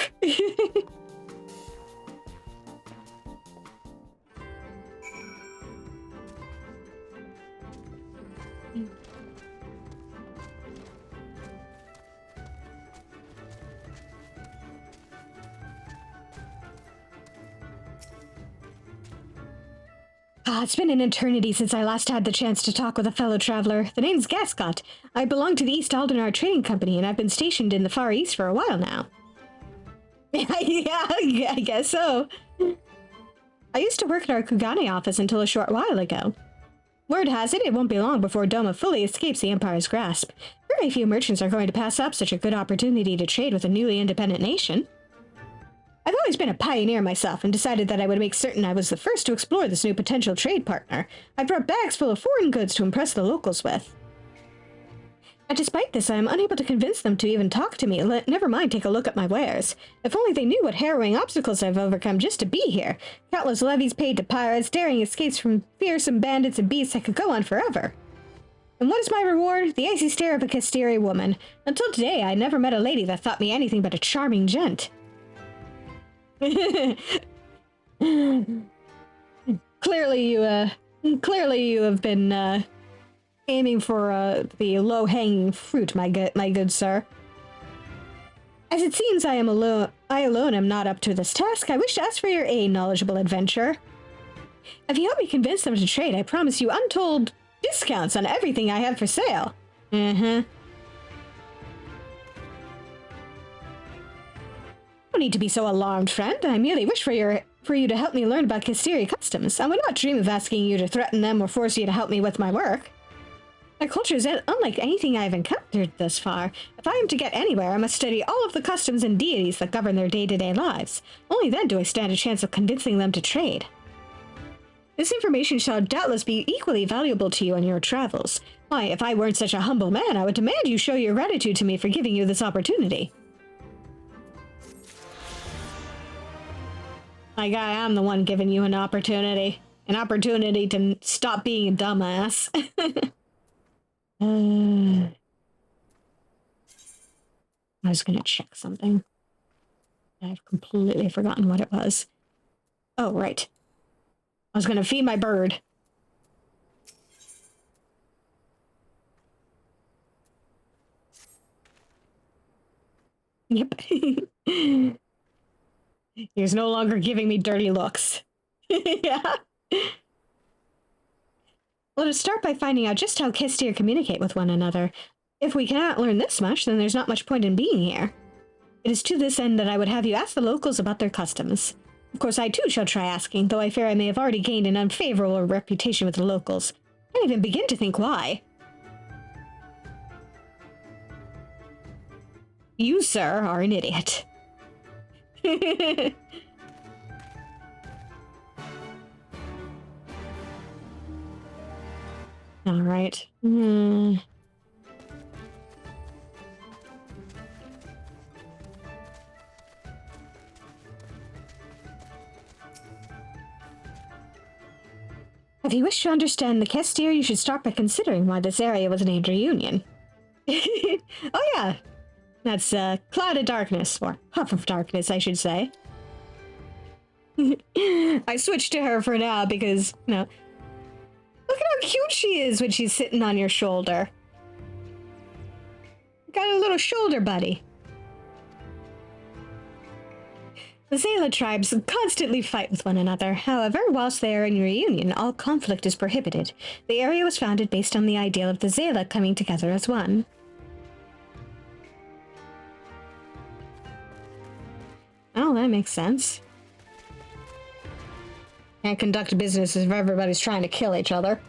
It's been an eternity since I last had the chance to talk with a fellow traveler. The name's Gascott. I belong to the East Aldenar Trading Company, and I've been stationed in the Far East for a while now. Yeah, I guess so. I used to work at our Kugane office until a short while ago. Word has it won't be long before Doma fully escapes the Empire's grasp. Very few merchants are going to pass up such a good opportunity to trade with a newly independent nation. I've always been a pioneer myself and decided that I would make certain I was the first to explore this new potential trade partner. I brought bags full of foreign goods to impress the locals with. And despite this, I am unable to convince them to even talk to me, never mind take a look at my wares. If only they knew what harrowing obstacles I've overcome just to be here. Countless levies paid to pirates, daring escapes from fearsome bandits and beasts. I could go on forever. And what is my reward? The icy stare of a Kastiri woman. Until today, I never met a lady that thought me anything but a charming gent. Clearly you have been aiming for the low-hanging fruit, my good sir. As it seems I alone am not up to this task, I wish to ask for your aid, knowledgeable adventurer. If you help me convince them to trade, I promise you untold discounts on everything I have for sale. No need to be so alarmed, friend. I merely wish for you to help me learn about Kastiri customs. I would not dream of asking you to threaten them or force you to help me with my work. Their culture is unlike anything I have encountered thus far. If I am to get anywhere, I must study all of the customs and deities that govern their day-to-day lives. Only then do I stand a chance of convincing them to trade. This information shall doubtless be equally valuable to you on your travels. Why, if I weren't such a humble man, I would demand you show your gratitude to me for giving you this opportunity. My guy, I'm the one giving you an opportunity. An opportunity to stop being a dumbass. I was gonna check something. I've completely forgotten what it was. Oh, right. I was gonna feed my bird. Yep. He's no longer giving me dirty looks. Yeah. Let us start by finding out just how Kestir communicate with one another. If we cannot learn this much, then there's not much point in being here. It is to this end that I would have you ask the locals about their customs. Of course, I too shall try asking, though I fear I may have already gained an unfavorable reputation with the locals. I can't even begin to think why. You, sir, are an idiot. All right. If you wish to understand the Kestir, you should start by considering why this area was named Reunion. Oh yeah, that's Cloud of Darkness, or Puff of Darkness, I should say. I switched to her for now because, you know, look at how cute she is when she's sitting on your shoulder. Got a little shoulder buddy. The Zayla tribes constantly fight with one another. However, whilst they are in reunion, all conflict is prohibited. The area was founded based on the ideal of the Zayla coming together as one. Oh, that makes sense. Can't conduct business if everybody's trying to kill each other.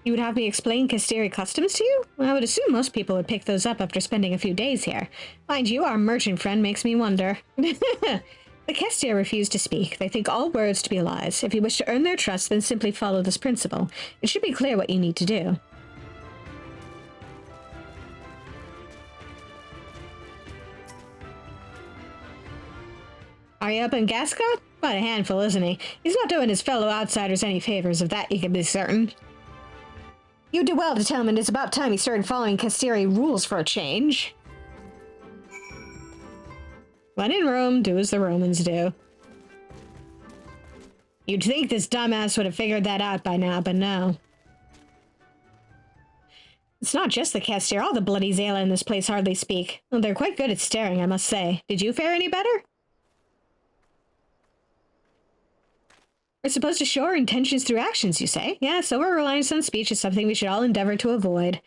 You would have me explain Kastiri customs to you? I would assume most people would pick those up after spending a few days here. Mind you, our merchant friend makes me wonder. The Kestir refuse to speak. They think all words to be lies. If you wish to earn their trust, then simply follow this principle. It should be clear what you need to do. Are you up in Gascott? Quite a handful, isn't he? He's not doing his fellow outsiders any favors, of that you can be certain. You do well to tell him it's about time he started following Kastiri rules for a change. When in Rome, do as the Romans do. You'd think this dumbass would have figured that out by now, but no. It's not just the Kestir, all the bloody Zayla in this place hardly speak. Well, they're quite good at staring, I must say. Did you fare any better? We're supposed to show our intentions through actions, you say? Yeah, so our reliance on speech is something we should all endeavor to avoid.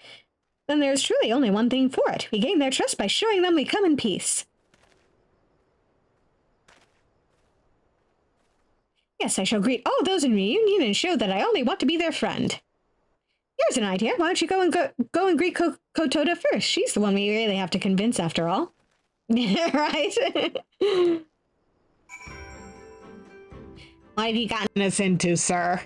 Then there's truly only one thing for it. We gain their trust by showing them we come in peace. Yes, I shall greet all those in reunion and show that I only want to be their friend. Here's an idea. Why don't you go and greet Kotoda first? She's the one we really have to convince, after all. Right? What have you gotten us into, sir?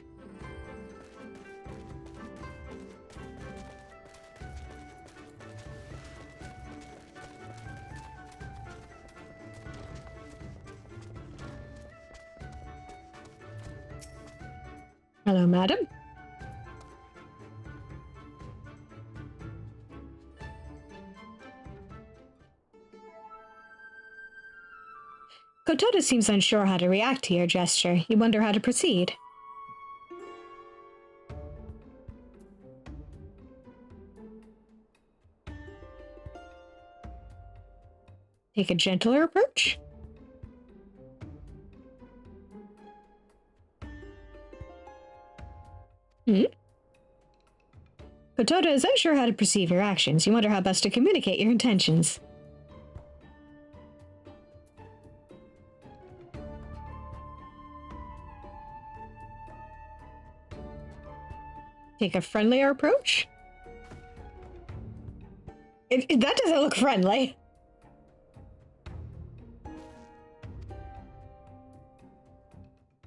Hello, madam. Kotoda seems unsure how to react to your gesture. You wonder how to proceed. Take a gentler approach? Kotoda is unsure how to perceive your actions. You wonder how best to communicate your intentions. Take a friendlier approach? That doesn't look friendly.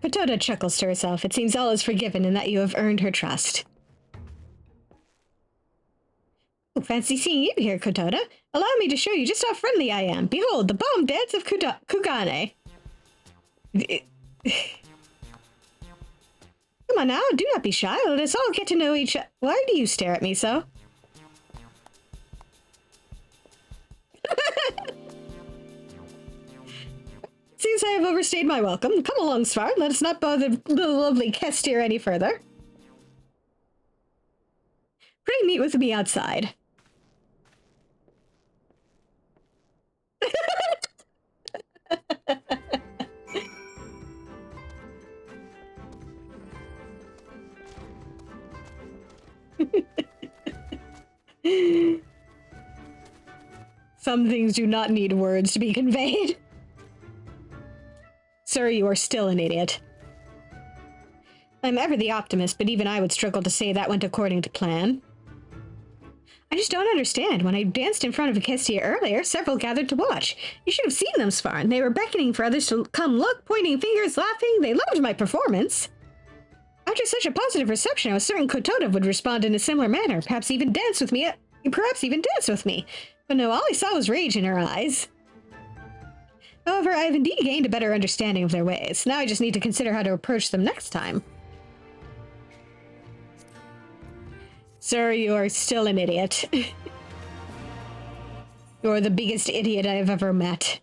Kotoda chuckles to herself. It seems all is forgiven and that you have earned her trust. Oh, fancy seeing you here, Kotoda. Allow me to show you just how friendly I am. Behold, the bomb dance of Kugane. Come on now, do not be shy. Let us all get to know each other. Why do you stare at me so? Seems I have overstayed my welcome. Come along, Svar. Let us not bother the lovely Kestir any further. Pray meet with me outside. Some things do not need words to be conveyed. Sir, you are still an idiot. I'm ever the optimist, but even I would struggle to say that went according to plan. I just don't understand. When I danced in front of Kestia earlier, several gathered to watch. You should have seen them, Svarn. They were beckoning for others to come look, pointing fingers, laughing. They loved my performance. After such a positive reception, I was certain Kotoda would respond in a similar manner, perhaps even dance with me. But no, all I saw was rage in her eyes. However, I have indeed gained a better understanding of their ways. Now I just need to consider how to approach them next time. Sir, you are still an idiot. You're the biggest idiot I have ever met.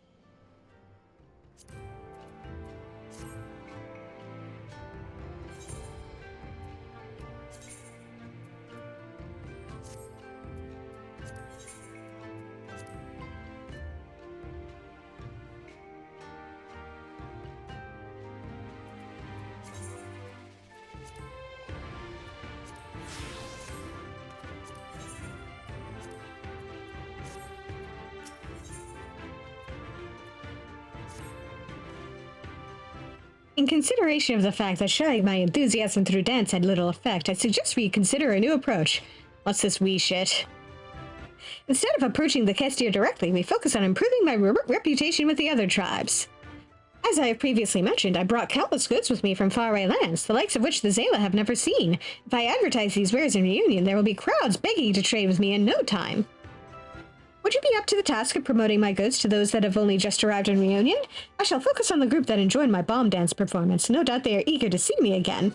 In consideration of the fact that showing my enthusiasm through dance had little effect, I suggest we consider a new approach. What's this wee shit? Instead of approaching the Kestir directly, we focus on improving my reputation with the other tribes. As I have previously mentioned, I brought countless goods with me from faraway lands, the likes of which the Zayla have never seen. If I advertise these wares in reunion, there will be crowds begging to trade with me in no time. Would you be up to the task of promoting my goods to those that have only just arrived in reunion? I shall focus on the group that enjoyed my bomb dance performance. No doubt they are eager to see me again.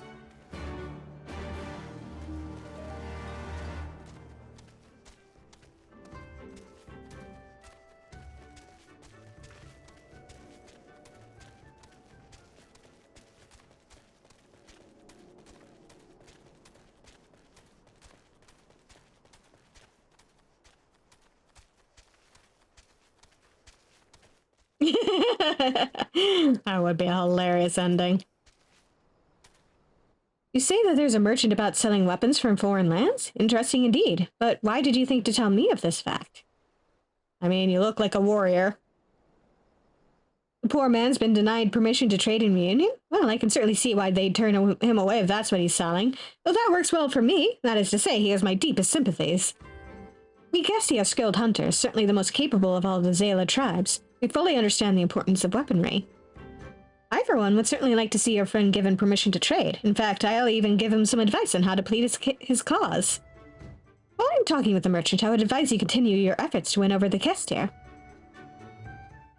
That would be a hilarious ending. You say that there's a merchant about selling weapons from foreign lands? Interesting indeed. But why did you think to tell me of this fact? I mean, you look like a warrior. The poor man's been denied permission to trade in Reunion? Well, I can certainly see why they'd turn him away if that's what he's selling. Though that works well for me. That is to say, he has my deepest sympathies. We Kestia are skilled hunters, certainly the most capable of all the Zayla tribes. We fully understand the importance of weaponry. I, for one, would certainly like to see your friend given permission to trade. In fact, I'll even give him some advice on how to plead his cause. While I'm talking with the merchant, I would advise you continue your efforts to win over the Kestir.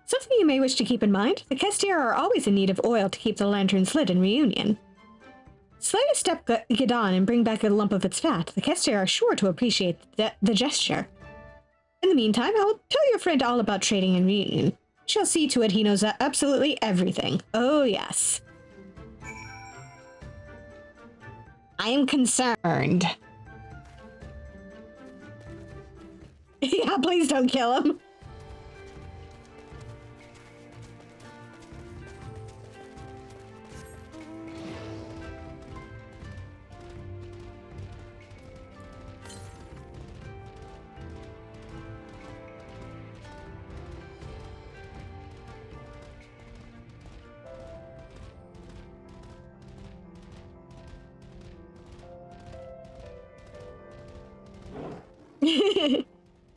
Something you may wish to keep in mind, the Kestir are always in need of oil to keep the lanterns lit in Reunion. Slay a step Gidon and bring back a lump of its fat. The Kestir are sure to appreciate the gesture. In the meantime, I will tell your friend all about trading in Reunion. I shall see to it he knows absolutely everything. Oh, yes. I am concerned. Yeah, please don't kill him.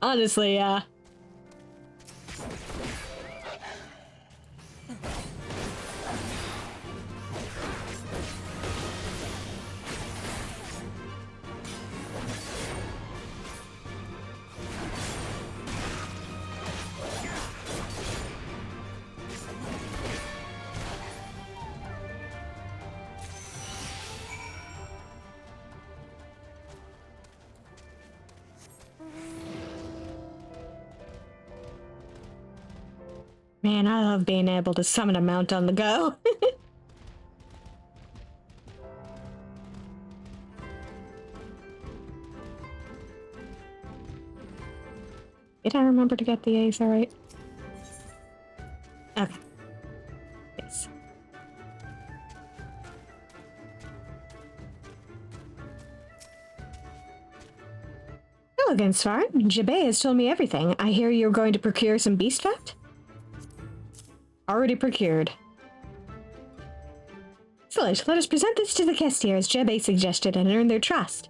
Honestly, yeah. Man, I love being able to summon a mount on the go. Did I remember to get the A's alright? Okay. Yes. Hello again, Svar. Jabé has told me everything. I hear you're going to procure some beast fat? Already procured. Excellent. Let us present this to the Kestir as Jabé suggested and earn their trust.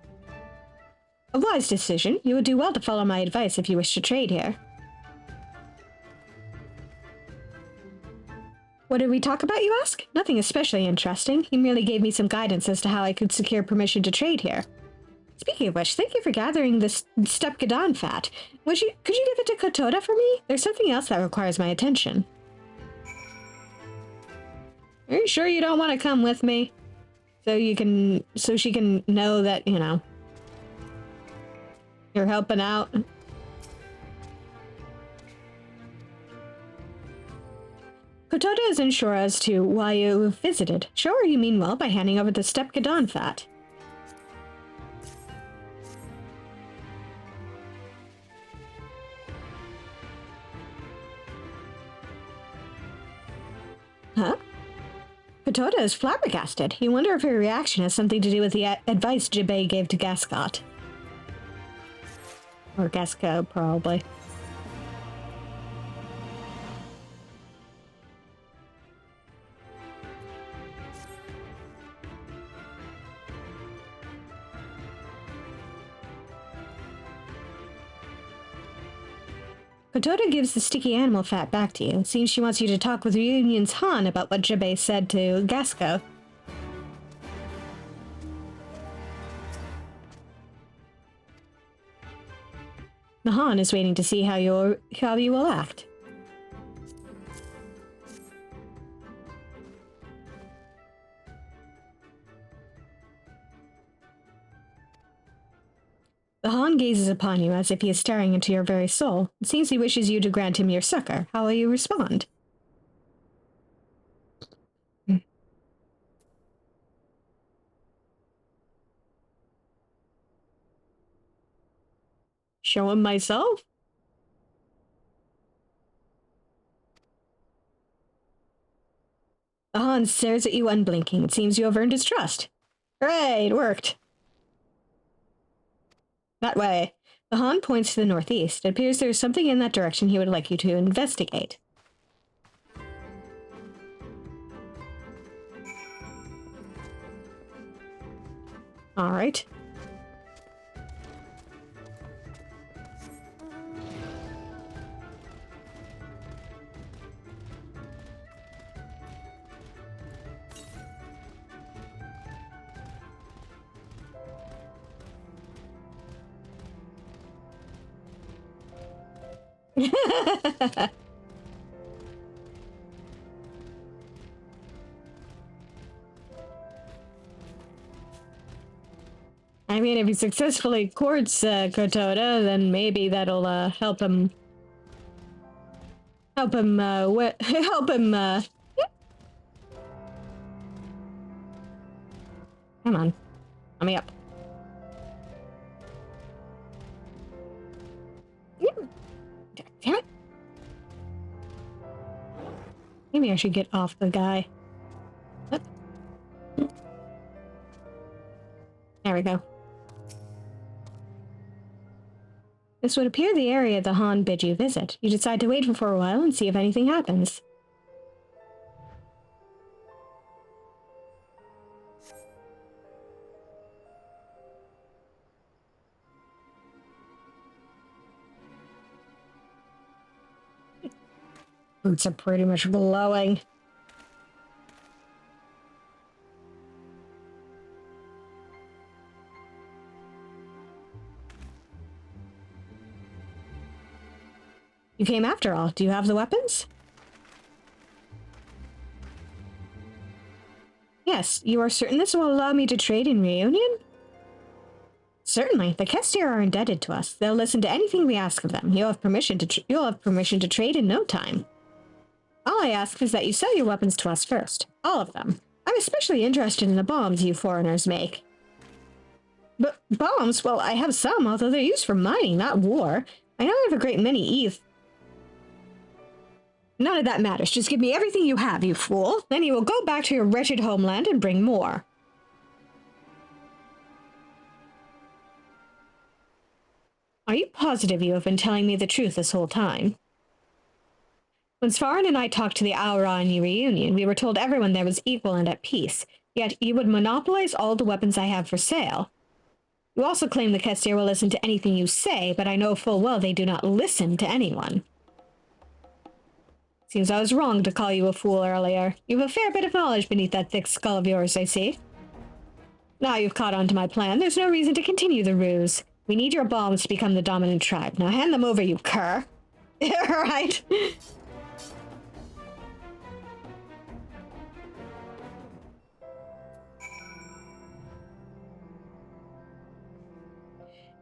A wise decision. You would do well to follow my advice if you wish to trade here. What did we talk about, you ask? Nothing especially interesting. He merely gave me some guidance as to how I could secure permission to trade here. Speaking of which, thank you for gathering this Step Gadon fat. Could you give it to Kotoda for me? There's something else that requires my attention. Are you sure you don't want to come with me? So she can know that, you know, you're helping out. Kotoda is unsure as to why you visited. Sure, you mean well by handing over the Step Gadon fat. Huh? Kotoda is flabbergasted. You wonder if her reaction has something to do with the advice Jabé gave to Gascot. Or Gasco, probably. Kotoda gives the sticky animal fat back to you. It seems she wants you to talk with Reunion's Han about what Jabé said to Gasco. The Han is waiting to see how you will act. The Han gazes upon you as if he is staring into your very soul. It seems he wishes you to grant him your succor. How will you respond? Show him myself? The Han stares at you unblinking. It seems you have earned his trust. Hooray, it worked. That way. The Han points to the northeast. It appears there is something in that direction he would like you to investigate. All right. I mean, if he successfully courts Kotoda, then maybe that'll help him. Help him. Help him. Come on, let me up. Damn it! Maybe I should get off the guy. What? There we go. This would appear the area the Han bid you visit. You decide to wait for a while and see if anything happens. Boots are pretty much glowing. You came after all. Do you have the weapons? Yes, you are certain this will allow me to trade in Reunion? Certainly. The Kestir are indebted to us. They'll listen to anything we ask of them. You'll have permission to trade in no time. All I ask is that you sell your weapons to us first. All of them. I'm especially interested in the bombs you foreigners make. But bombs? Well, I have some, although they're used for mining, not war. I know I have a great many ETH. None of that matters. Just give me everything you have, you fool. Then you will go back to your wretched homeland and bring more. Are you positive you have been telling me the truth this whole time? When Svarin and I talked to the Aura in Reunion, we were told everyone there was equal and at peace, yet you would monopolize all the weapons I have for sale. You also claim the Kestir will listen to anything you say, but I know full well they do not listen to anyone. Seems I was wrong to call you a fool earlier. You have a fair bit of knowledge beneath that thick skull of yours, I see. Now you've caught on to my plan, there's no reason to continue the ruse. We need your bombs to become the dominant tribe. Now hand them over, you cur. Right.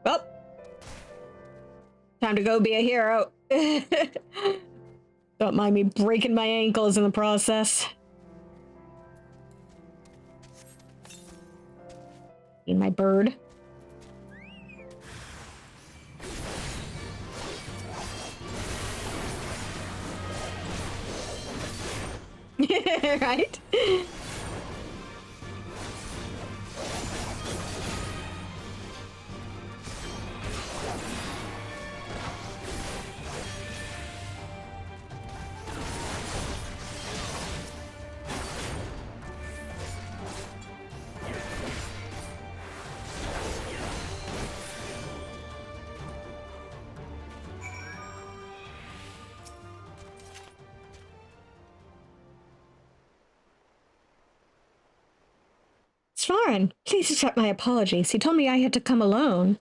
Well, time to go be a hero. Don't mind me breaking my ankles in the process. Need my bird. Right? Svarin, please accept my apologies. He told me I had to come alone.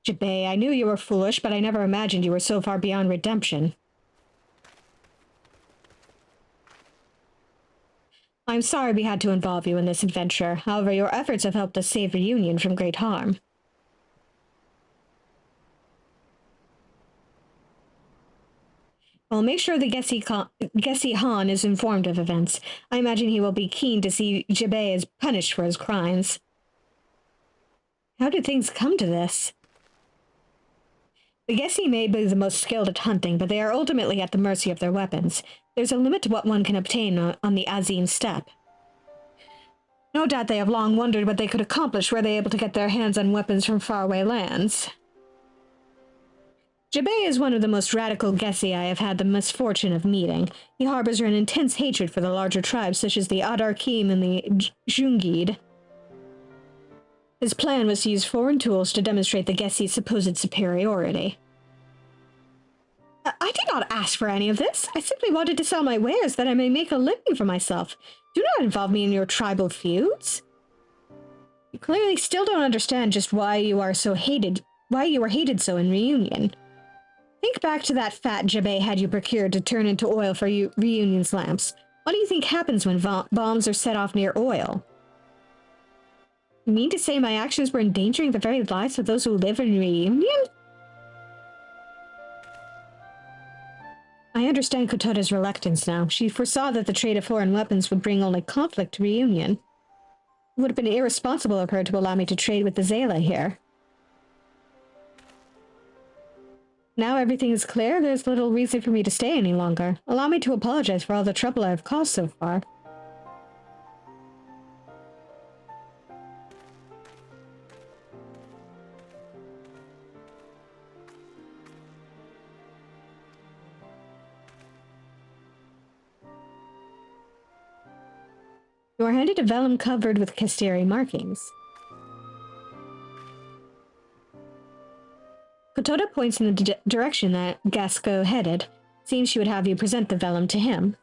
Jabay, I knew you were foolish, but I never imagined you were so far beyond redemption. I'm sorry we had to involve you in this adventure. However, your efforts have helped us save Reunion from great harm. I'll make sure the Gessi Han is informed of events. I imagine he will be keen to see Jabay as punished for his crimes. How did things come to this? The Gessi may be the most skilled at hunting, but they are ultimately at the mercy of their weapons. There's a limit to what one can obtain on the Azim steppe. No doubt they have long wondered what they could accomplish were they able to get their hands on weapons from faraway lands. Jabé is one of the most radical Gessi I have had the misfortune of meeting. He harbors an intense hatred for the larger tribes such as the Adarkim and the Jungid. His plan was to use foreign tools to demonstrate the Gessi's supposed superiority. I did not ask for any of this. I simply wanted to sell my wares that I may make a living for myself. Do not involve me in your tribal feuds. You clearly still don't understand just why you are hated so in Reunion. Think back to that fat Jabé had you procured to turn into oil for Reunion's lamps. What do you think happens when bombs are set off near oil? You mean to say my actions were endangering the very lives of those who live in Reunion? I understand Kotoda's reluctance now. She foresaw that the trade of foreign weapons would bring only conflict to Reunion. It would have been irresponsible of her to allow me to trade with the Zayla here. Now everything is clear, there's little reason for me to stay any longer. Allow me to apologize for all the trouble I have caused so far. You are handed a vellum covered with Kesteri markings. Kotoda points in the direction that Gasco headed. Seems she would have you present the vellum to him.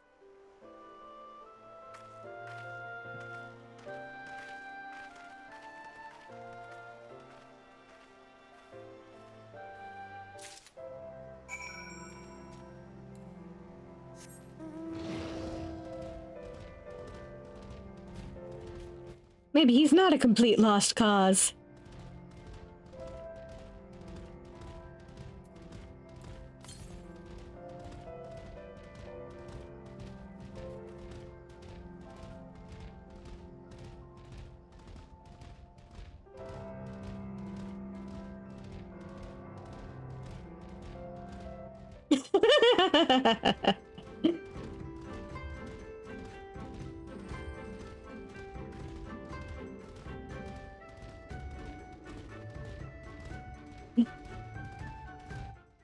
Maybe he's not a complete lost cause.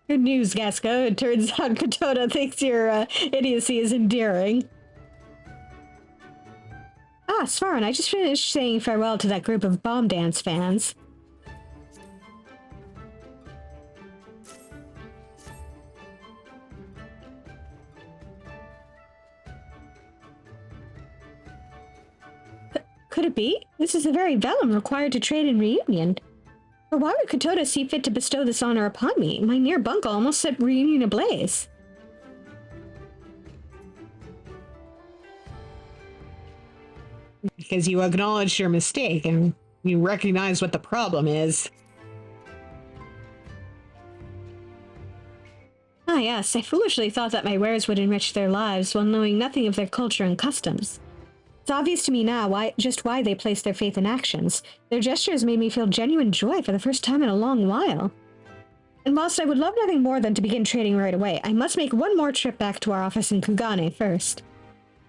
Good news, Gasco. It turns out Kotoda thinks your idiocy is endearing. Ah, Svarin, I just finished saying farewell to that group of Bomb Dance fans. Could it be? This is the very vellum required to trade in Reunion. But why would Kotoda see fit to bestow this honor upon me? My near bungle almost set Reunion ablaze. Because you acknowledged your mistake and you recognize what the problem is. Ah yes, I foolishly thought that my wares would enrich their lives while knowing nothing of their culture and customs. It's obvious to me now why they place their faith in actions. Their gestures made me feel genuine joy for the first time in a long while. And whilst I would love nothing more than to begin trading right away, I must make one more trip back to our office in Kugane first.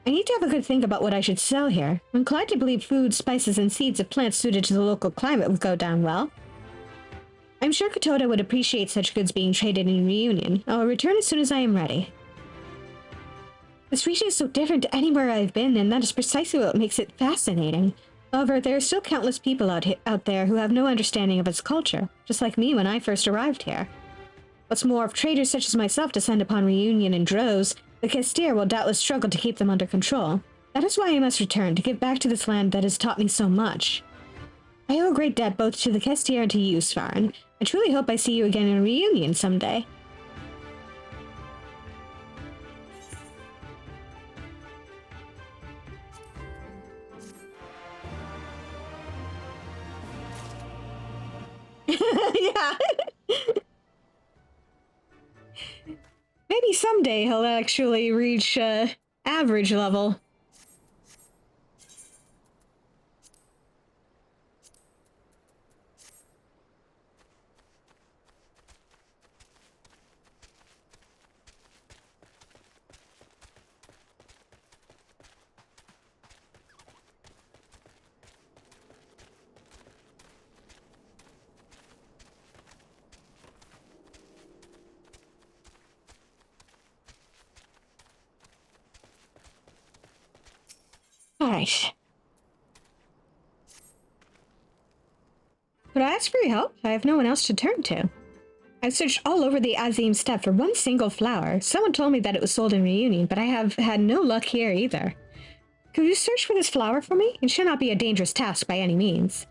I need to have a good think about what I should sell here. I'm inclined to believe food, spices, and seeds of plants suited to the local climate would go down well. I'm sure Kotoda would appreciate such goods being traded in Reunion. I will return as soon as I am ready. This region is so different to anywhere I've been, and that is precisely what makes it fascinating. However, there are still countless people out there who have no understanding of its culture, just like me when I first arrived here. What's more, if traders such as myself descend upon Reunion in droves, the Kestir will doubtless struggle to keep them under control. That is why I must return, to give back to this land that has taught me so much. I owe a great debt both to the Kestir and to you, Svarin. I truly hope I see you again in Reunion someday. Yeah. Maybe someday he'll actually reach average level. Alright. Could I ask for your help? I have no one else to turn to. I've searched all over the Azim steppe for one single flower. Someone told me that it was sold in Reunion, but I have had no luck here either. Could you search for this flower for me? It should not be a dangerous task by any means.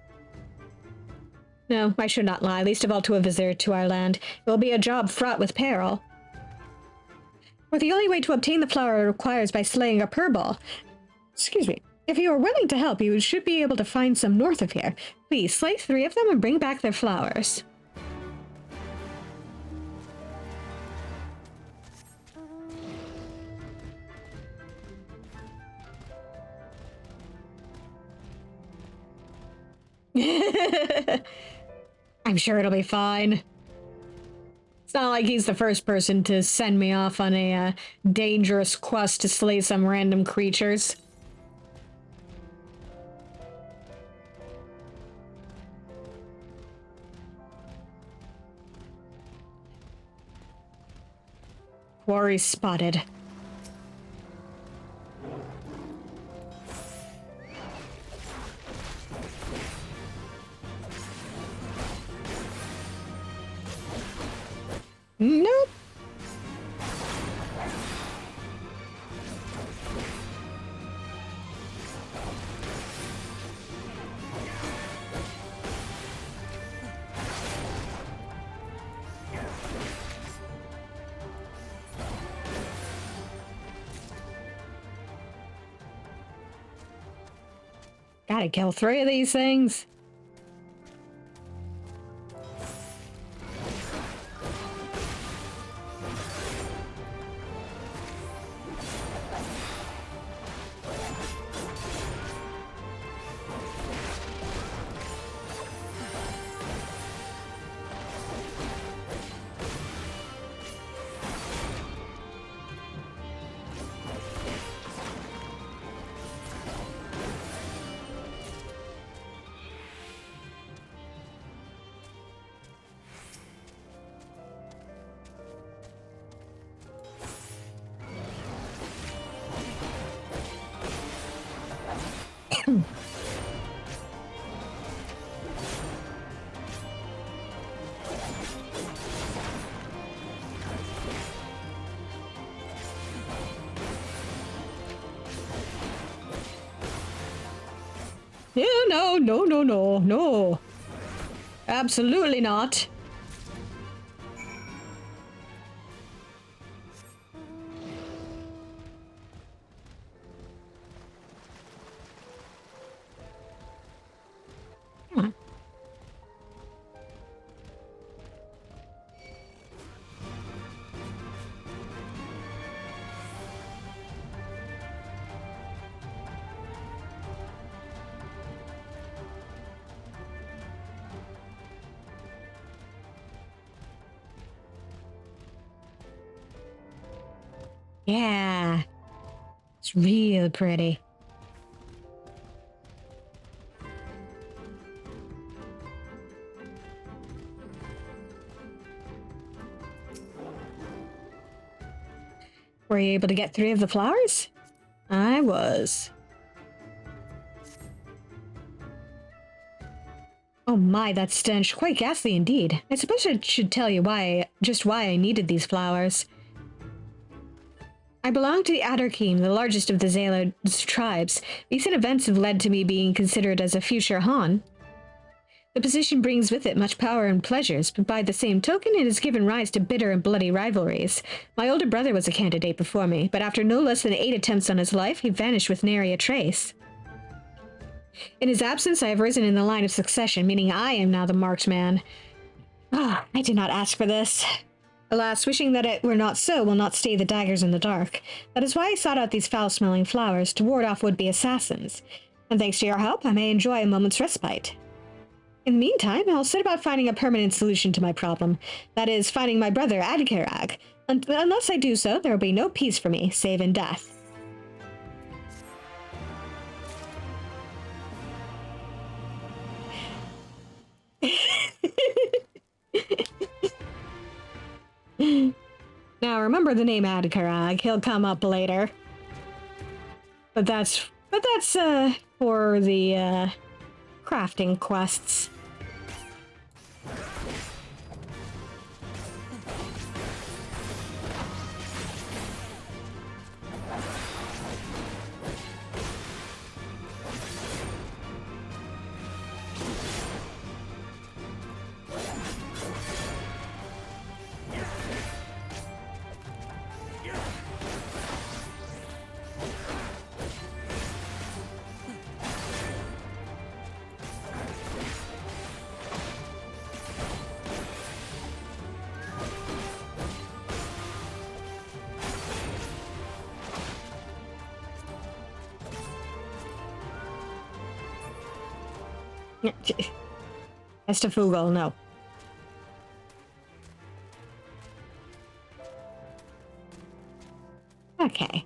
No, I should not lie, least of all to a visitor to our land. It will be a job fraught with peril. For the only way to obtain the flower requires by slaying a purball. Excuse me. If you are willing to help, you should be able to find some north of here. Please, slay 3 of them and bring back their flowers. I'm sure it'll be fine. It's not like he's the first person to send me off on a dangerous quest to slay some random creatures. Quarry spotted. Nope. Gotta kill 3 of these things. Yeah, no. Absolutely not. Come on. Yeah, it's real pretty. Were you able to get 3 of the flowers? I was. Oh my, that stench. Quite ghastly indeed. I suppose I should tell you just why I needed these flowers. I belong to the Adarkeen, the largest of the Zala tribes. Recent events have led to me being considered as a future Han. The position brings with it much power and pleasures, but by the same token it has given rise to bitter and bloody rivalries. My older brother was a candidate before me, but after no less than 8 attempts on his life, he vanished with nary a trace. In his absence, I have risen in the line of succession, meaning I am now the marked man. Ah, I did not ask for this. Alas, wishing that it were not so will not stay the daggers in the dark. That is why I sought out these foul-smelling flowers, to ward off would-be assassins. And thanks to your help, I may enjoy a moment's respite. In the meantime, I'll set about finding a permanent solution to my problem. That is, finding my brother, Adkarag. Unless I do so, there will be no peace for me, save in death. Now remember the name Adkarag, he'll come up later. But that's But that's for the crafting quests. Estafugel, no. Okay.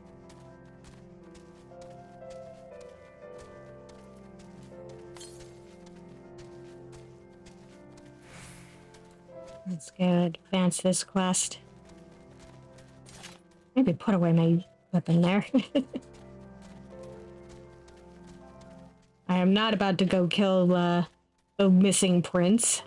Let's go advance this quest. Maybe put away my weapon there. I am not about to go kill the missing prince.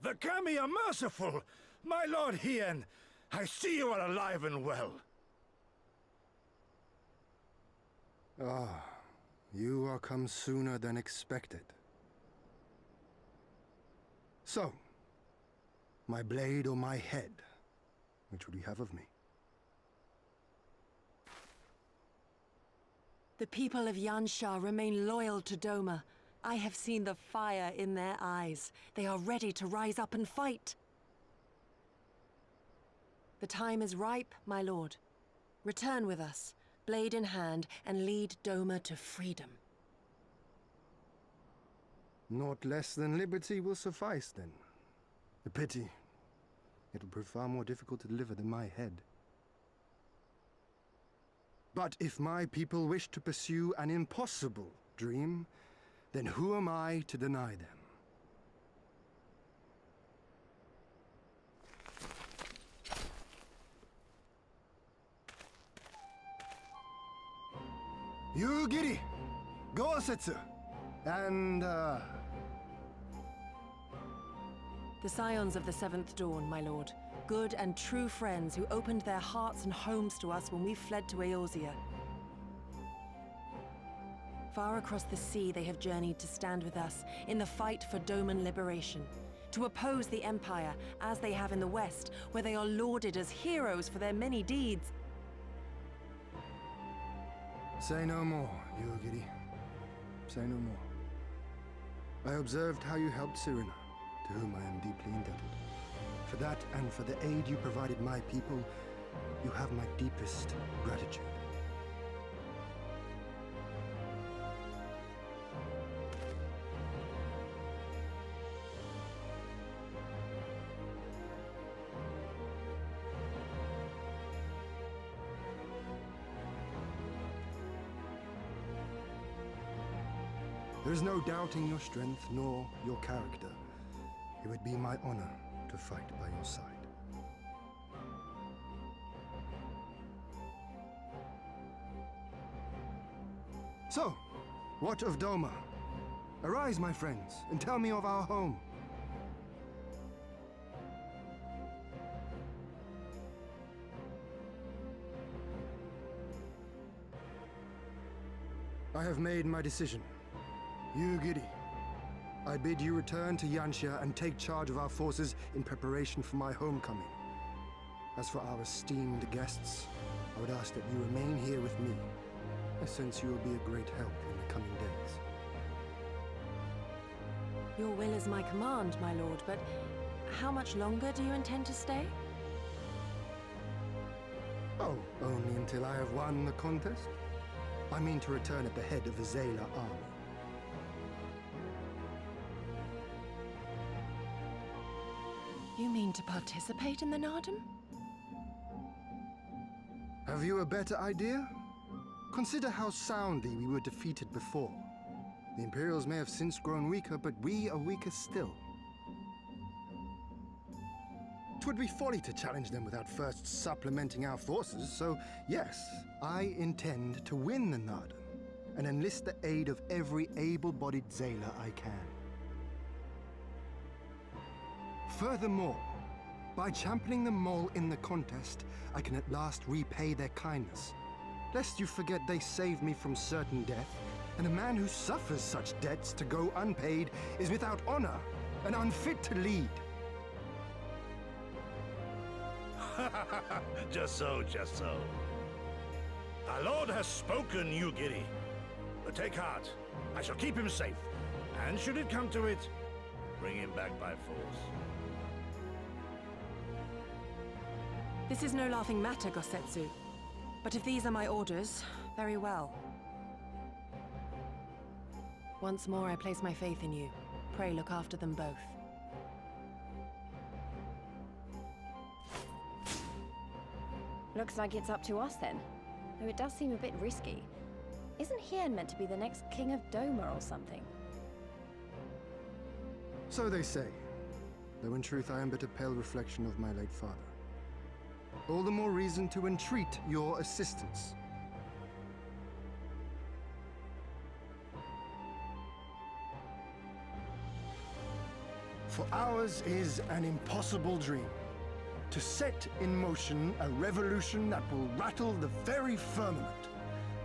The Kami are merciful! My lord Hien, I see you are alive and well. Ah, you are come sooner than expected. So, my blade or my head? Which would you have of me? The people of Yansha remain loyal to Doma. I have seen the fire in their eyes. They are ready to rise up and fight. The time is ripe, my lord. Return with us, blade in hand, and lead Doma to freedom. Naught less than liberty will suffice, then. A pity. It'll prove far more difficult to deliver than my head. But if my people wish to pursue an impossible dream, then who am I to deny them? Yugiri, Gosetsu, and The Scions of the Seventh Dawn, my lord. Good and true friends who opened their hearts and homes to us when we fled to Eorzea. Far across the sea they have journeyed to stand with us in the fight for Doman liberation. To oppose the Empire, as they have in the West, where they are lauded as heroes for their many deeds. Say no more, Yugiri. Say no more. I observed how you helped Serena, to whom I am deeply indebted. For that and for the aid you provided my people, you have my deepest gratitude. There is no doubting your strength nor your character. It would be my honor to fight by your side. So, what of Doma? Arise, my friends, and tell me of our home. I have made my decision. Yugiri, I bid you return to Yansha and take charge of our forces in preparation for my homecoming. As for our esteemed guests, I would ask that you remain here with me. I sense you will be a great help in the coming days. Your will is my command, my lord, but how much longer do you intend to stay? Oh, only until I have won the contest? I mean to return at the head of the Zayla army. You mean to participate in the Nardum? Have you a better idea? Consider how soundly we were defeated before. The Imperials may have since grown weaker, but we are weaker still. 'Twould be folly to challenge them without first supplementing our forces, so yes, I intend to win the Nardan and enlist the aid of every able-bodied Zayla I can. Furthermore, by championing the Mole in the contest, I can at last repay their kindness. Lest you forget they saved me from certain death, and a man who suffers such debts to go unpaid is without honor and unfit to lead. Just so, just so. Our Lord has spoken, you giddy. But take heart, I shall keep him safe, and should it come to it, bring him back by force. This is no laughing matter, Gosetsu. But if these are my orders, very well. Once more, I place my faith in you. Pray look after them both. Looks like it's up to us then. Though it does seem a bit risky. Isn't Hien meant to be the next king of Doma or something? So they say, though in truth I am but a pale reflection of my late father. All the more reason to entreat your assistance. For ours is an impossible dream. To set in motion a revolution that will rattle the very firmament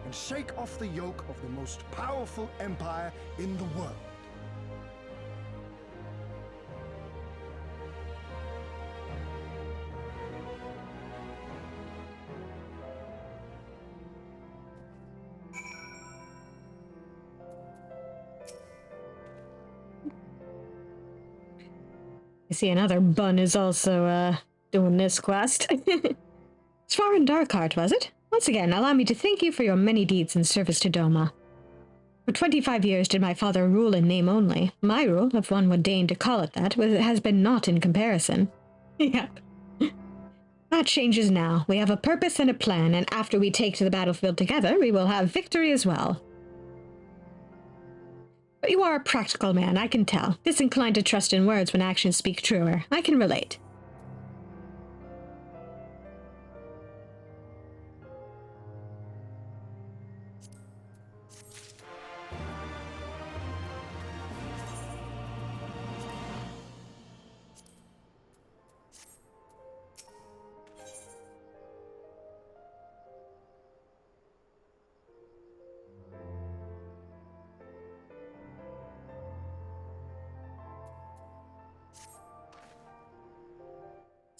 and shake off the yoke of the most powerful empire in the world. I see another bun is also, doing this quest. Svarin Darkheart, was it? Once again, allow me to thank you for your many deeds in service to Doma. For 25 years did my father rule in name only. My rule, if one would deign to call it that, has been naught in comparison. Yep. That changes now. We have a purpose and a plan, and after we take to the battlefield together, we will have victory as well. But you are a practical man, I can tell. Disinclined to trust in words when actions speak truer. I can relate.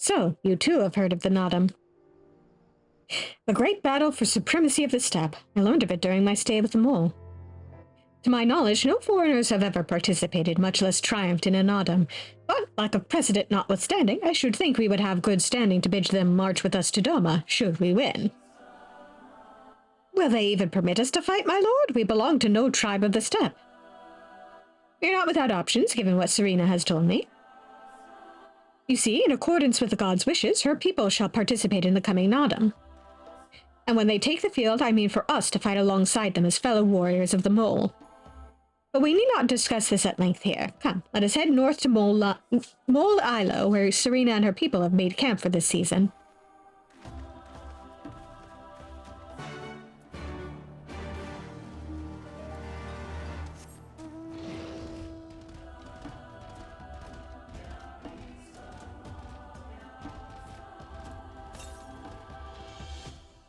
So, you too have heard of the Nadam. The great battle for supremacy of the steppe. I learned of it during my stay with the mole. To my knowledge, no foreigners have ever participated, much less triumphed in a Nadam. But, lack of precedent notwithstanding, I should think we would have good standing to bid them march with us to Doma, should we win. Will they even permit us to fight, my lord? We belong to no tribe of the steppe. We're not without options, given what Serena has told me. You see, in accordance with the god's wishes, her people shall participate in the coming Nadam. And when they take the field, I mean for us to fight alongside them as fellow warriors of the mole. But we need not discuss this at length here. Come, let us head north to Mole Islo, where Serena and her people have made camp for this season.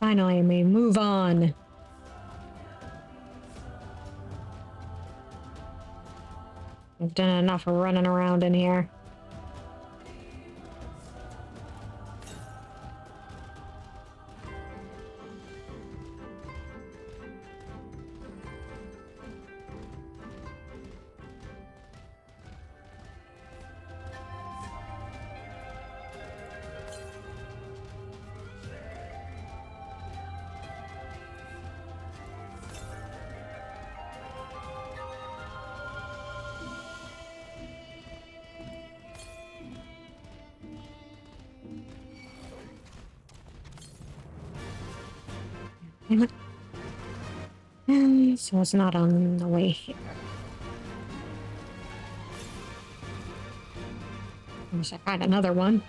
Finally, we move on. I've done enough of running around in here. So it's not on the way here. I wish I had another one.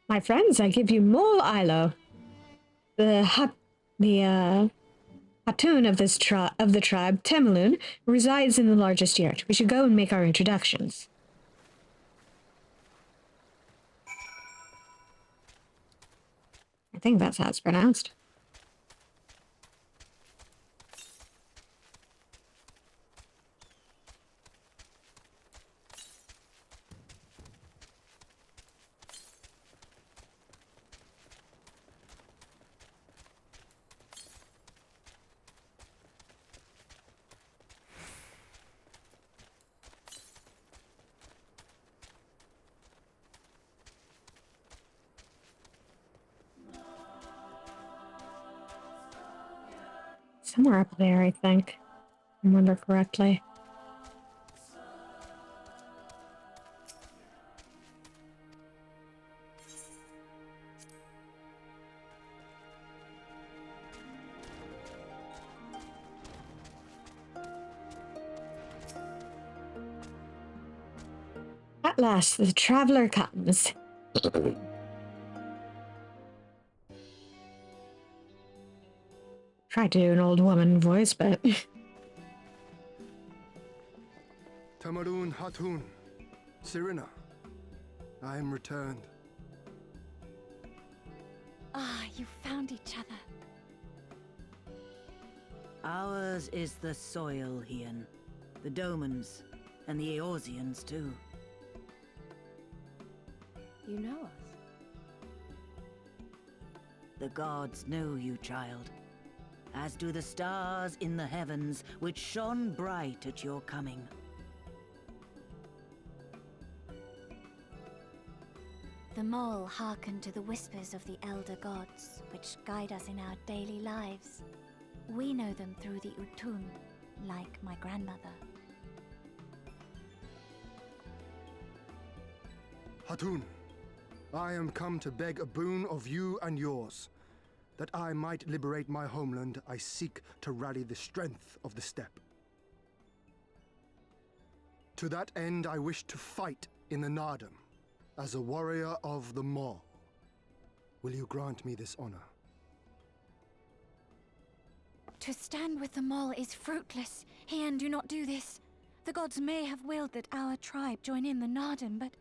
My friends, I give you Mol Ilo, the Hatun of the tribe, Temelun, resides in the largest yurt. We should go and make our introductions. I think that's how it's pronounced. Somewhere up there, I think. If I remember correctly. At last, the traveler comes. Tried to do an old woman voice, but... Tamarun Hatun, Serena, I am returned. Ah, you found each other. Ours is the soil, Hian. The Domans, and the Eorzeans, too. You know us? The gods know you, child. As do the stars in the heavens, which shone bright at your coming. The mole hearkened to the whispers of the elder gods, which guide us in our daily lives. We know them through the Utun, like my grandmother. Hatun, I am come to beg a boon of you and yours. That I might liberate my homeland, I seek to rally the strength of the steppe. To that end, I wish to fight in the Nardum, as a warrior of the Maw. Will you grant me this honor? To stand with the mole is fruitless. Hian, do not do this. The gods may have willed that our tribe join in the Nardum, but...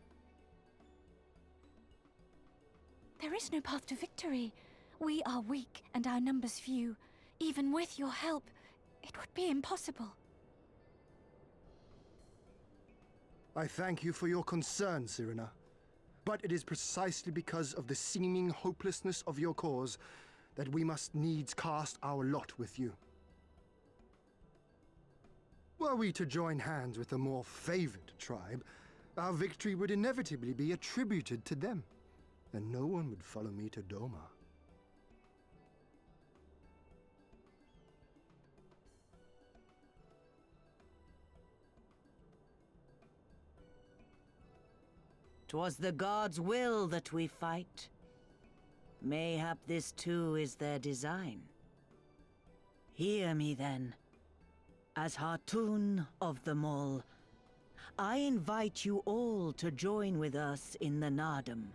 there is no path to victory. We are weak and our numbers few. Even with your help, it would be impossible. I thank you for your concern, Serena. But it is precisely because of the seeming hopelessness of your cause that we must needs cast our lot with you. Were we to join hands with a more favored tribe, our victory would inevitably be attributed to them, and no one would follow me to Doma. "'Twas the gods' will that we fight. Mayhap this too is their design. Hear me then. As Hatun of the Mol, I invite you all to join with us in the Nardum.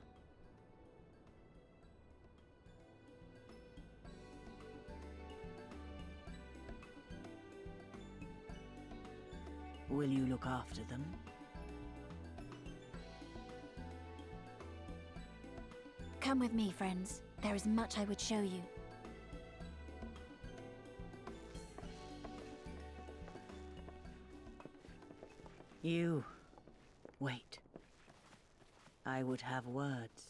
Will you look after them? Come with me, friends. There is much I would show you. You... wait. I would have words.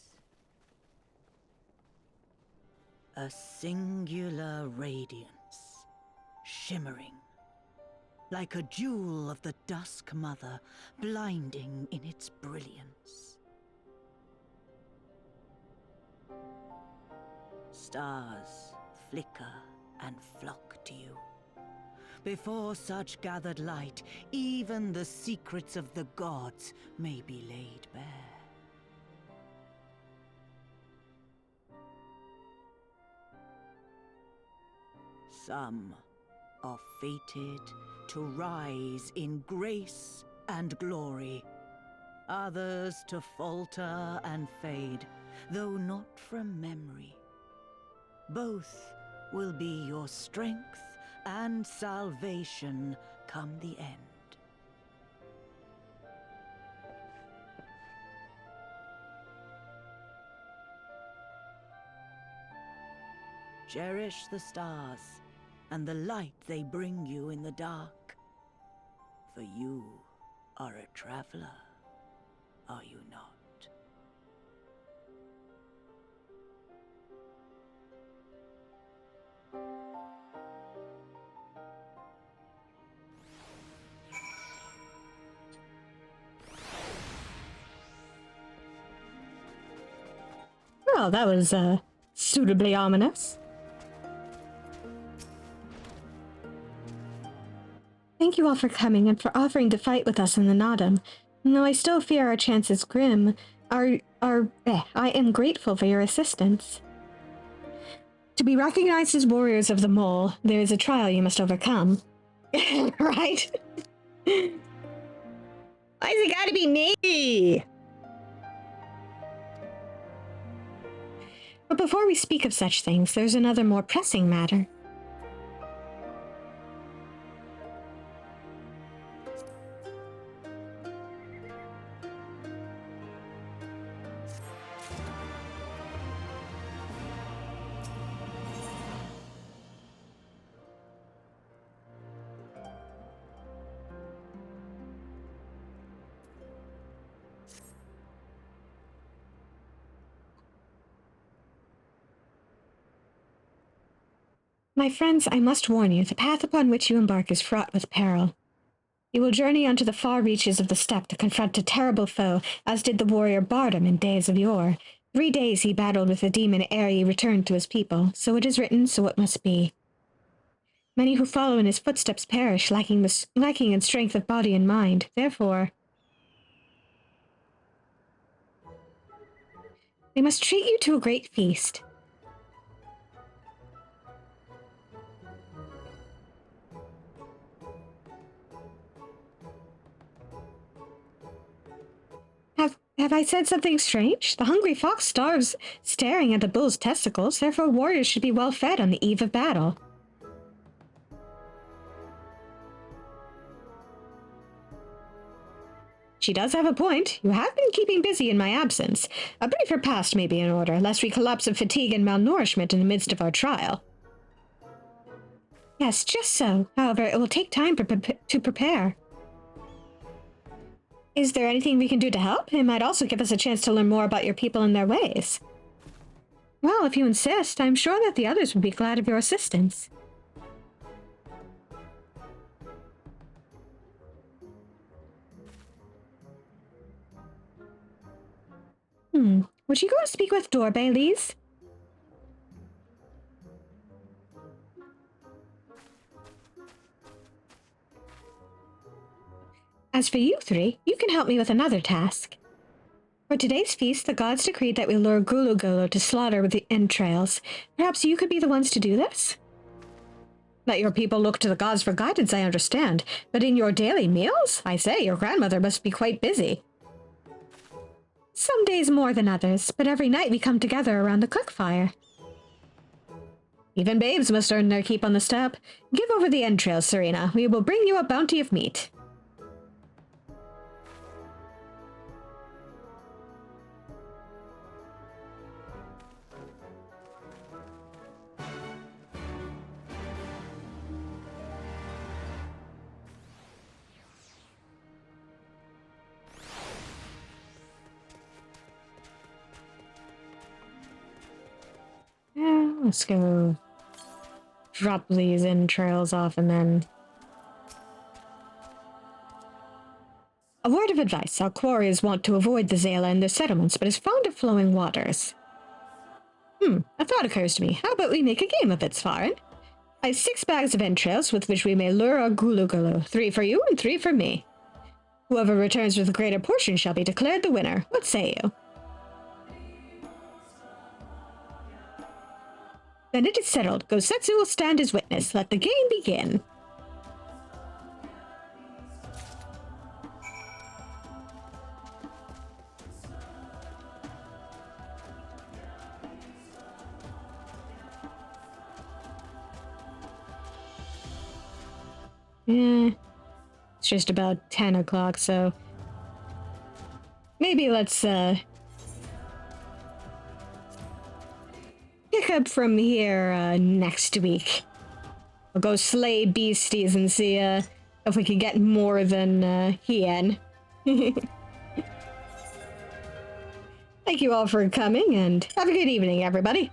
A singular radiance, shimmering, like a jewel of the Dusk Mother, blinding in its brilliance. Stars flicker and flock to you. Before such gathered light, even the secrets of the gods may be laid bare. Some are fated to rise in grace and glory, others to falter and fade, though not from memory. Both will be your strength and salvation come the end. Cherish the stars and the light they bring you in the dark. For you are a traveler, are you not? Well, that was suitably ominous. Thank you all for coming and for offering to fight with us in the Nodum. And though I still fear our chances grim, I am grateful for your assistance. To be recognized as warriors of the Mole, there is a trial you must overcome. Right? Why's it gotta be me? But before we speak of such things, there's another more pressing matter. My friends, I must warn you, the path upon which you embark is fraught with peril. You will journey onto the far reaches of the steppe to confront a terrible foe, as did the warrior Bardam in days of yore. 3 days he battled with the demon ere he returned to his people. So it is written, so it must be. Many who follow in his footsteps perish, lacking in strength of body and mind. Therefore, they must treat you to a great feast. Have I said something strange? The hungry fox starves staring at the bull's testicles, therefore warriors should be well fed on the eve of battle. She does have a point. You have been keeping busy in my absence. A brief repast may be in order, lest we collapse of fatigue and malnourishment in the midst of our trial. Yes, just so. However, it will take time to prepare. Is there anything we can do to help? It might also give us a chance to learn more about your people and their ways. Well, if you insist, I'm sure that the others would be glad of your assistance. Would you go and speak with Dorbe, Lise? As for you three, you can help me with another task. For today's feast, the gods decreed that we lure Gulu Gulu to slaughter with the entrails. Perhaps you could be the ones to do this? Let your people look to the gods for guidance, I understand. But in your daily meals? I say, your grandmother must be quite busy. Some days more than others, but every night we come together around the cook fire. Even babes must earn their keep on the steppe. Give over the entrails, Serena. We will bring you a bounty of meat. Yeah, let's go drop these entrails off and then A word of advice. Our quarries want to avoid the Zayla and their settlements, but is fond of flowing waters. A thought occurs to me. How about we make a game of it, Svarin? I have 6 bags of entrails with which we may lure our Gulu-Gulu. 3 for you and 3 for me. Whoever returns with the greater portion shall be declared the winner. What say you? Then it is settled. Gosetsu will stand as witness. Let the game begin. It's just about 10 o'clock, so maybe let's pick up from here next week. We'll go slay beasties and see if we can get more than Hien. Thank you all for coming, and have a good evening, everybody.